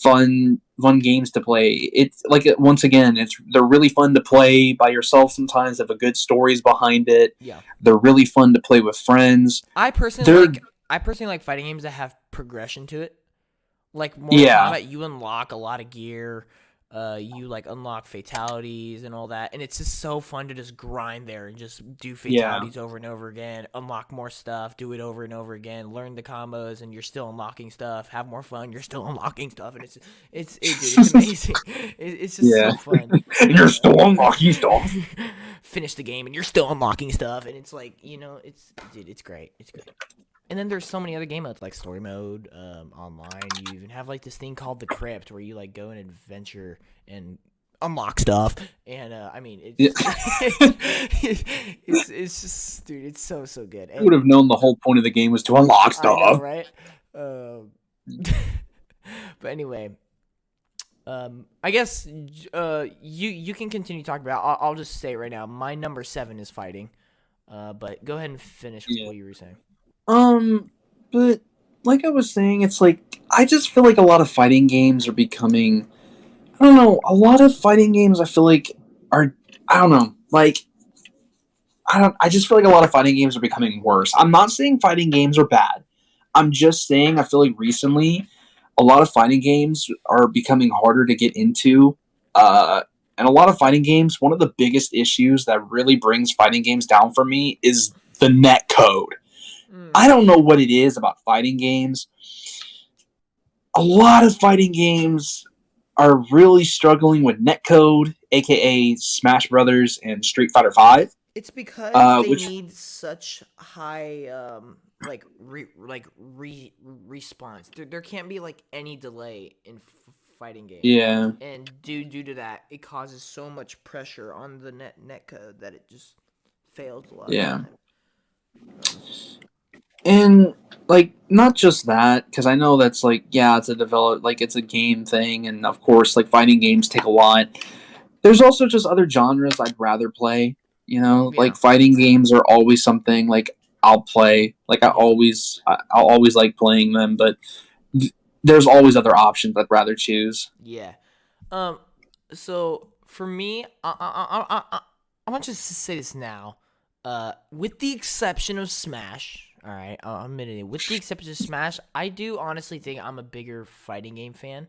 C: fun games to play. It's, once again, they're really fun to play by yourself sometimes. They have a good stories behind it.
B: Yeah.
C: They're really fun to play with friends.
B: I personally like fighting games that have progression to it. Like Mortal Kombat, you unlock a lot of gear. You unlock fatalities and all that, and it's just so fun to just grind there and just do fatalities over and over again, unlock more stuff, do it over and over again, learn the combos, and you're still unlocking stuff. Have more fun, you're still unlocking stuff, and it's amazing. It's just so fun.
C: And you're still unlocking stuff.
B: Finish the game, and you're still unlocking stuff, and it's it's great. It's great. And then there's so many other game modes like story mode, online. You even have this thing called the Crypt where you go and adventure and unlock stuff. And I mean, it's just, dude, it's so good.
C: I would have known the whole point of the game was to unlock stuff,
B: I know, right? But anyway, I guess you can continue talking about. I'll just say it right now. My number 7 is fighting. But go ahead and finish with what you were saying.
C: But like I was saying, it's I just feel like a lot of fighting games are becoming, I don't know, a lot of fighting games I feel like are, I don't know, I just feel like a lot of fighting games are becoming worse. I'm not saying fighting games are bad. I'm just saying I feel like recently a lot of fighting games are becoming harder to get into. And a lot of fighting games, one of the biggest issues that really brings fighting games down for me is the net code. I don't know what it is about fighting games. A lot of fighting games are really struggling with netcode, aka Smash Brothers and Street Fighter Five.
B: It's because they
C: Which
B: need such high response. There can't be like any delay in fighting games.
C: yeah,
B: And due to that, it causes so much pressure on the net code that it just fails a lot of
C: yeah,
B: the time.
C: and like not just that, because I know that's like yeah, it's a develop like it's a game thing, and of course like fighting games take a lot. There's also just other genres I'd rather play. You know,
B: Yeah.
C: like fighting games are always something like I'll play. Like I'll always like playing them, but there's always other options I'd rather choose.
B: Yeah. So for me, I want to just say this now. With the exception of Smash, all right, I'll admit it. With the exception of Smash, I do honestly think I'm a bigger fighting game fan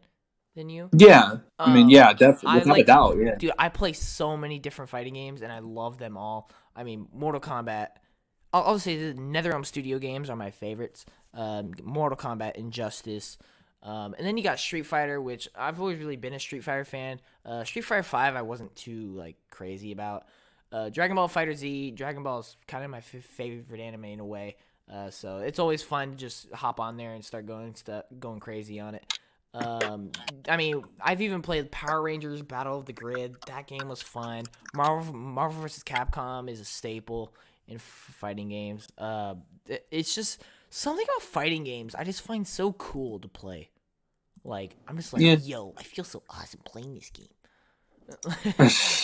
B: than you.
C: Yeah, I mean, yeah, definitely,
B: I
C: without a
B: like,
C: doubt, yeah.
B: dude. I play so many different fighting games, and I love them all. I mean, Mortal Kombat. I'll say the NetherRealm Studio games are my favorites. Mortal Kombat, Injustice. And then you got Street Fighter, which I've always really been a Street Fighter fan. Street Fighter 5, I wasn't too like crazy about. Dragon Ball Fighter Z, Dragon Ball is kind of my favorite anime in a way. So it's always fun to just hop on there and start going crazy on it. I mean, I've even played Power Rangers Battle of the Grid. That game was fun. Marvel vs. Capcom is a staple in fighting games. It's just something about fighting games I just find so cool to play. Like, I'm just like,
C: Yeah.
B: yo, I feel so awesome playing this game.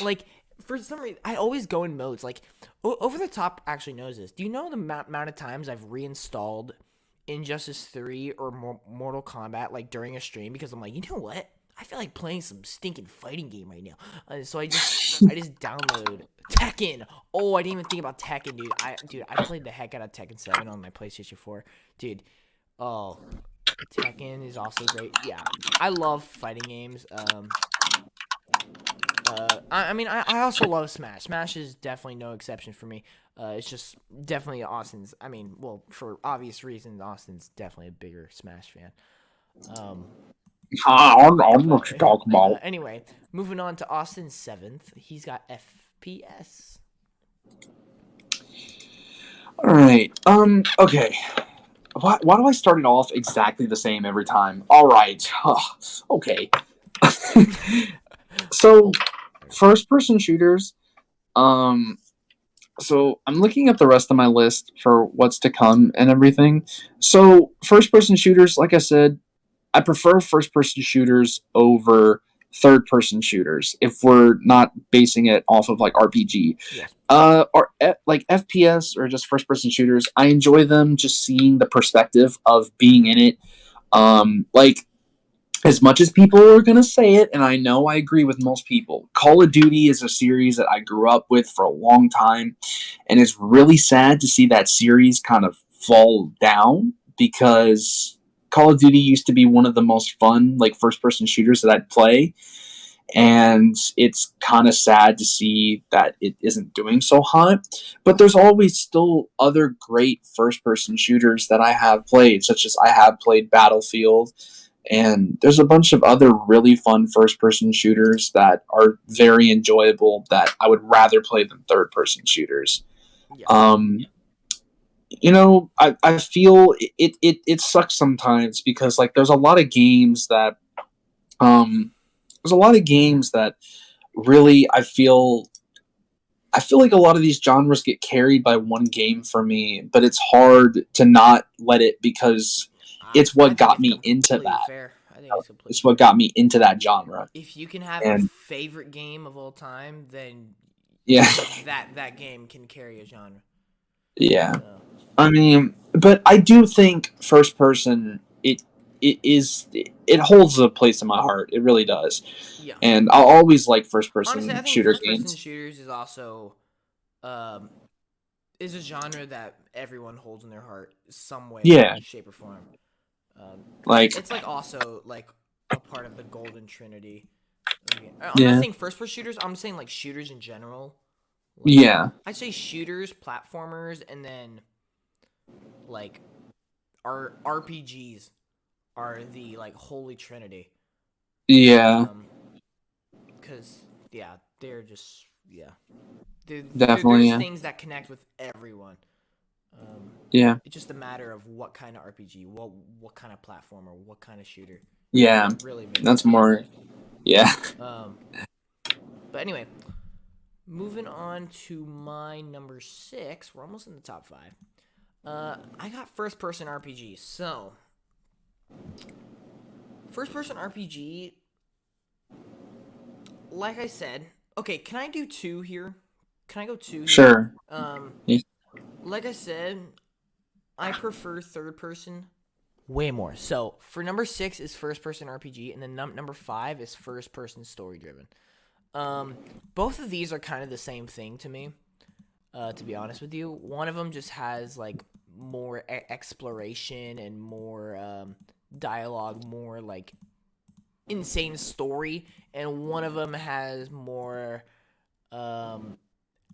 B: Like, for some reason, I always go in modes. Like, Over the Top actually knows this. Do you know the amount of times I've reinstalled Injustice 3 or Mortal Kombat, like, during a stream? Because I'm like, you know what? I feel like playing some stinking fighting game right now. So I just download Tekken. Oh, I didn't even think about Tekken, dude. I played the heck out of Tekken 7 on my PlayStation 4. Dude, oh, Tekken is also great. Yeah, I love fighting games. I mean, I also love Smash. Smash is definitely no exception for me. It's just definitely Austin's. I mean, well, for obvious reasons, Austin's definitely a bigger Smash fan.
C: I don't know what you're talking about.
B: Anyway, moving on to Austin's 7th. He's got FPS.
C: All right. Okay. Why do I start it off exactly the same every time? All right. Okay. So, first-person shooters. So I'm looking at the rest of my list for what's to come and everything. So, first-person shooters, like I said, I prefer first-person shooters over third-person shooters if we're not basing it off of like RPG.
B: Yes.
C: Or like FPS or just first-person shooters. I enjoy them just seeing the perspective of being in it. Like as much as people are gonna say it, and I know I agree with most people, Call of Duty is a series that I grew up with for a long time, and it's really sad to see that series kind of fall down because Call of Duty used to be one of the most fun like first person shooters that I'd play, and it's kind of sad to see that it isn't doing so hot. But there's always still other great first person shooters that I have played, such as I have played Battlefield, and there's a bunch of other really fun first person shooters that are very enjoyable that I would rather play than third person shooters.
B: Yeah.
C: I feel it sucks sometimes because like there's a lot of games that really I feel like a lot of these genres get carried by one game for me, but it's hard to not let it because it's what got me into
B: completely
C: that.
B: fair. I think it's completely
C: It's what got me into that genre.
B: If you can have
C: And-
B: a favorite game of all time, then
C: Yeah,
B: that game can carry a genre.
C: yeah.
B: So,
C: I mean, but I do think first person it holds a place in my heart. It really does,
B: yeah.
C: and I'll always like first person
B: Honestly, I think
C: shooter
B: first-person
C: games.
B: shooters is also is a genre that everyone holds in their heart some way,
C: Yeah.
B: shape, or form.
C: Like,
B: It's like also like a part of the golden trinity. I'm not
C: yeah,
B: saying first-person shooters. I'm saying like shooters in general. Like,
C: yeah,
B: I'd say shooters, platformers, and then like our RPGs are the like holy trinity.
C: yeah,
B: Because yeah, they're just they're
C: definitely,
B: there's
C: yeah,
B: things that connect with everyone.
C: yeah,
B: It's just a matter of what kind of RPG, what kind of platformer, what kind of shooter.
C: yeah.
B: Really makes
C: That's
B: sense.
C: more, yeah.
B: But anyway, moving on to my number 6. We're almost in the top 5. I got first-person RPG. So, first-person RPG, like I said, okay, can I do 2 here? Can I go 2 here?
C: Sure. Yeah.
B: Like I said, I prefer third-person way more. So, for number 6 is first-person RPG, and then number 5 is first-person story-driven. Both of these are kind of the same thing to me, to be honest with you. One of them just has like more exploration and more dialogue, more like insane story, and one of them has more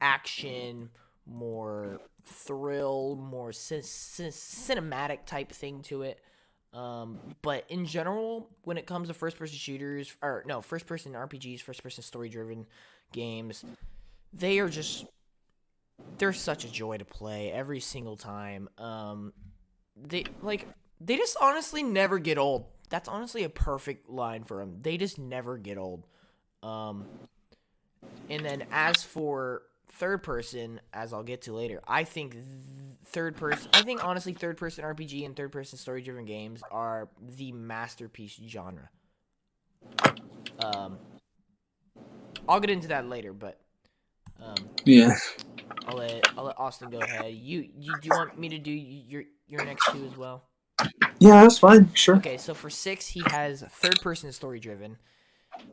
B: action, more thrill, more cinematic type thing to it. But in general, when it comes to first-person shooters, or no, first-person RPGs, first-person story-driven games, they're such a joy to play every single time. They just honestly never get old. That's honestly a perfect line for them. They just never get old. And then as for third person, as I'll get to later, I think honestly third person RPG and third person story driven games are the masterpiece genre. I'll get into that later, but
C: Yeah.
B: I'll let Austin go ahead. You do you want me to do your next 2 as well?
C: Yeah, that's fine. Sure.
B: Okay, so for 6 he has third person story driven.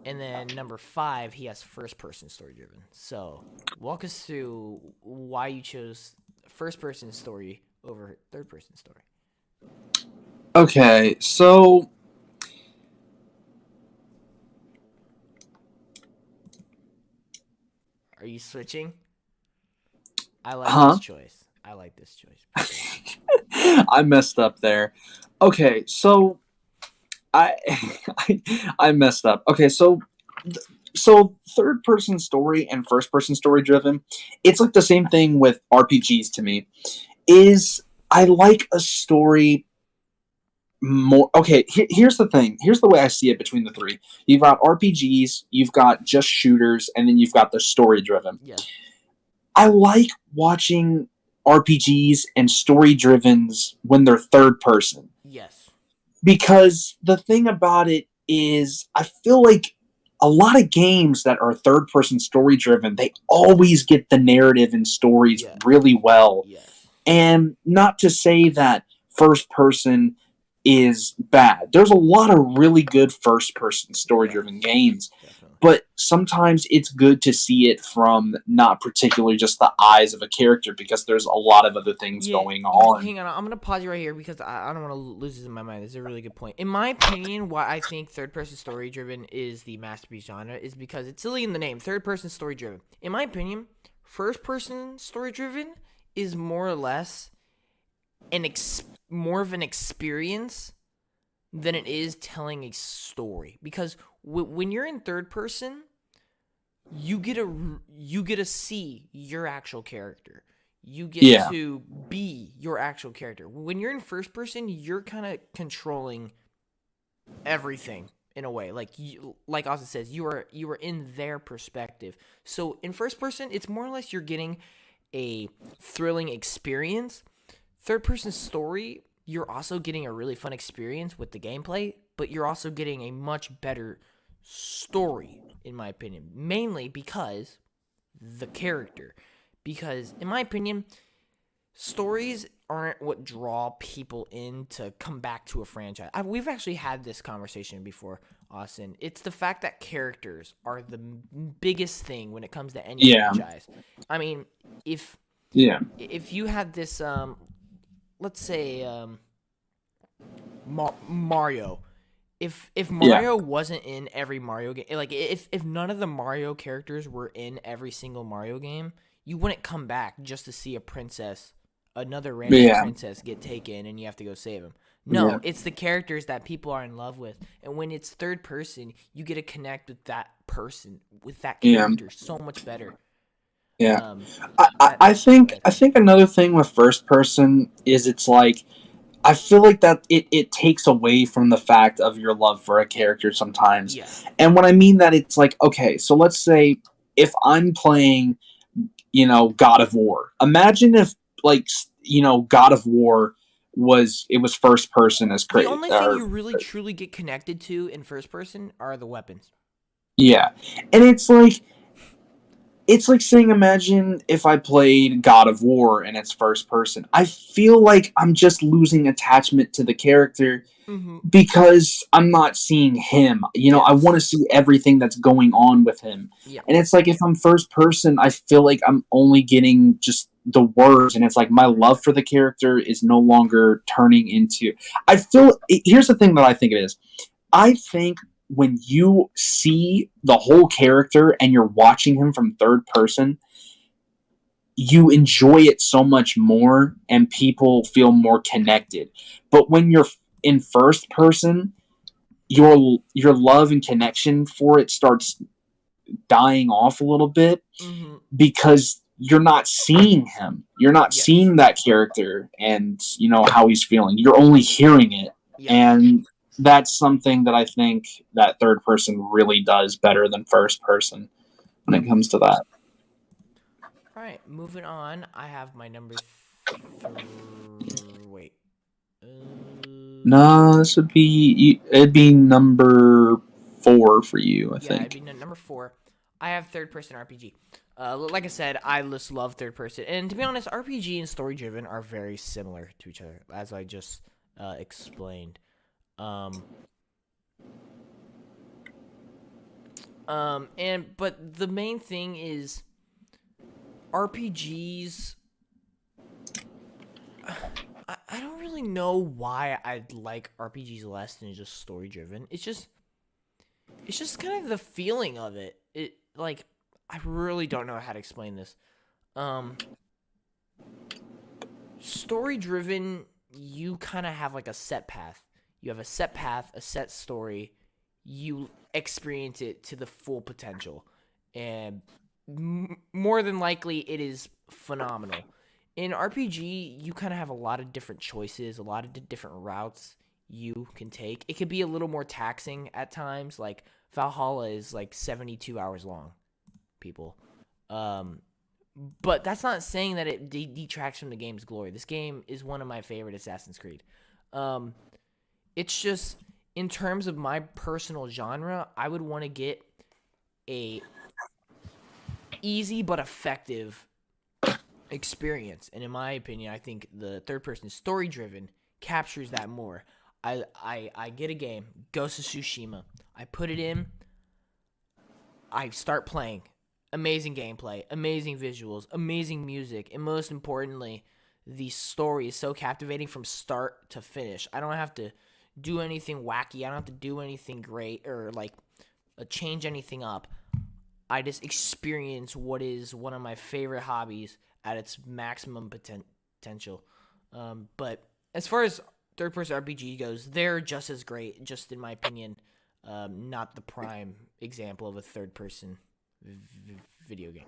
B: And then number 5, he has first-person story-driven. So, walk us through why you chose first-person story over third-person story.
C: Okay, so
B: Are you switching? I like this choice. I like this choice.
C: I messed up there. Okay, so I I messed up. Okay, so third person story and first person story driven, it's like the same thing with RPGs to me. Is I like a story more. Okay, here's the thing. Here's the way I see it between the three. You've got RPGs, you've got just shooters, and then you've got the story driven.
B: Yeah.
C: I like watching RPGs and story drivens when they're third person.
B: Yes.
C: Because the thing about it is, I feel like a lot of games that are third person story driven, they always get the narrative and stories really well.
B: Yes.
C: And not to say that first person is bad. There's a lot of really good first person story driven games.
B: Definitely.
C: But sometimes it's good to see it from not particularly just the eyes of a character, because there's a lot of other things going on.
B: Hang on, I'm going to pause you right here because I don't want to lose this in my mind. This is a really good point. In my opinion, why I think third-person story-driven is the masterpiece genre is because it's silly in the name, third-person story-driven. In my opinion, first-person story-driven is more or less more of an experience than it is telling a story, because when you're in third person, you get to see your actual character. You get to be your actual character. When you're in first person, you're kind of controlling everything in a way. Like Austin says, you are in their perspective. So in first person, it's more or less you're getting a thrilling experience. Third person story, you're also getting a really fun experience with the gameplay, but you're also getting a much better story, in my opinion. Mainly because the character. Because, in my opinion, stories aren't what draw people in to come back to a franchise. We've actually had this conversation before, Austin. It's the fact that characters are the biggest thing when it comes to any franchise. I mean, if
C: Yeah.
B: if you had this let's say Mario, if Mario wasn't in every Mario game, like if none of the Mario characters were in every single Mario game, you wouldn't come back just to see a princess, another random
C: Yeah.
B: princess get taken and you have to go save them. No,
C: Yeah.
B: it's the characters that people are in love with, and when it's third person, you get to connect with that person, with that
C: Yeah.
B: character so much better.
C: Yeah.
B: Um,
C: I think another thing with first person is it's like I feel like that it takes away from the fact of your love for a character sometimes.
B: yeah,
C: And when I mean that, it's like, okay, so let's say if I'm playing, God of War. Imagine if, like, God of War was first person as
B: the
C: crazy.
B: only thing you really truly get connected to in first person are the weapons.
C: Yeah, and it's like saying, imagine if I played God of War and it's first person. I feel like I'm just losing attachment to the character
B: Mm-hmm.
C: because I'm not seeing him. I
B: Yes.
C: want to see everything that's going on with him.
B: Yeah.
C: And it's like if I'm first person, I feel like I'm only getting just the words, and it's like my love for the character is no longer turning into. Here's the thing that I think it is. I think when you see the whole character and you're watching him from third person, you enjoy it so much more and people feel more connected. But when you're in first person, your love and connection for it starts dying off a little bit
B: Mm-hmm.
C: because you're not seeing him. You're not
B: Yes.
C: seeing that character and how he's feeling. You're only hearing it.
B: Yeah.
C: And that's something that I think that third person really does better than first person when it comes to that.
B: All right, moving on. I have my number. Wait.
C: No, it'd be number 4 for you, I
B: Yeah,
C: think.
B: it'd be number 4. I have third person RPG. Like I said, I just love third person, and to be honest, RPG and story driven are very similar to each other, as I just explained. But the main thing is RPGs. I don't really know why I like RPGs less than just story driven. It's just kind of the feeling of it. I really don't know how to explain this. Story driven, you kind of have like a set path. You have a set path, a set story. You experience it to the full potential, and more than likely, it is phenomenal. In RPG, you kind of have a lot of different choices, a lot of different routes you can take. It could be a little more taxing at times. Like Valhalla is like 72 hours long, people. But that's not saying that it detracts from the game's glory. This game is one of my favorite Assassin's Creed. It's just, in terms of my personal genre, I would want to get a easy but effective experience. And in my opinion, I think the third person story driven captures that more. I get a game, Ghost of Tsushima. I put it in. I start playing. Amazing gameplay, amazing visuals, amazing music, and most importantly, the story is so captivating from start to finish. I don't have to do anything wacky. I don't have to do anything great or change anything up. I just experience what is one of my favorite hobbies at its maximum potential. But as far as third-person RPG goes, they're just as great, just in my opinion. Not the prime example of a third-person video game.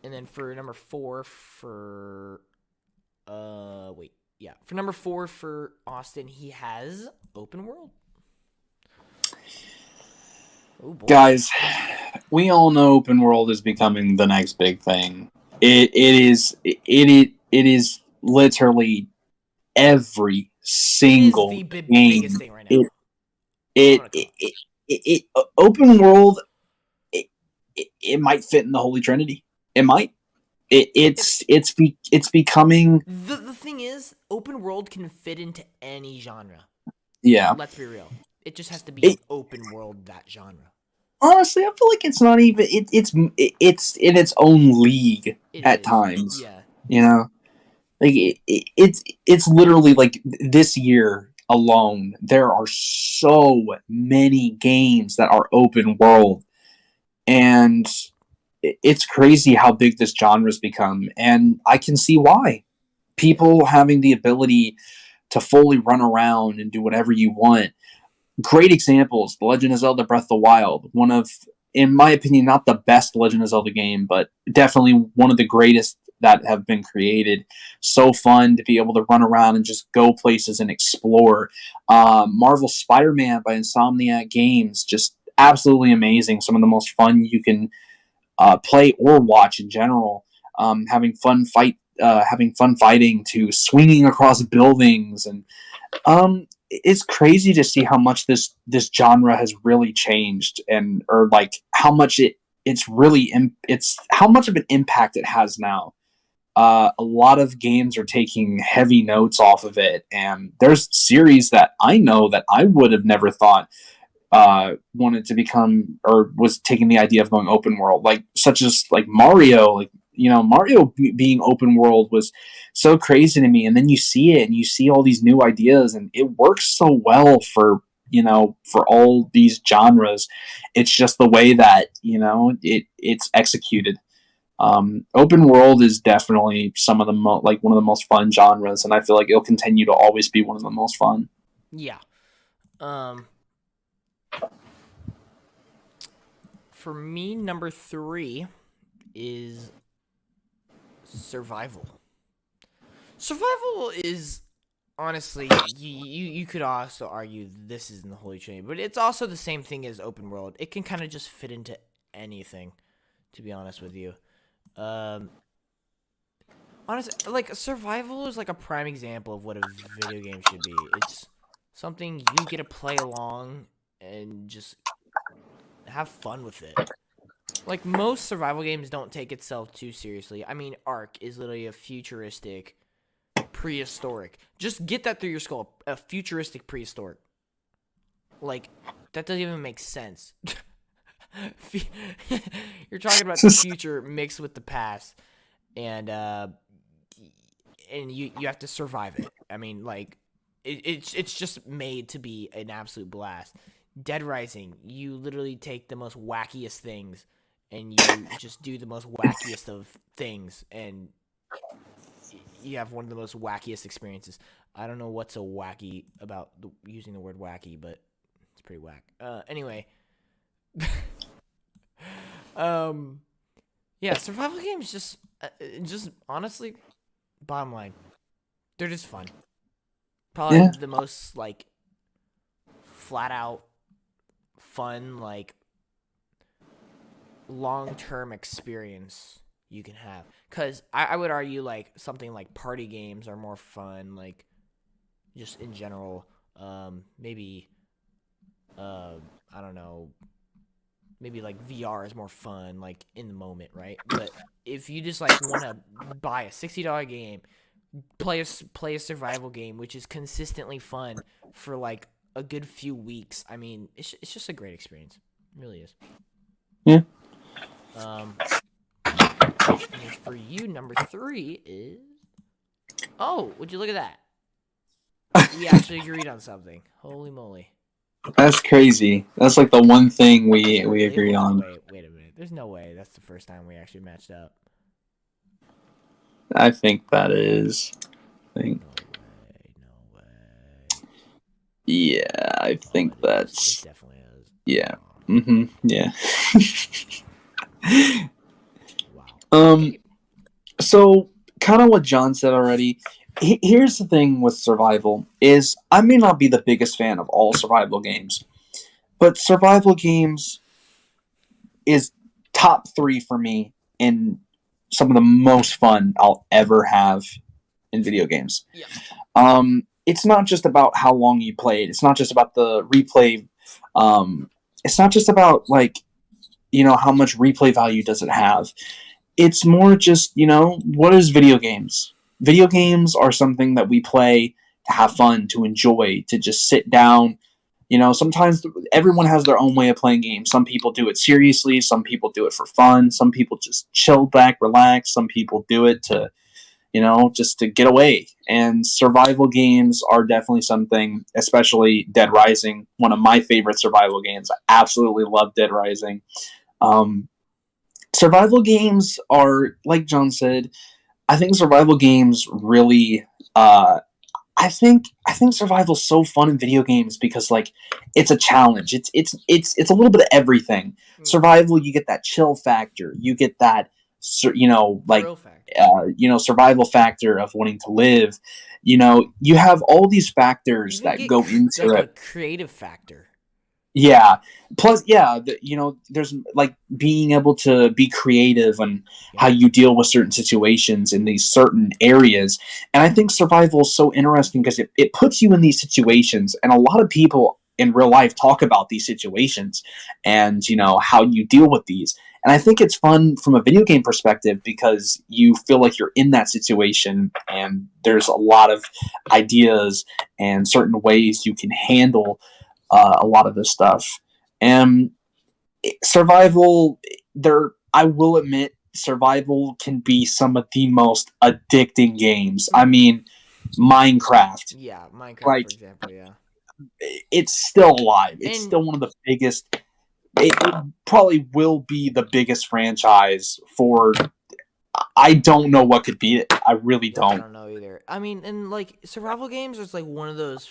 B: And then for number 4 for number 4 for Austin, he has open world. Oh boy.
C: Guys, we all know open world is becoming the next big thing. It is literally every single
B: it is the
C: game.
B: biggest thing right now.
C: Open world. It might fit in the Holy Trinity. It might. It's becoming.
B: The thing is, open world can fit into any genre.
C: Yeah.
B: Let's be real. It just has to be open world, that genre.
C: honestly, I feel like it's not even it's in its own league
B: It
C: at
B: is.
C: times.
B: Yeah.
C: You know, like it's literally like this year alone, there are so many games that are open world, and it's crazy how big this genre's become, and I can see why. People having the ability to fully run around and do whatever you want. Great examples: The Legend of Zelda: Breath of the Wild, one of, in my opinion, not the best Legend of Zelda game, but definitely one of the greatest that have been created. So fun to be able to run around and just go places and explore. Marvel Spider-Man by Insomniac Games, just absolutely amazing. Some of the most fun you can play or watch in general. Having fun fighting to swinging across buildings, and it's crazy to see how much this genre has really changed, and or like how much it's how much of an impact it has now. A lot of games are taking heavy notes off of it, and there's series that I know that I would have never thought wanted to become, or was taking the idea of going open world, like such as like Mario. Like, Mario being open world was so crazy to me, and then you see it and you see all these new ideas, and it works so well for for all these genres. It's just the way that it's executed. Open world is definitely some of the like one of the most fun genres, and I feel like it'll continue to always be one of the most fun.
B: Yeah. For me, number 3 is survival. Survival is honestly, you could also argue this isn't the Holy Trinity, but it's also the same thing as open world. It can kind of just fit into anything, to be honest with you. Honestly, like survival is like a prime example of what a video game should be. It's something you get to play along and just have fun with it. Like most survival games don't take itself too seriously. I mean, Ark is literally a futuristic, prehistoric. Just get that through your skull. A futuristic prehistoric. Like, that doesn't even make sense. You're talking about the future mixed with the past, and you have to survive it. I mean, like, it's just made to be an absolute blast. Dead Rising, you literally take the most wackiest things, and you just do the most wackiest of things, and you have one of the most wackiest experiences. I don't know what's so wacky about using the word wacky, but it's pretty whack. Anyway. Yeah, survival games just honestly, bottom line, they're just fun. Probably the most, like, flat out fun, like, long-term experience you can have. Because I would argue, like, something like party games are more fun, like, just in general. Maybe, I don't know, maybe, like, VR is more fun, like, in the moment, right? But if you just, like, want to buy a $60 game, play a survival game, which is consistently fun for, like, a good few weeks, I mean, it's just a great experience. It really is.
C: Yeah.
B: And for you, number 3 is... Oh, would you look at that? We actually agreed on something. Holy moly.
C: That's crazy. That's like the one thing we agreed on.
B: Wait a minute. There's no way that's the first time we actually matched up.
C: I think that is.
B: No way.
C: Yeah, I think
B: It
C: that's.
B: definitely is.
C: Yeah. Mm-hmm. Yeah.
B: Wow. Okay.
C: So kind of what John said already. Here's the thing with survival is I may not be the biggest fan of all survival games, but survival games is top 3 for me in some of the most fun I'll ever have in video games.
B: Yeah.
C: It's not just about how long you played. It's not just about the replay. It's not just about, like, how much replay value does it have. It's more just, what is video games? Video games are something that we play to have fun, to enjoy, to just sit down, Sometimes everyone has their own way of playing games. Some people do it seriously. Some people do it for fun. Some people just chill back, relax. Some people do it to, just to get away. And survival games are definitely something, especially Dead Rising, one of my favorite survival games. I absolutely love Dead Rising. Survival games are, like John said, I think survival games really, I think survival's so fun in video games because like it's a challenge. It's a little bit of everything. Survival, you get that chill factor. You get that like
B: Thrill factor.
C: survival factor of wanting to live. You have all these factors
B: Even
C: that
B: get
C: go into
B: like
C: it.
B: a creative factor.
C: Yeah. Plus, there's like being able to be creative and how you deal with certain situations in these certain areas. And I think survival is so interesting because it puts you in these situations. And a lot of people in real life talk about these situations and, how you deal with these. And I think it's fun from a video game perspective because you feel like you're in that situation and there's a lot of ideas and certain ways you can handle a lot of this stuff. And survival, I will admit, survival can be some of the most addicting games. I mean, Minecraft,
B: Yeah, Minecraft,
C: like,
B: for example, yeah.
C: it's still alive. It's
B: And-
C: still one of the biggest. It probably will be the biggest franchise for. I don't know what could beat it. I really
B: Yeah, I
C: don't.
B: don't know either. I mean, and like survival games is like one of those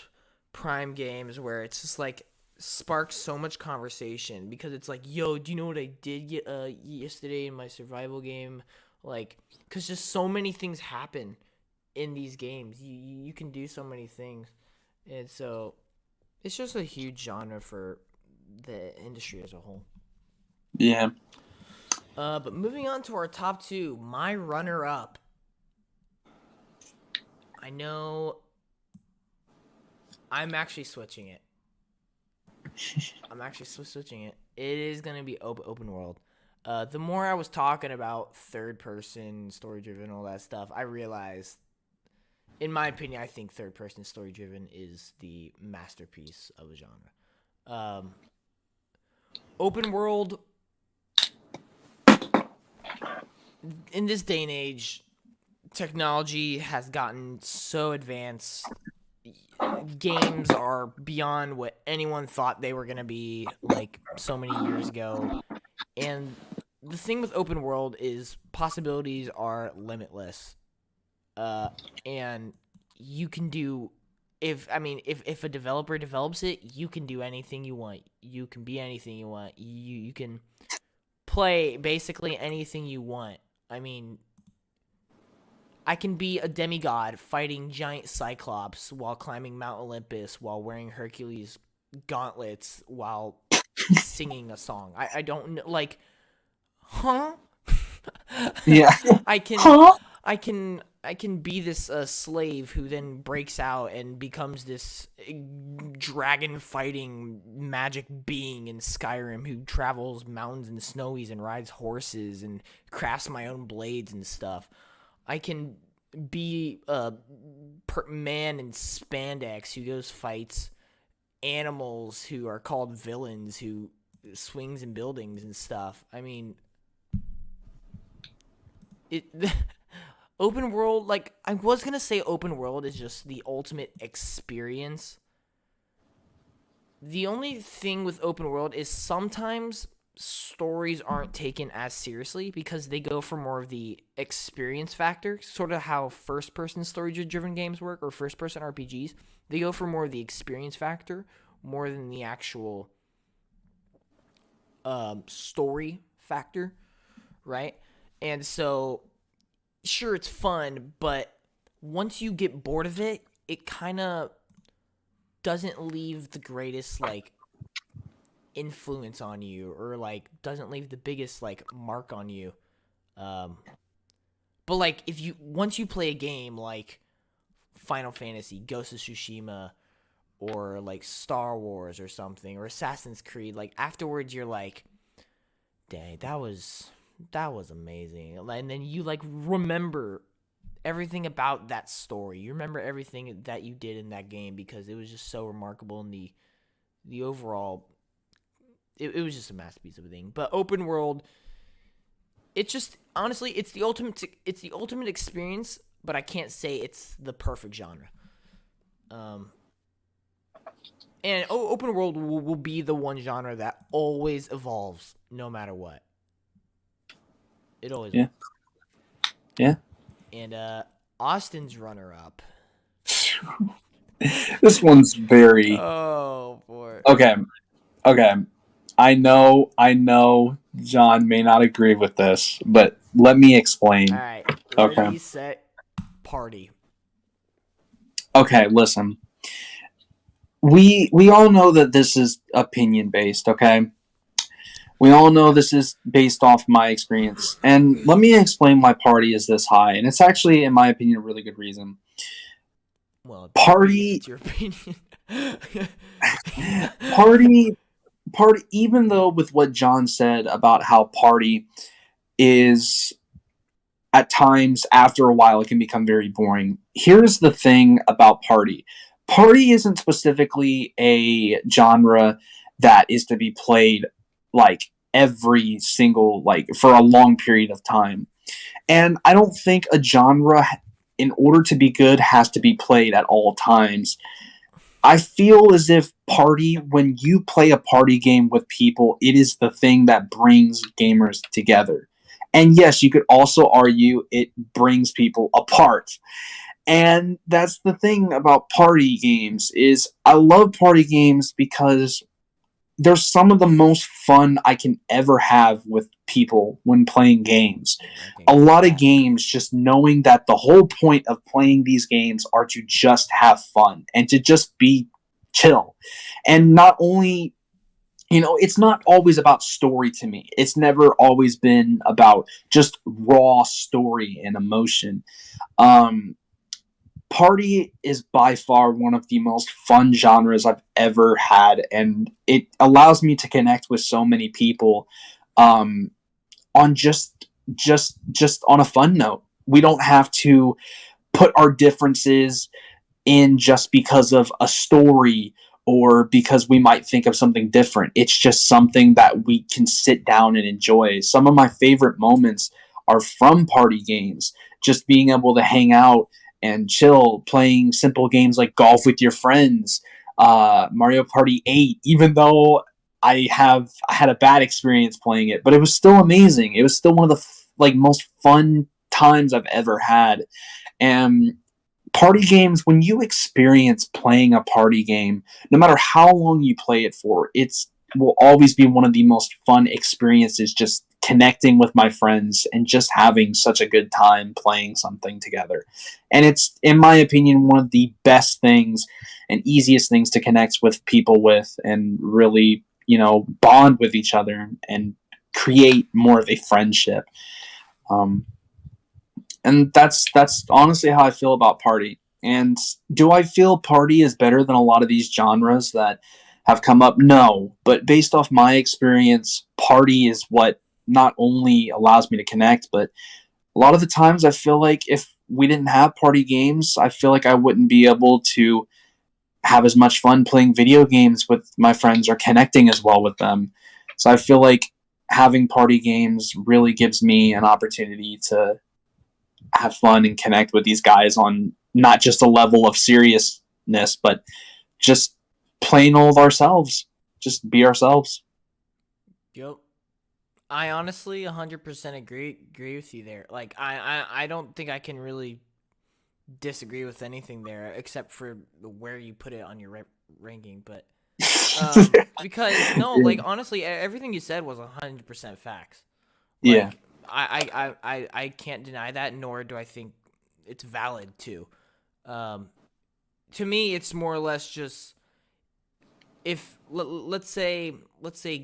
B: prime games where it's just like sparks so much conversation because it's like, yo, do you know what I did yesterday in my survival game? Like, because just so many things happen in these games. You can do so many things, and so it's just a huge genre for the industry as a whole.
C: Yeah.
B: But moving on to our top two, my runner-up. I know I'm actually switching it. I'm actually switching it. It is going to be open world. The more I was talking about third-person, story-driven, all that stuff, I realized, in my opinion, I think third-person, story-driven is the masterpiece of a genre. Open world, in this day and age, technology has gotten so advanced. Games are beyond what anyone thought they were going to be like so many years ago. And the thing with open world is possibilities are limitless. And you can do if a developer develops it, you can do anything you want. You can be anything you want. You can play basically anything you want. I mean, I can be a demigod fighting giant cyclops while climbing Mount Olympus while wearing Hercules gauntlets while singing a song. I don't know, like, huh?
C: Yeah.
B: I can
C: Huh?
B: I can be this slave who then breaks out and becomes this dragon fighting magic being in Skyrim who travels mountains and snowies and rides horses and crafts my own blades and stuff. I can be a man in spandex who goes fights animals who are called villains who swings in buildings and stuff. I mean, it open world, like, I was gonna say open world is just the ultimate experience. The only thing with open world is sometimes stories aren't taken as seriously because they go for more of the experience factor, sort of how first-person story-driven games work or first-person RPGs. They go for more of the experience factor more than the actual story factor, right? And so, sure, it's fun, but once you get bored of it, it kind of doesn't leave the greatest, like, influence on you, or, like, doesn't leave the biggest, like, mark on you. But, like, once you play a game like Final Fantasy, Ghost of Tsushima, or, like, Star Wars or something, or Assassin's Creed, like, afterwards you're like, dang, that was amazing. And then you, like, remember everything about that story. You remember everything that you did in that game because it was just so remarkable in the the overall, it was just a masterpiece of a thing. But open world, it's just honestly, it's the ultimate experience. But I can't say it's the perfect genre. And open world will be the one genre that always evolves, no matter what. It always
C: Yeah.
B: will.
C: Yeah.
B: And Austin's runner-up.
C: This one's very
B: Oh boy.
C: okay. Okay. I know John may not agree with this, but let me explain.
B: All right.
C: Okay.
B: Ready, set, party.
C: Okay, listen. We all know that this is opinion based, okay? We all know this is based off my experience. And let me explain why party is this high. And it's actually, in my opinion, a really good reason.
B: Well,
C: Party-
B: It's your opinion.
C: Party, even though with what John said about how party is at times, after a while, it can become very boring. Here's the thing about party. Party isn't specifically a genre that is to be played like every single, like for a long period of time. And I don't think a genre, in order to be good, has to be played at all times. I feel as if party, when you play a party game with people, it is the thing that brings gamers together. And yes, you could also argue it brings people apart. And that's the thing about party games is I love party games because they're some of the most fun I can ever have with people when playing games. A lot of games, just knowing that the whole point of playing these games are to just have fun and to just be chill. And not only, it's not always about story to me. It's never always been about just raw story and emotion. Party is by far one of the most fun genres I've ever had, and it allows me to connect with so many people on just on a fun note. We don't have to put our differences in just because of a story or because we might think of something different. It's just something that we can sit down and enjoy. Some of my favorite moments are from party games, just being able to hang out and chill, playing simple games like golf with your friends, Mario Party 8, even though I had a bad experience playing it, but it was still amazing. It was still one of the most fun times I've ever had. And party games, when you experience playing a party game, no matter how long you play it for, it's will always be one of the most fun experiences, just connecting with my friends and just having such a good time playing something together. And it's, in my opinion, one of the best things and easiest things to connect with people with and really, bond with each other and create more of a friendship. And that's honestly how I feel about party. And do I feel party is better than a lot of these genres that have come up? No, but based off my experience, party is what not only allows me to connect, but a lot of the times I feel like if we didn't have party games, I feel like I wouldn't be able to have as much fun playing video games with my friends or connecting as well with them. So I feel like having party games really gives me an opportunity to have fun and connect with these guys on not just a level of seriousness, but just plain old ourselves. Just be ourselves.
B: Yep. I honestly 100% agree with you there. Like I don't think I can really disagree with anything there except for where you put it on your ranking, but because no, like honestly, everything you said was 100% facts. Like,
C: Yeah.
B: I can't deny that, nor do I think it's valid too. To me, it's more or less just if let's say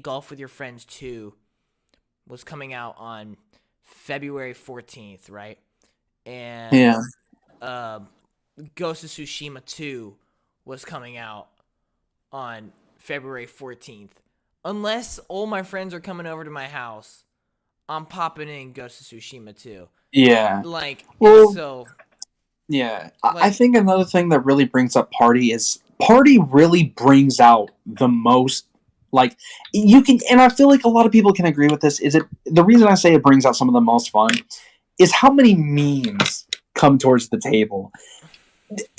B: Golf with Your Friends 2 was coming out on February 14th, right? And
C: Yeah.
B: Ghost of Tsushima 2 was coming out on February 14th. Unless all my friends are coming over to my house, I'm popping in Ghost of Tsushima 2.
C: Yeah.
B: Like,
C: Well,
B: so...
C: Yeah.
B: Like,
C: I think another thing that really brings up party is Party really brings out the most. Like you can, and I feel like a lot of people can agree with this. Is it the reason I say it brings out some of the most fun is how many memes come towards the table.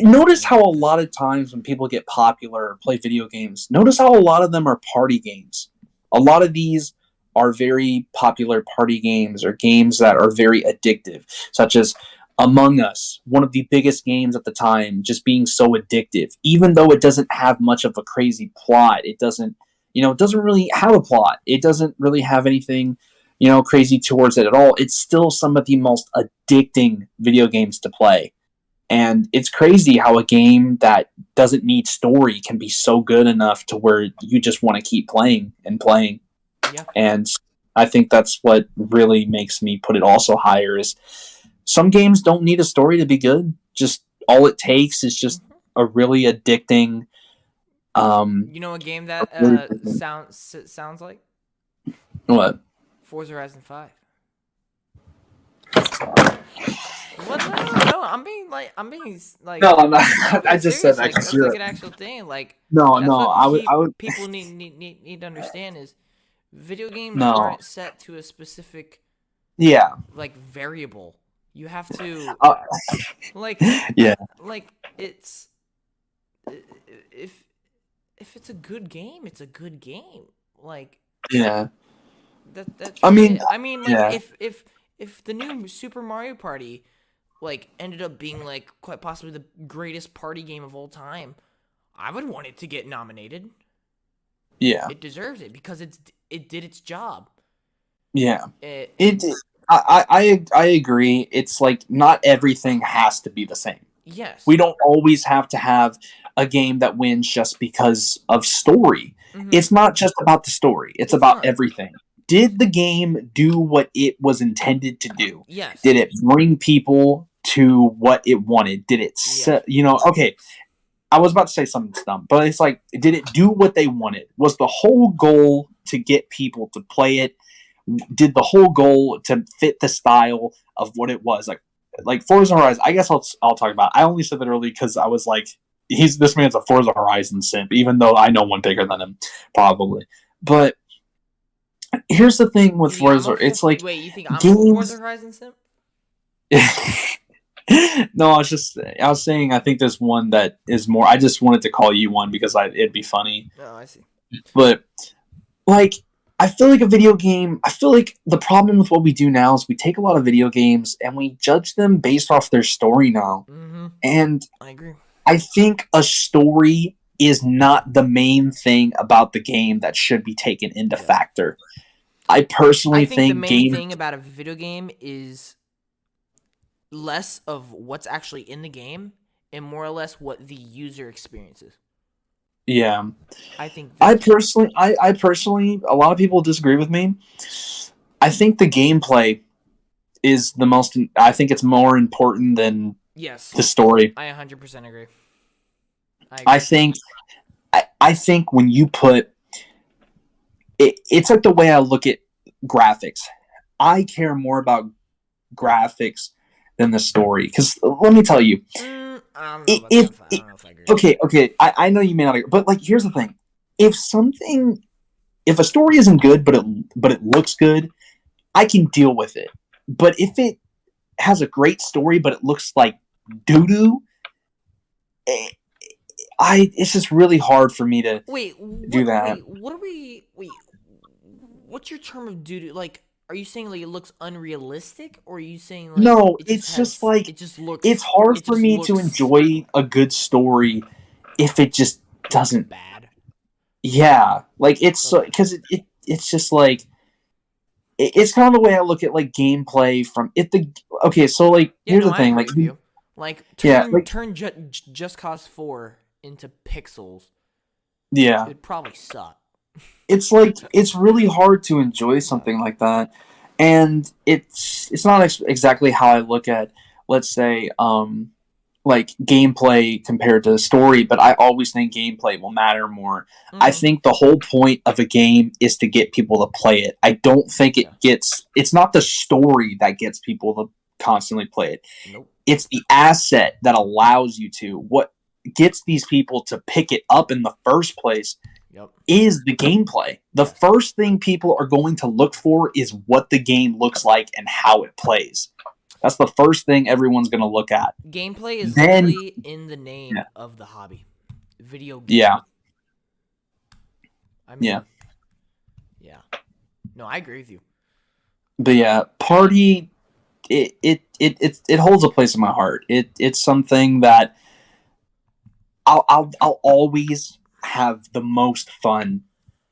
C: Notice how a lot of times when people get popular or play video games, notice how a lot of them are party games. A lot of these are very popular party games or games that are very addictive, such as Among Us, one of the biggest games at the time, just being so addictive. Even though it doesn't have much of a crazy plot, it doesn't, it doesn't really have a plot. It doesn't really have anything, crazy towards it at all. It's still some of the most addicting video games to play. And it's crazy how a game that doesn't need story can be so good enough to where you just want to keep playing and playing.
B: Yeah.
C: And I think that's what really makes me put it also higher is some games don't need a story to be good. Just all it takes is just a really addicting.
B: You know a game that sounds like
C: What?
B: Forza Horizon 5. What? No. I'm being like.
C: No, I'm not.
B: I'm
C: I
B: being
C: just
B: serious,
C: said
B: like,
C: that.
B: that's like an actual thing. Like
C: No,
B: that's
C: no.
B: what
C: I would.
B: people need to understand is video games
C: No.
B: aren't set to a specific
C: Yeah.
B: like variable. You have to like
C: Yeah.
B: like it's if it's a good game, it's a good game. Like
C: Yeah.
B: that's
C: I mean,
B: it. I mean, like
C: yeah.
B: if the new Super Mario Party like ended up being like quite possibly the greatest party game of all time, I would want it to get nominated.
C: Yeah.
B: It deserves it because it did its job.
C: Yeah.
B: It
C: I agree. It's like not everything has to be the same.
B: yes.
C: We don't always have to have a game that wins just because of story.
B: Mhm.
C: It's not just about the story. It's about
B: not.
C: everything. Did the game do what it was intended to do?
B: Yes.
C: Did it bring people to what it wanted? Did it okay. I was about to say something dumb, but it's like, did it do what they wanted? Was the whole goal to get people to play it? Did the whole goal to fit the style of what it was? Like Forza Horizon, I guess I'll talk about it. I only said that early because I was like, this man's a Forza Horizon simp, even though I know one bigger than him, probably. But here's the thing with Forza, it's like
B: wait, you think I'm
C: games...
B: a Forza Horizon simp?
C: No, I was saying I think there's one that is more. I just wanted to call you one because it'd be funny.
B: Oh, I see.
C: But like, I feel like I feel like the problem with what we do now is we take a lot of video games and we judge them based off their story now.
B: Mm-hmm.
C: And
B: I agree.
C: I think a story is not the main thing about the game that should be taken into factor. I personally think
B: the main thing about a video game is less of what's actually in the game and more or less what the user experiences.
C: Yeah.
B: I think
C: I personally, a lot of people disagree with me. I think the gameplay is the most. I think it's more important than the story.
B: I 100% agree.
C: I think when you put it, it's like the way I look at graphics. I care more about graphics than the story. Because let me tell you,
B: I don't know if I agree.
C: Okay, I know you may not agree, but like, here's the thing: if a story isn't good, but it looks good, I can deal with it. But if it has a great story, but it looks like doo doo, it's just really hard for me to do that.
B: What's your term of doo doo? Like, are you saying like it looks unrealistic, or are you saying like
C: no?
B: it just looks.
C: It's hard for me to enjoy a good story if it just doesn't.
B: Bad.
C: Yeah, like it's because it's just like it's kind of the way I look at like gameplay from it. So like here's the thing,
B: turn Just Cause 4 into pixels.
C: Yeah,
B: it'd probably suck.
C: It's like it's really hard to enjoy something like that, and it's not exactly how I look at, let's say, like gameplay compared to the story. But I always think gameplay will matter more. Mm-hmm. I think the whole point of a game is to get people to play it. I don't think it's not the story that gets people to constantly play it.
B: Nope.
C: It's the asset that allows you to. What gets these people to pick it up in the first place
B: Yep.
C: is the gameplay. The first thing people are going to look for is what the game looks like and how it plays. That's the first thing everyone's going to look at.
B: Gameplay is
C: Then-
B: literally in the name
C: Yeah.
B: of the hobby. Video game.
C: Yeah.
B: I mean,
C: Yeah.
B: Yeah. No, I agree with you.
C: But yeah, party it holds a place in my heart. It's something that I'll always have the most fun,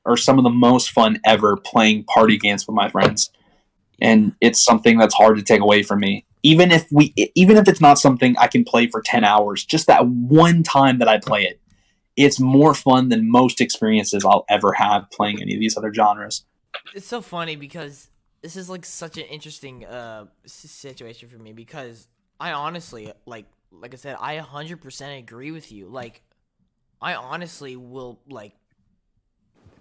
C: or some of the most fun ever, playing party games with my friends. And it's something that's hard to take away from me. Even if it's not something I can play for 10 hours, just that one time that I play it, it's more fun than most experiences I'll ever have playing any of these other genres.
B: It's so funny because this is like such an interesting situation for me, because I honestly, like I said, I 100% agree with you. Like, I honestly will like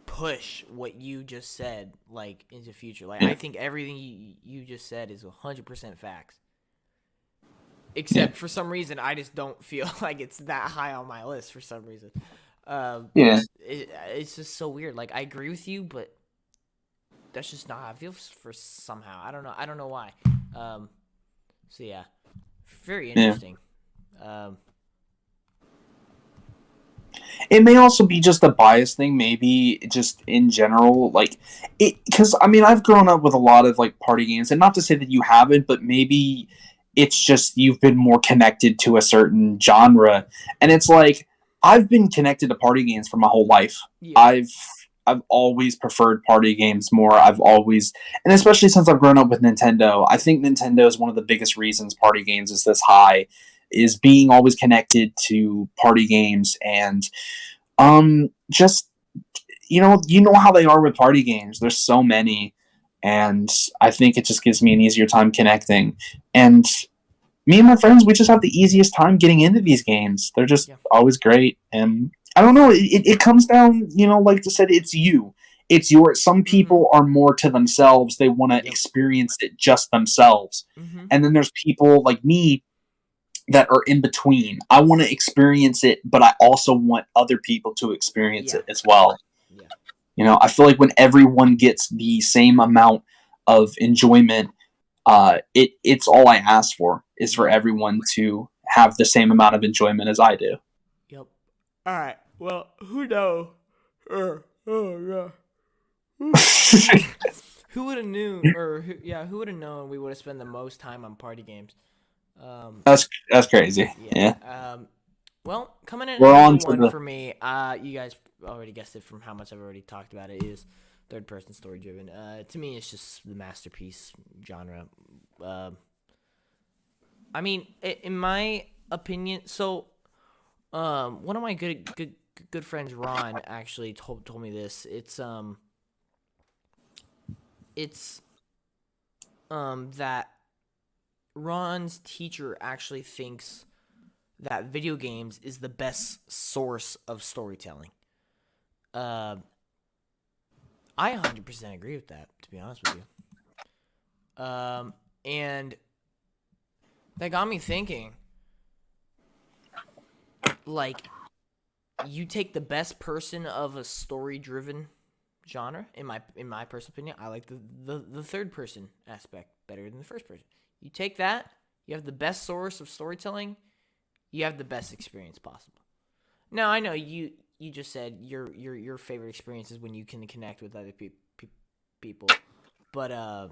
B: push what you just said like into future. Like, I think everything you just said is 100% facts. Except for some reason, I just don't feel like it's that high on my list for some reason.
C: Yeah.
B: It's just so weird. Like, I agree with you, but that's just not how I feel for somehow. I don't know why. So yeah, very interesting.
C: It may also be just a bias thing, maybe just in general, like it, because I mean, I've grown up with a lot of like party games, and not to say that you haven't, but maybe it's just you've been more connected to a certain genre, and it's like I've been connected to party games for my whole life.
B: Yeah.
C: I've always preferred party games more. I've always, and especially since I've grown up with Nintendo, I think Nintendo is one of the biggest reasons party games is this high, is being always connected to party games. And just you know how they are with party games. There's so many, and I think it just gives me an easier time connecting. And me and my friends, we just have the easiest time getting into these games. They're just always great. And I don't know, it comes down, like I said, it's you. It's some people are more to themselves. They want to experience it just themselves. And then there's people like me that are in between. I want to experience it, but I also want other people to experience it as well. Yeah. I feel like when everyone gets the same amount of enjoyment, it's all I ask for is for everyone to have the same amount of enjoyment as I do.
B: Yep. All right. Well, who knows? Oh yeah. Who would have known? Who would have known we would have spent the most time on party games?
C: That's crazy. Yeah.
B: Well, coming in
C: We're
B: at
C: on
B: number
C: to
B: one
C: the-
B: for me. You guys already guessed it from how much I've already talked about it. Is third-person story-driven. To me, it's just the masterpiece genre. I mean, in my opinion, so one of my good friends, Ron, actually told me this. It's that Ron's teacher actually thinks that video games is the best source of storytelling. I 100% agree with that, to be honest with you. And that got me thinking, like, you take the best person of a story-driven genre, in my personal opinion, I like the third person aspect better than the first person. You take that, you have the best source of storytelling, you have the best experience possible. Now, I know you just said your favorite experience is when you can connect with other people, but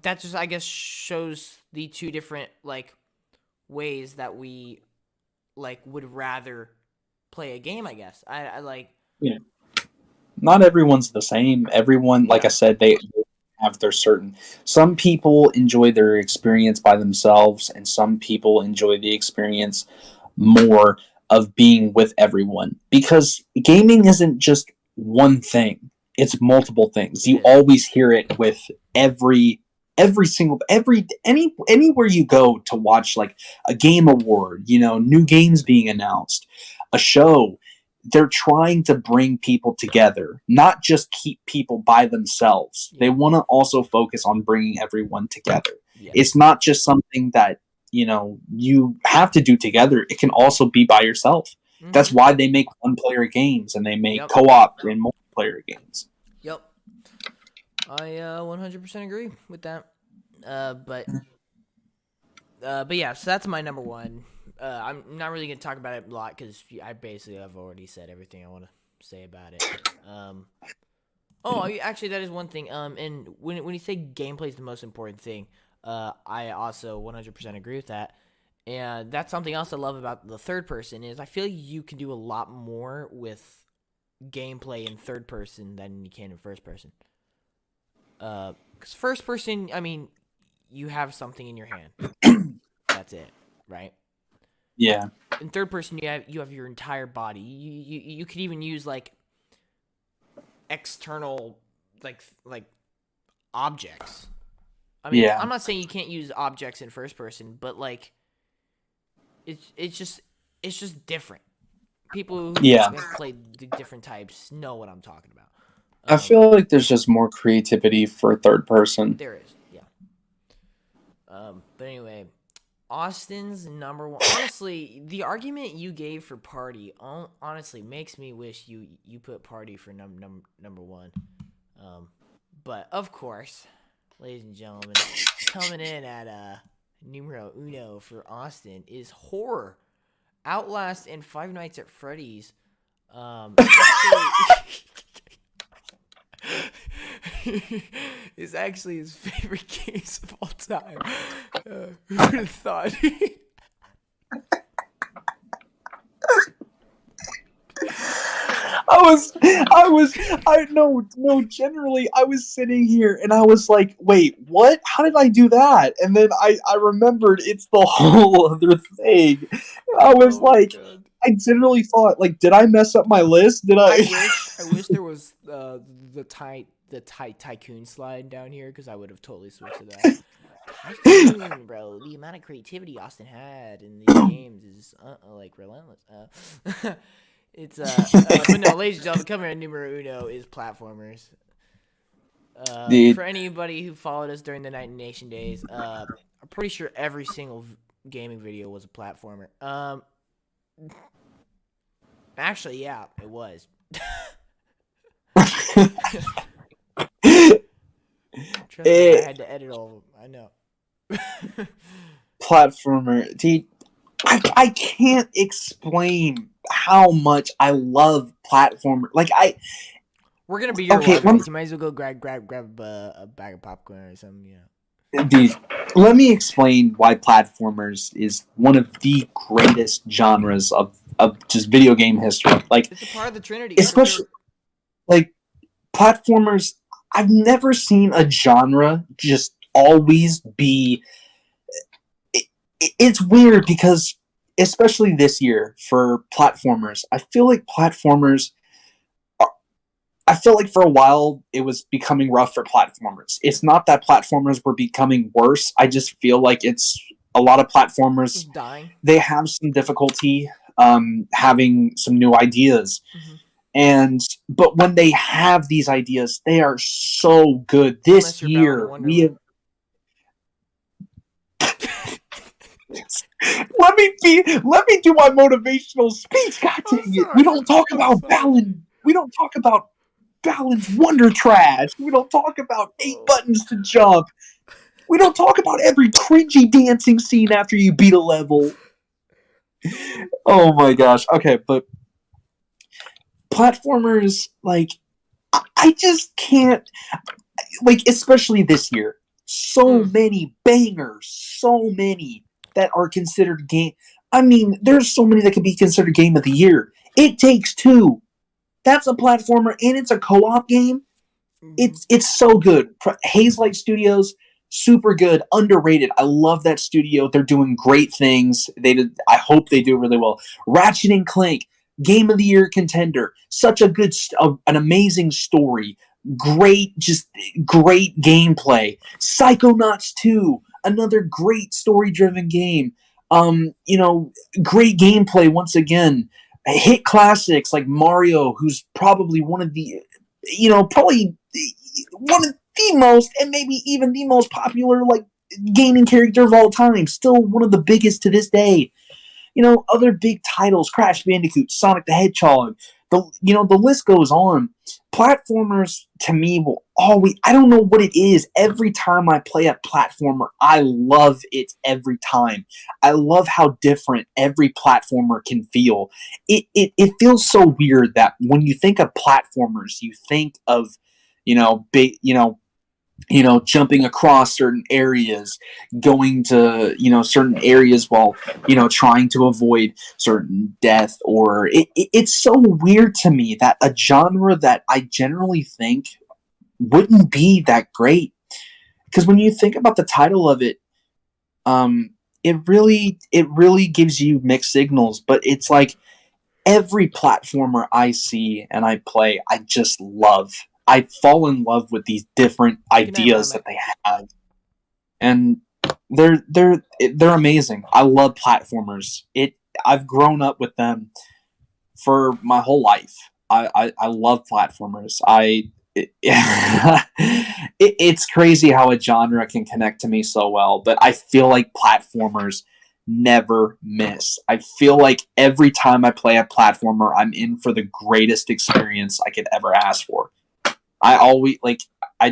B: that just, I guess, shows the two different like ways that we like would rather play a game. I guess I like.
C: Yeah. Not everyone's the same. Everyone, like I said, they have their certain. Some people enjoy their experience by themselves, and some people enjoy the experience more of being with everyone. Because gaming isn't just one thing; it's multiple things. You always hear it with anywhere you go to watch like a game award, new games being announced, a show. They're trying to bring people together, not just keep people by themselves. They want to also focus on bringing everyone together. Yeah. It's not just something that you have to do together. It can also be by yourself.
B: Mhm.
C: That's why they make one-player games and they make
B: Yep.
C: co-op and multiplayer games.
B: Yep. I 100% agree with that. But yeah, so that's my number one. I'm not really gonna talk about it a lot because I basically have already said everything I want to say about it. Actually, that is one thing. And when you say gameplay is the most important thing, I also 100% agree with that. And that's something else I love about the third person is I feel like you can do a lot more with gameplay in third person than you can in first person. Because first person, I mean, you have something in your hand. That's it, right?
C: Yeah.
B: In third person, you have your entire body. You could even use like external like objects. I mean,
C: Yeah.
B: I'm not saying you can't use objects in first person, but like it's just different. People who
C: Yeah.
B: have played the different types know what I'm talking about.
C: I feel like there's just more creativity for third person.
B: There is, yeah. But anyway, Austin's number one. Honestly, the argument you gave for Party honestly makes me wish you put Party for number one. But of course, ladies and gentlemen, coming in at numero uno for Austin is horror, Outlast, and Five Nights at Freddy's. It's actually his favorite games of all time. Who would have thought?
C: Generally, I was sitting here and I was like, wait, what? How did I do that? And then I remembered it's the whole other thing. I was like,
B: God.
C: I generally thought, like, did I mess up my list? Did I?
B: I wish there was the tycoon slide down here because I would have totally switched to that. Tycoon, bro. The amount of creativity Austin had in these games is like relentless. It's but no, ladies and gentlemen, coming in numero uno is platformers. For anybody who followed us during the Night Nation days, I'm pretty sure every single gaming video was a platformer. Actually, yeah, it was. Trust me, I had to edit all of them. I know.
C: Platformer, dude. I can't explain how much I love platformer. Like
B: we're gonna be here.
C: Okay,
B: You might as well go grab a bag of popcorn or something. Yeah.
C: Dude, let me explain why platformers is one of the greatest genres of just video game history. Like,
B: it's a part of the Trinity.
C: especially like platformers. I've never seen a genre just always be. It's weird because, especially this year for platformers, I feel like platformers. I feel like for a while it was becoming rough for platformers. It's not that platformers were becoming worse. I just feel like it's a lot of platformers.
B: Dying.
C: They have some difficulty having some new ideas.
B: Mm-hmm.
C: But when they have these ideas, they are so good. This year we have. Let me do my motivational speech. God dang it! We don't talk about Balan. We don't talk about Balan's Wonder Trash. We don't talk about 8 buttons to jump. We don't talk about every cringy dancing scene after you beat a level. Oh my gosh. Okay, but platformers, like, I just can't, like, especially this year, so many bangers, so many that are considered game. I mean, there's so many that could be considered game of the year. It Takes Two. That's a platformer and it's a co-op game. It's so good. Hazelight Studios, super good, underrated. I love that studio. They're doing great things. I hope they do really well. Ratchet and Clank, game of the year contender. Such a good, an amazing story. Great gameplay. Psychonauts 2, another great story-driven game. Great gameplay once again. Hit classics like Mario, who's probably one of the, probably one of the most, and maybe even the most popular, like, gaming character of all time, still one of the biggest to this day. Other big titles, Crash Bandicoot, Sonic the Hedgehog, the list goes on. Platformers to me will always, I don't know what it is. Every time I play a platformer, I love it every time. I love how different every platformer can feel. It feels so weird that when you think of platformers, you think of, big, jumping across certain areas, going to, certain areas while, trying to avoid certain death, or it's so weird to me that a genre that I generally think wouldn't be that great. Because when you think about the title of it, it really gives you mixed signals, but it's like every platformer I see and I play, I just love. I fall in love with these different ideas that they have, and they're amazing. I love platformers. I've grown up with them for my whole life. I love platformers. It's crazy how a genre can connect to me so well, but I feel like platformers never miss. I feel like every time I play a platformer, I'm in for the greatest experience I could ever ask for. I always I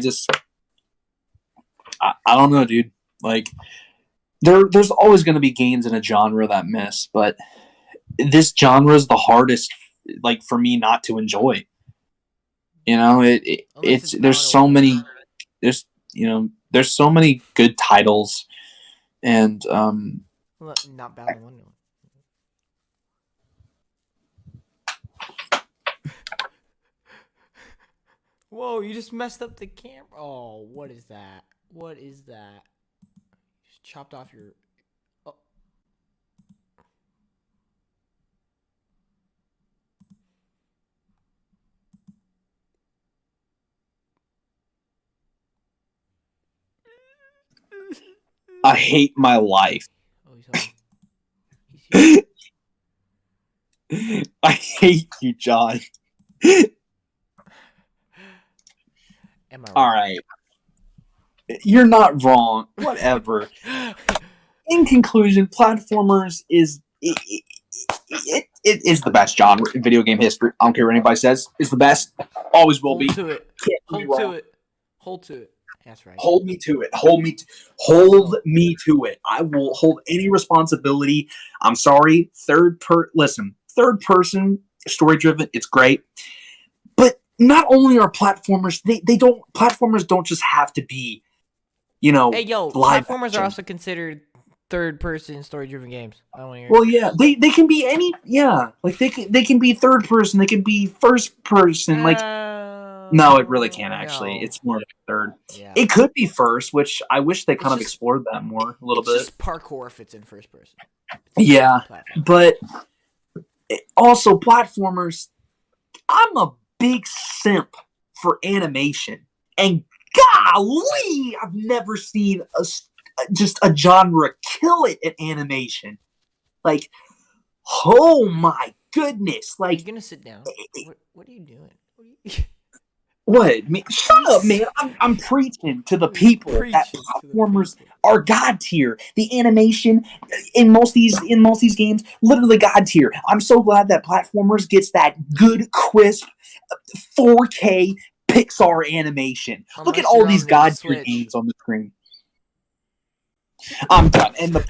C: don't know, dude. Like there's always going to be games in a genre that miss, but this genre is the hardest for me not to enjoy. There's so many good titles, and
B: not Battle One. Whoa, you just messed up the camera. Oh, what is that? What is that? Just chopped off your... Oh.
C: I hate my life.
B: Oh, he's
C: I hate you, John.
B: Am I wrong?
C: All right. You're not wrong. Whatever. In conclusion, platformers is it is the best genre in video game history. I don't care what anybody says. It's the best. Always will be.
B: Hold to it. Hold to it. That's right.
C: Hold me to it. Hold me to it. I will hold any responsibility. I'm sorry. Third person story driven. It's great. But not only are platformers, platformers don't just have to be,
B: Hey, yo,
C: live
B: platformers
C: action.
B: are also considered third-person story-driven games. I don't want to hear.
C: Well, yeah, they can be any, yeah, like they can be third person, they can be first person, no, it really can't actually.
B: No.
C: It's more like third.
B: Yeah.
C: It could be first, which I wish they kind of
B: just-
C: explored that more a little
B: It's
C: bit.
B: just parkour if it's in first person.
C: Yeah,
B: Platform.
C: but also platformers. I'm a big simp for animation, and golly, I've never seen just a genre kill it at animation. Like, oh my goodness!
B: Are you
C: Like,
B: gonna sit down? What are you doing?
C: what? Shut up, man! I'm preaching to the people that platformers are god tier. The animation in most of these games, literally god tier. I'm so glad that platformers gets that good, crisp, 4K Pixar animation. Look at all these god tier games on the screen. I'm done. I'm done.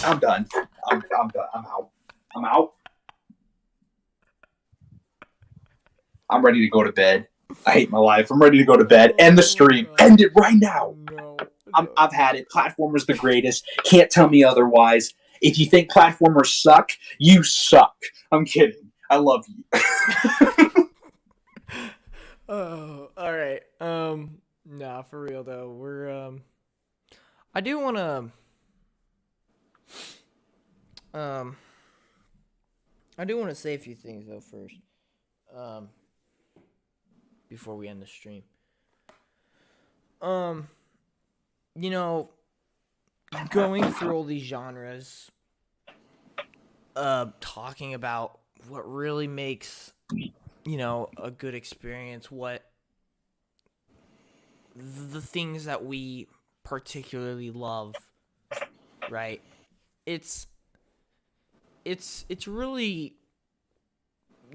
C: I'm done. I'm out. I'm ready to go to bed. I hate my life. I'm ready to go to bed. End the stream. End it right now.
B: No.
C: I've had it. Platformers the greatest. Can't tell me otherwise. If you think platformers suck, you suck. I'm kidding. I love you.
B: Oh, all right. Nah, for real though. We're I do want to say a few things though first. Before we end the stream. Going through all these genres, talking about what really makes, a good experience, what the things that we particularly love, right? It's really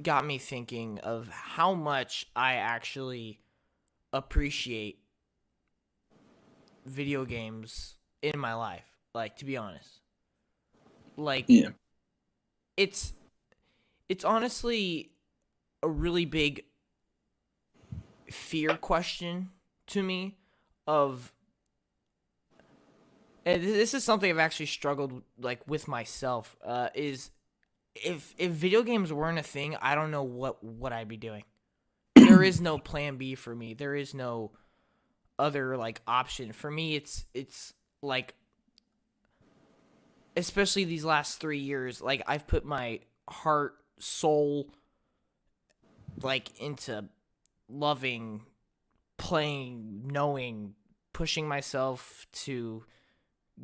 B: got me thinking of how much I actually appreciate video games in my life. Like, to be honest, like
C: Yeah.
B: it's honestly a really big fear question to me of, and this is something I've actually struggled like with myself, is if video games weren't a thing, I don't know what I'd be doing. There is no plan B for me. There is no other like option. For me, it's like, especially these last 3 years, like I've put my heart, soul, like into loving, playing, knowing, pushing myself to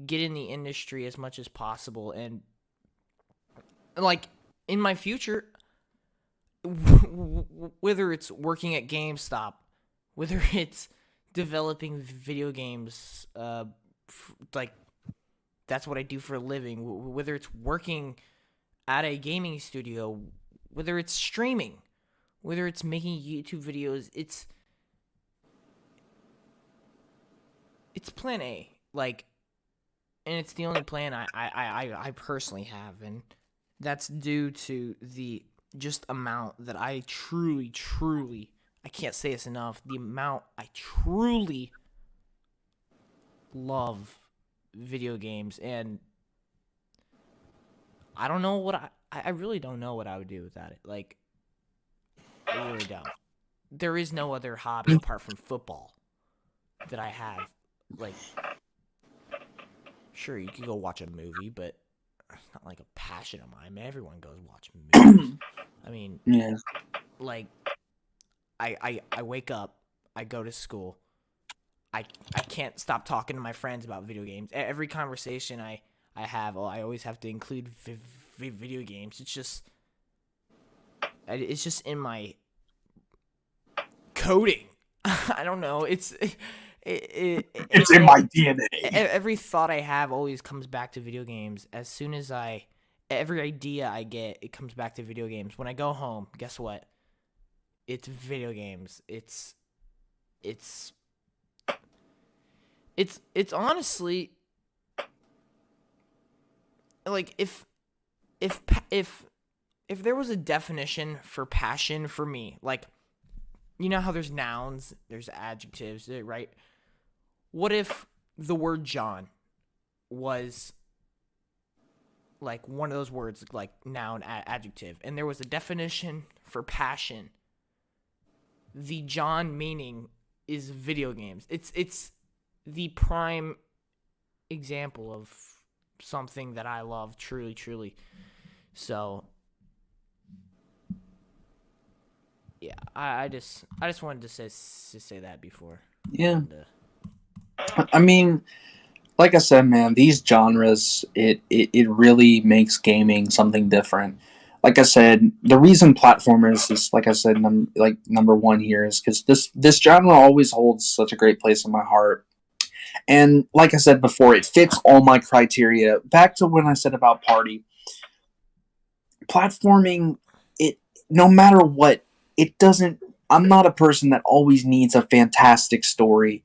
B: get in the industry as much as possible. And like in my future, whether it's working at GameStop, whether it's developing video games, like that's what I do for a living, whether it's working at a gaming studio, whether it's streaming, whether it's making YouTube videos, it's plan A, like, and it's the only plan I personally have, and that's due to the just amount that I truly, I can't say this enough, the amount I truly love video games. And I don't know what I really don't know what I would do without it. Like, I really don't. There is no other hobby apart from football that I have. Like, sure, you could go watch a movie, but it's not like a passion of mine. Man, everyone goes watch movies. I mean,
C: Yeah.
B: like, I wake up, I go to school, I can't stop talking to my friends about video games. Every conversation I have, I always have to include video games. It's just in my coding. I don't know. It's in
C: my DNA.
B: Every thought I have always comes back to video games. As soon as every idea I get, it comes back to video games. When I go home, guess what? It's video games. It's honestly like, if there was a definition for passion for me, like, you know how there's nouns, there's adjectives, right? What if the word John was like one of those words, like noun, adjective, and there was a definition for passion? The John meaning is video games. It's the prime example of something that I love truly. So yeah, I just wanted to say that before.
C: Yeah.
B: And,
C: I mean, like I said, man, these genres, it really makes gaming something different. Like I said, the reason platformers is, like I said, number one here is because this genre always holds such a great place in my heart. And like I said before, it fits all my criteria. Back to when I said about party, platforming, it, no matter what, it doesn't. I'm not a person that always needs a fantastic story.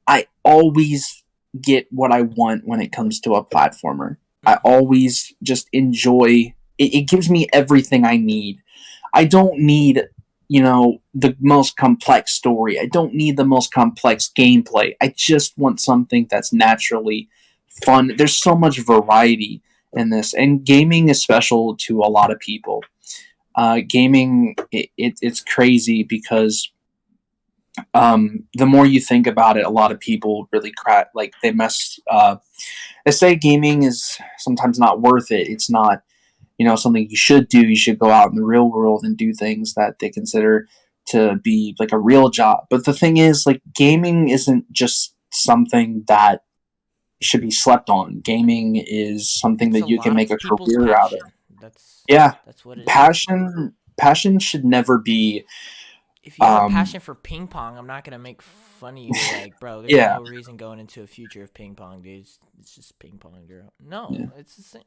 C: I always get what I want when it comes to a platformer. I always just enjoy it. It gives me everything I need. I don't need, the most complex story. I don't need the most complex gameplay. I just want something that's naturally fun. There's so much variety in this, and gaming is special to a lot of people. Gaming, it's crazy because the more you think about it, a lot of people really they say gaming is sometimes not worth it. It's not, something you should do. You should go out in the real world and do things that they consider to be like a real job. But the thing is, like, gaming isn't just something that should be slept on. Gaming is something that you can make a career out of.
B: That's what it
C: Passion should never be.
B: If you have a passion for ping pong, I'm not gonna make funny. You're like, bro, there's
C: Yeah.
B: no reason going into a future of ping pong, dude. It's just ping pong, girl. No,
C: Yeah.
B: it's the same.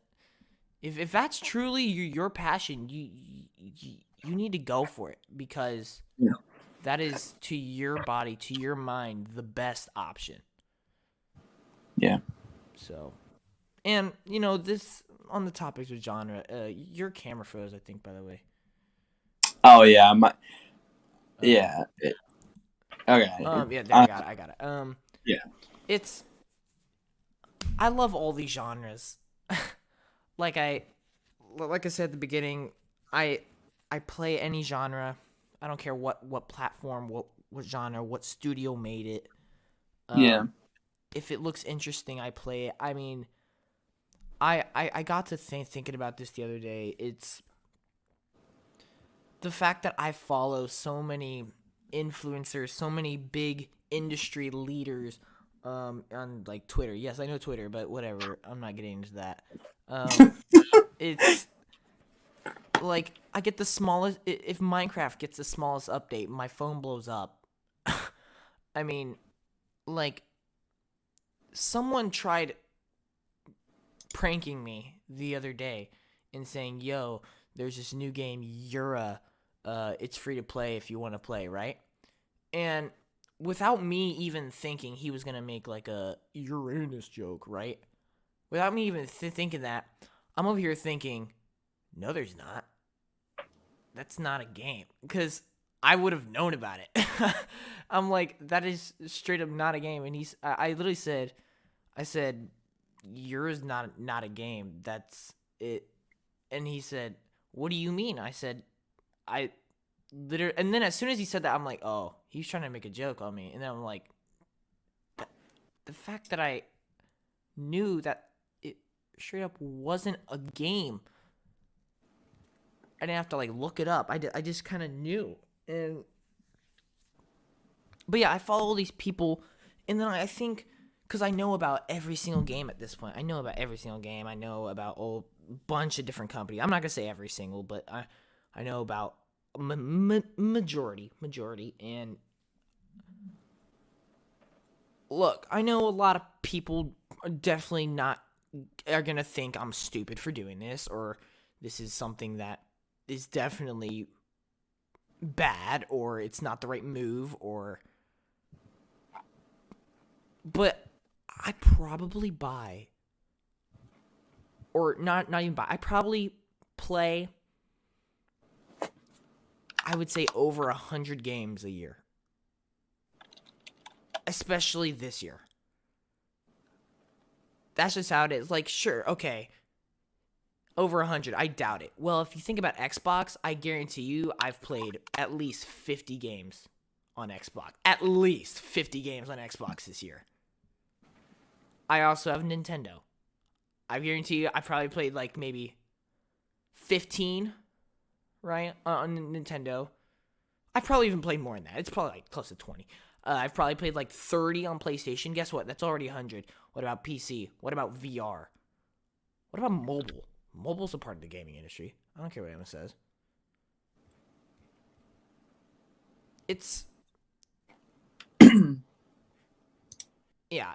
B: If that's truly your passion, you need to go for it because
C: Yeah.
B: that is to your body, to your mind, the best option.
C: Yeah.
B: So, and this on the topics of genre, your camera froze, I think, by the way.
C: Oh yeah, yeah. Okay.
B: Yeah, there, I got it.
C: Yeah.
B: I love all these genres. like I said at the beginning, I play any genre. I don't care what platform, what genre, what studio made it.
C: Yeah.
B: If it looks interesting, I play it. I mean, I got to thinking about this the other day. It's the fact that I follow so many influencers, so many big industry leaders on like Twitter. Yes, I know Twitter, but whatever. I'm not getting into that. It's like I get the smallest. If Minecraft gets the smallest update, my phone blows up. I mean, like someone tried pranking me the other day and saying, "Yo, there's this new game, Yura. It's free to play if you want to play, right?" And without me even thinking he was gonna make like a Uranus joke, right? Without me even thinking that, I'm over here thinking, "No, there's not. That's not a game," because I would have known about it. I'm like, that is straight up not a game. And I literally said, "Yours not a game. That's it." And he said, "What do you mean?" I said, "I literally." And then as soon as he said that, I'm like, "Oh, he's trying to make a joke on me." And then I'm like, the fact that I knew that it straight up wasn't a game. I didn't have to like look it up. I just kind of knew. But yeah, I follow all these people, and then I think, because I know about every single game at this point. I know about every single game. I know about a bunch of different companies. I'm not gonna say every single, but I know about majority. And look, I know a lot of people are definitely are gonna think I'm stupid for doing this, or this is something that is definitely bad, or it's not the right move, but I probably buy, or not even buy, I probably play, I would say, over 100 games a year. Especially this year. That's just how it is. Like, sure, okay, over 100, I doubt it. Well, if you think about Xbox, I guarantee you I've played at least 50 games on Xbox. At least 50 games on Xbox this year. I also have Nintendo. I guarantee you I probably played like maybe 15, right, on Nintendo. I've probably even played more than that. It's probably like close to 20. I've probably played like 30 on PlayStation. Guess what? That's already 100. What about PC? What about VR? What about mobile? Mobile's a part of the gaming industry. I don't care what anyone says. It's... yeah,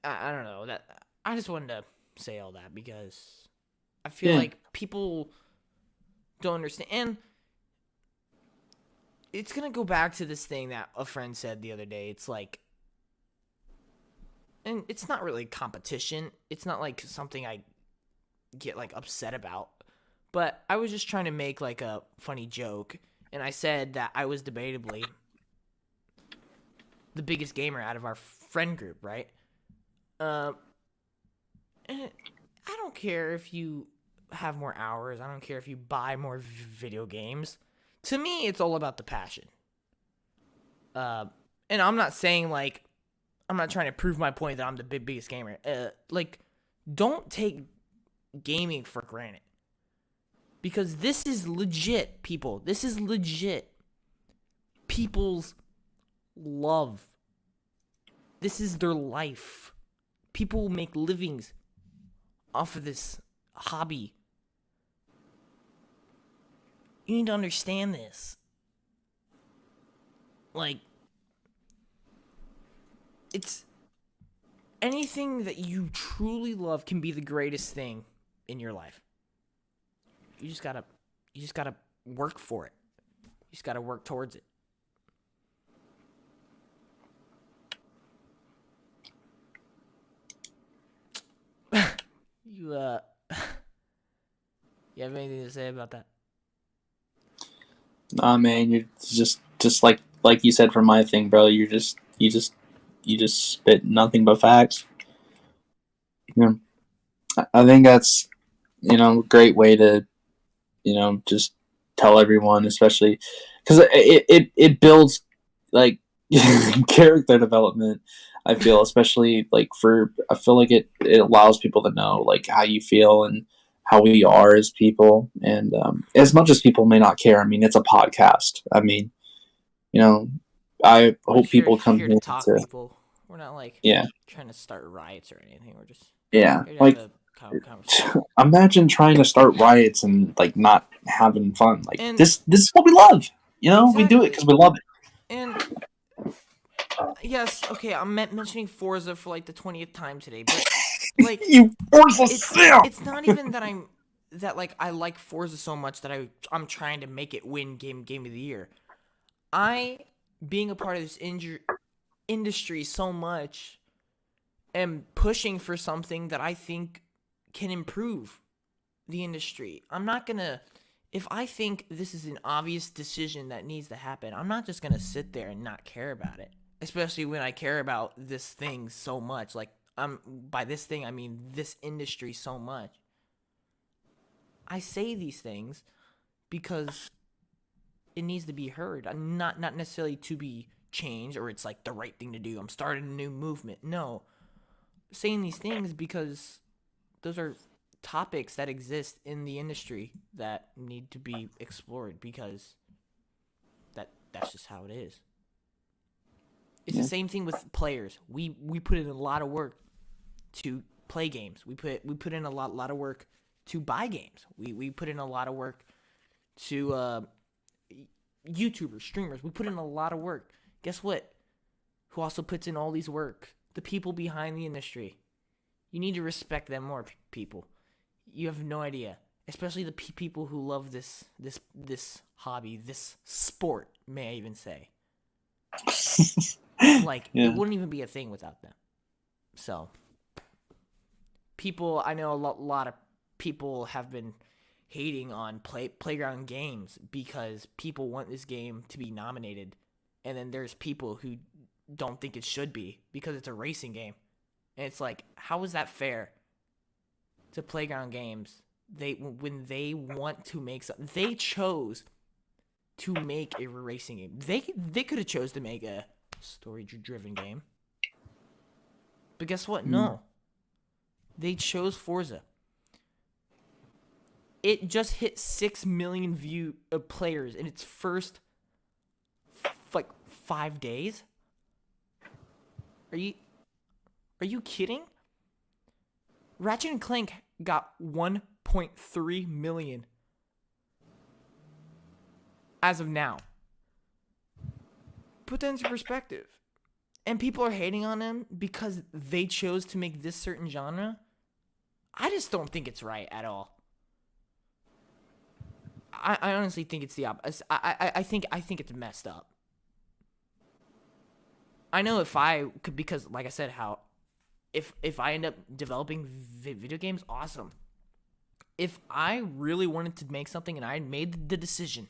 B: I don't know. That I just wanted to say all that because I feel like people don't understand. And it's going to go back to this thing that a friend said the other day. It's like, and it's not really competition. It's not like something I get like upset about. But I was just trying to make like a funny joke. And I said that I was debatably the biggest gamer out of our friend group, right? And I don't care if you have more hours. I don't care if you buy more video games. To me, it's all about the passion. And I'm not saying like, I'm not trying to prove my point that I'm the biggest gamer. Like, don't take gaming for granted. Because this is legit, people. This is legit. People's love. This is their life. People make livings off of this hobby. You need to understand this. Like, it's anything that you truly love can be the greatest thing in your life. You just gotta work for it. You just gotta work towards it. You you have anything to say about that?
C: Nah, man, you're just like you said for my thing, bro. You just spit nothing but facts. You know, I think that's a great way to just tell everyone, especially because it builds like character development. I feel, especially like I feel like it allows people to know like how you feel and how we are as people, and as much as people may not care. I mean, it's a podcast. I mean, you know, I
B: We're
C: hope people come
B: here
C: here
B: to talk,
C: to
B: people. We're not like
C: yeah,
B: trying to start riots or anything. We're just
C: yeah,
B: here to
C: like
B: have a conversation.
C: imagine trying to start riots and like not having fun. Like
B: And
C: this is what we love. We do it
B: exactly.
C: because we love it.
B: And yes, okay, I'm mentioning Forza for like the 20th time today, but like
C: You force us
B: it's not even that I like Forza so much that I'm trying to make it win game of the year. I, being a part of this industry so much, am pushing for something that I think can improve the industry. I'm not gonna, if I think this is an obvious decision that needs to happen, I'm not just gonna sit there and not care about it. Especially when I care about this thing so much. Like, by this thing I mean this industry so much. I say these things because it needs to be heard, not necessarily to be changed or it's like the right thing to do. I'm starting a new movement. No, saying these things because those are topics that exist in the industry that need to be explored because that's just how it is. It's the same thing with players. We put in a lot of work to play games. We put in a lot of work to buy games. We put in a lot of work to YouTubers, streamers. We put in a lot of work. Guess what? Who also puts in all these work? The people behind the industry. You need to respect them more, people. You have no idea, especially the people who love this hobby, this sport. May I even say? Like
C: Yeah.
B: it wouldn't even be a thing without them. So, people, I know a lot of people have been hating on Playground Games because people want this game to be nominated, and then there's people who don't think it should be because it's a racing game, and it's like, how is that fair to Playground Games? When they want to make something, they chose to make a racing game. They could have chose to make a story-driven game, but guess what? No, they chose Forza. It just hit 6 million players in its first like 5 days. Are you kidding? Ratchet and Clank got 1.3 million as of now. Put that into perspective. And people are hating on them because they chose to make this certain genre. I just don't think it's right at all. I honestly think it's the opposite. I think it's messed up. I know if I could, because like I said, how if I end up developing video games, awesome. If I really wanted to make something and I made the decision,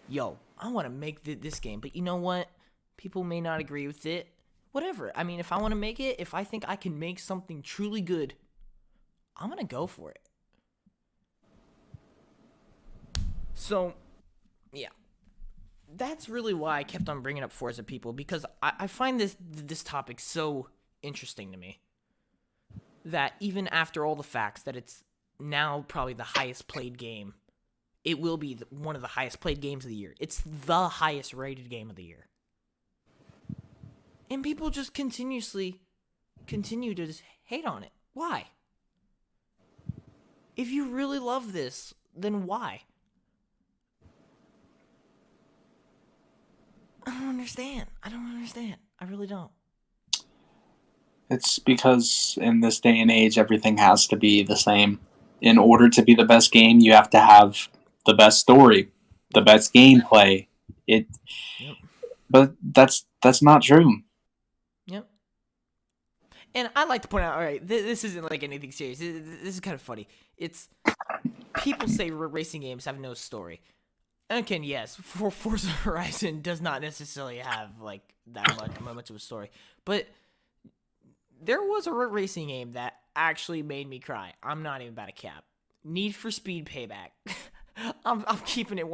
B: yo, I want to make this game, but you know what? People may not agree with it. Whatever. I mean, if I want to make it, if I think I can make something truly good, I'm going to go for it. So, yeah. That's really why I kept on bringing up Forza, people, because I find this topic so interesting to me. That even after all the facts that it's now probably the highest played game, it will be one of the highest played games of the year. It's the highest rated game of the year. And people just continue to just hate on it. Why? If you really love this, then why? I don't understand. I really don't.
C: It's because in this day and age, everything has to be the same. In order to be the best game, you have to have the best story, the best gameplay. It,
B: Yep.
C: but that's not true.
B: Yep. And I'd like to point out, all right, this isn't like anything serious. This is kind of funny. It's people say racing games have no story. And again, yes, Forza Horizon does not necessarily have like that much of a story, but there was a racing game that actually made me cry. I'm not even about to cap. Need for Speed Payback. I'm keeping it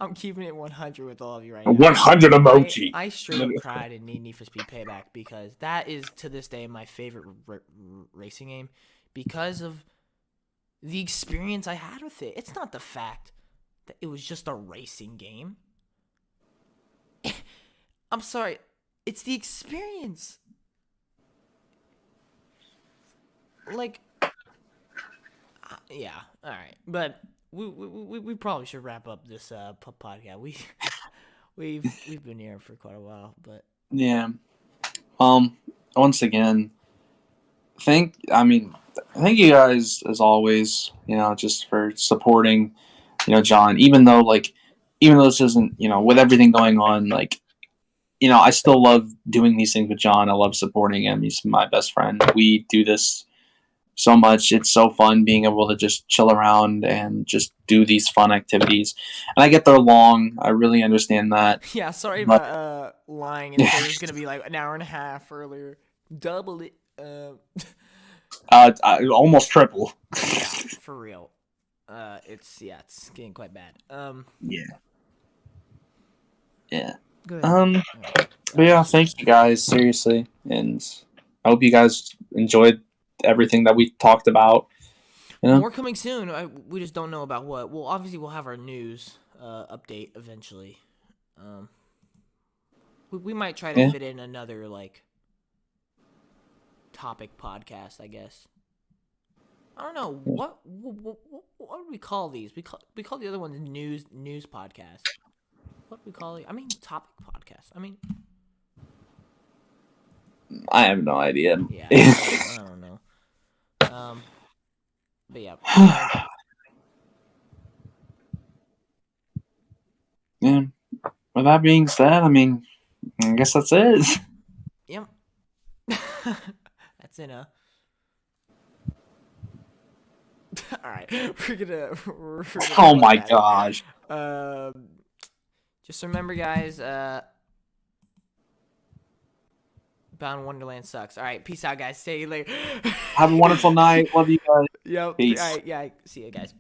B: I'm keeping it 100 with all of you right now.
C: 100 emoji.
B: I straight up cried in Need for Speed Payback because that is to this day my favorite racing game because of the experience I had with it. It's not the fact that it was just a racing game. I'm sorry. It's the experience. Like, yeah, all right, but we probably should wrap up this podcast. We've been here for quite a while, but
C: Yeah. Once again, thank you guys as always. Just for supporting. John. Even though this isn't with everything going on, I still love doing these things with John. I love supporting him. He's my best friend. We do this so much. It's so fun being able to just chill around and just do these fun activities. And I get they're long. I really understand that.
B: yeah, sorry about lying and saying it was gonna be like an hour and a half earlier. Double it.
C: Almost triple.
B: Yeah, for real. It's getting quite bad.
C: Yeah.
B: Go ahead.
C: But yeah, thank you guys, seriously. And I hope you guys enjoyed everything that we talked about.
B: More coming soon. We just don't know about what. Well, obviously we'll have our news update eventually. We might try to fit in another topic podcast, I guess. I don't know what do we call these? We call the other ones news podcast. What do we call it? I mean, topic podcast. I mean,
C: I have no idea.
B: yeah, I don't know. But yeah.
C: Yeah. With that being said, I guess that's it.
B: Yep. That's it, huh? All right, we're gonna
C: Oh my gosh.
B: Just remember, guys. Bound Wonderland sucks. All right, peace out, guys. See you later.
C: Have a wonderful night. Love you guys.
B: Yep.
C: Peace.
B: All right, yeah. See you guys.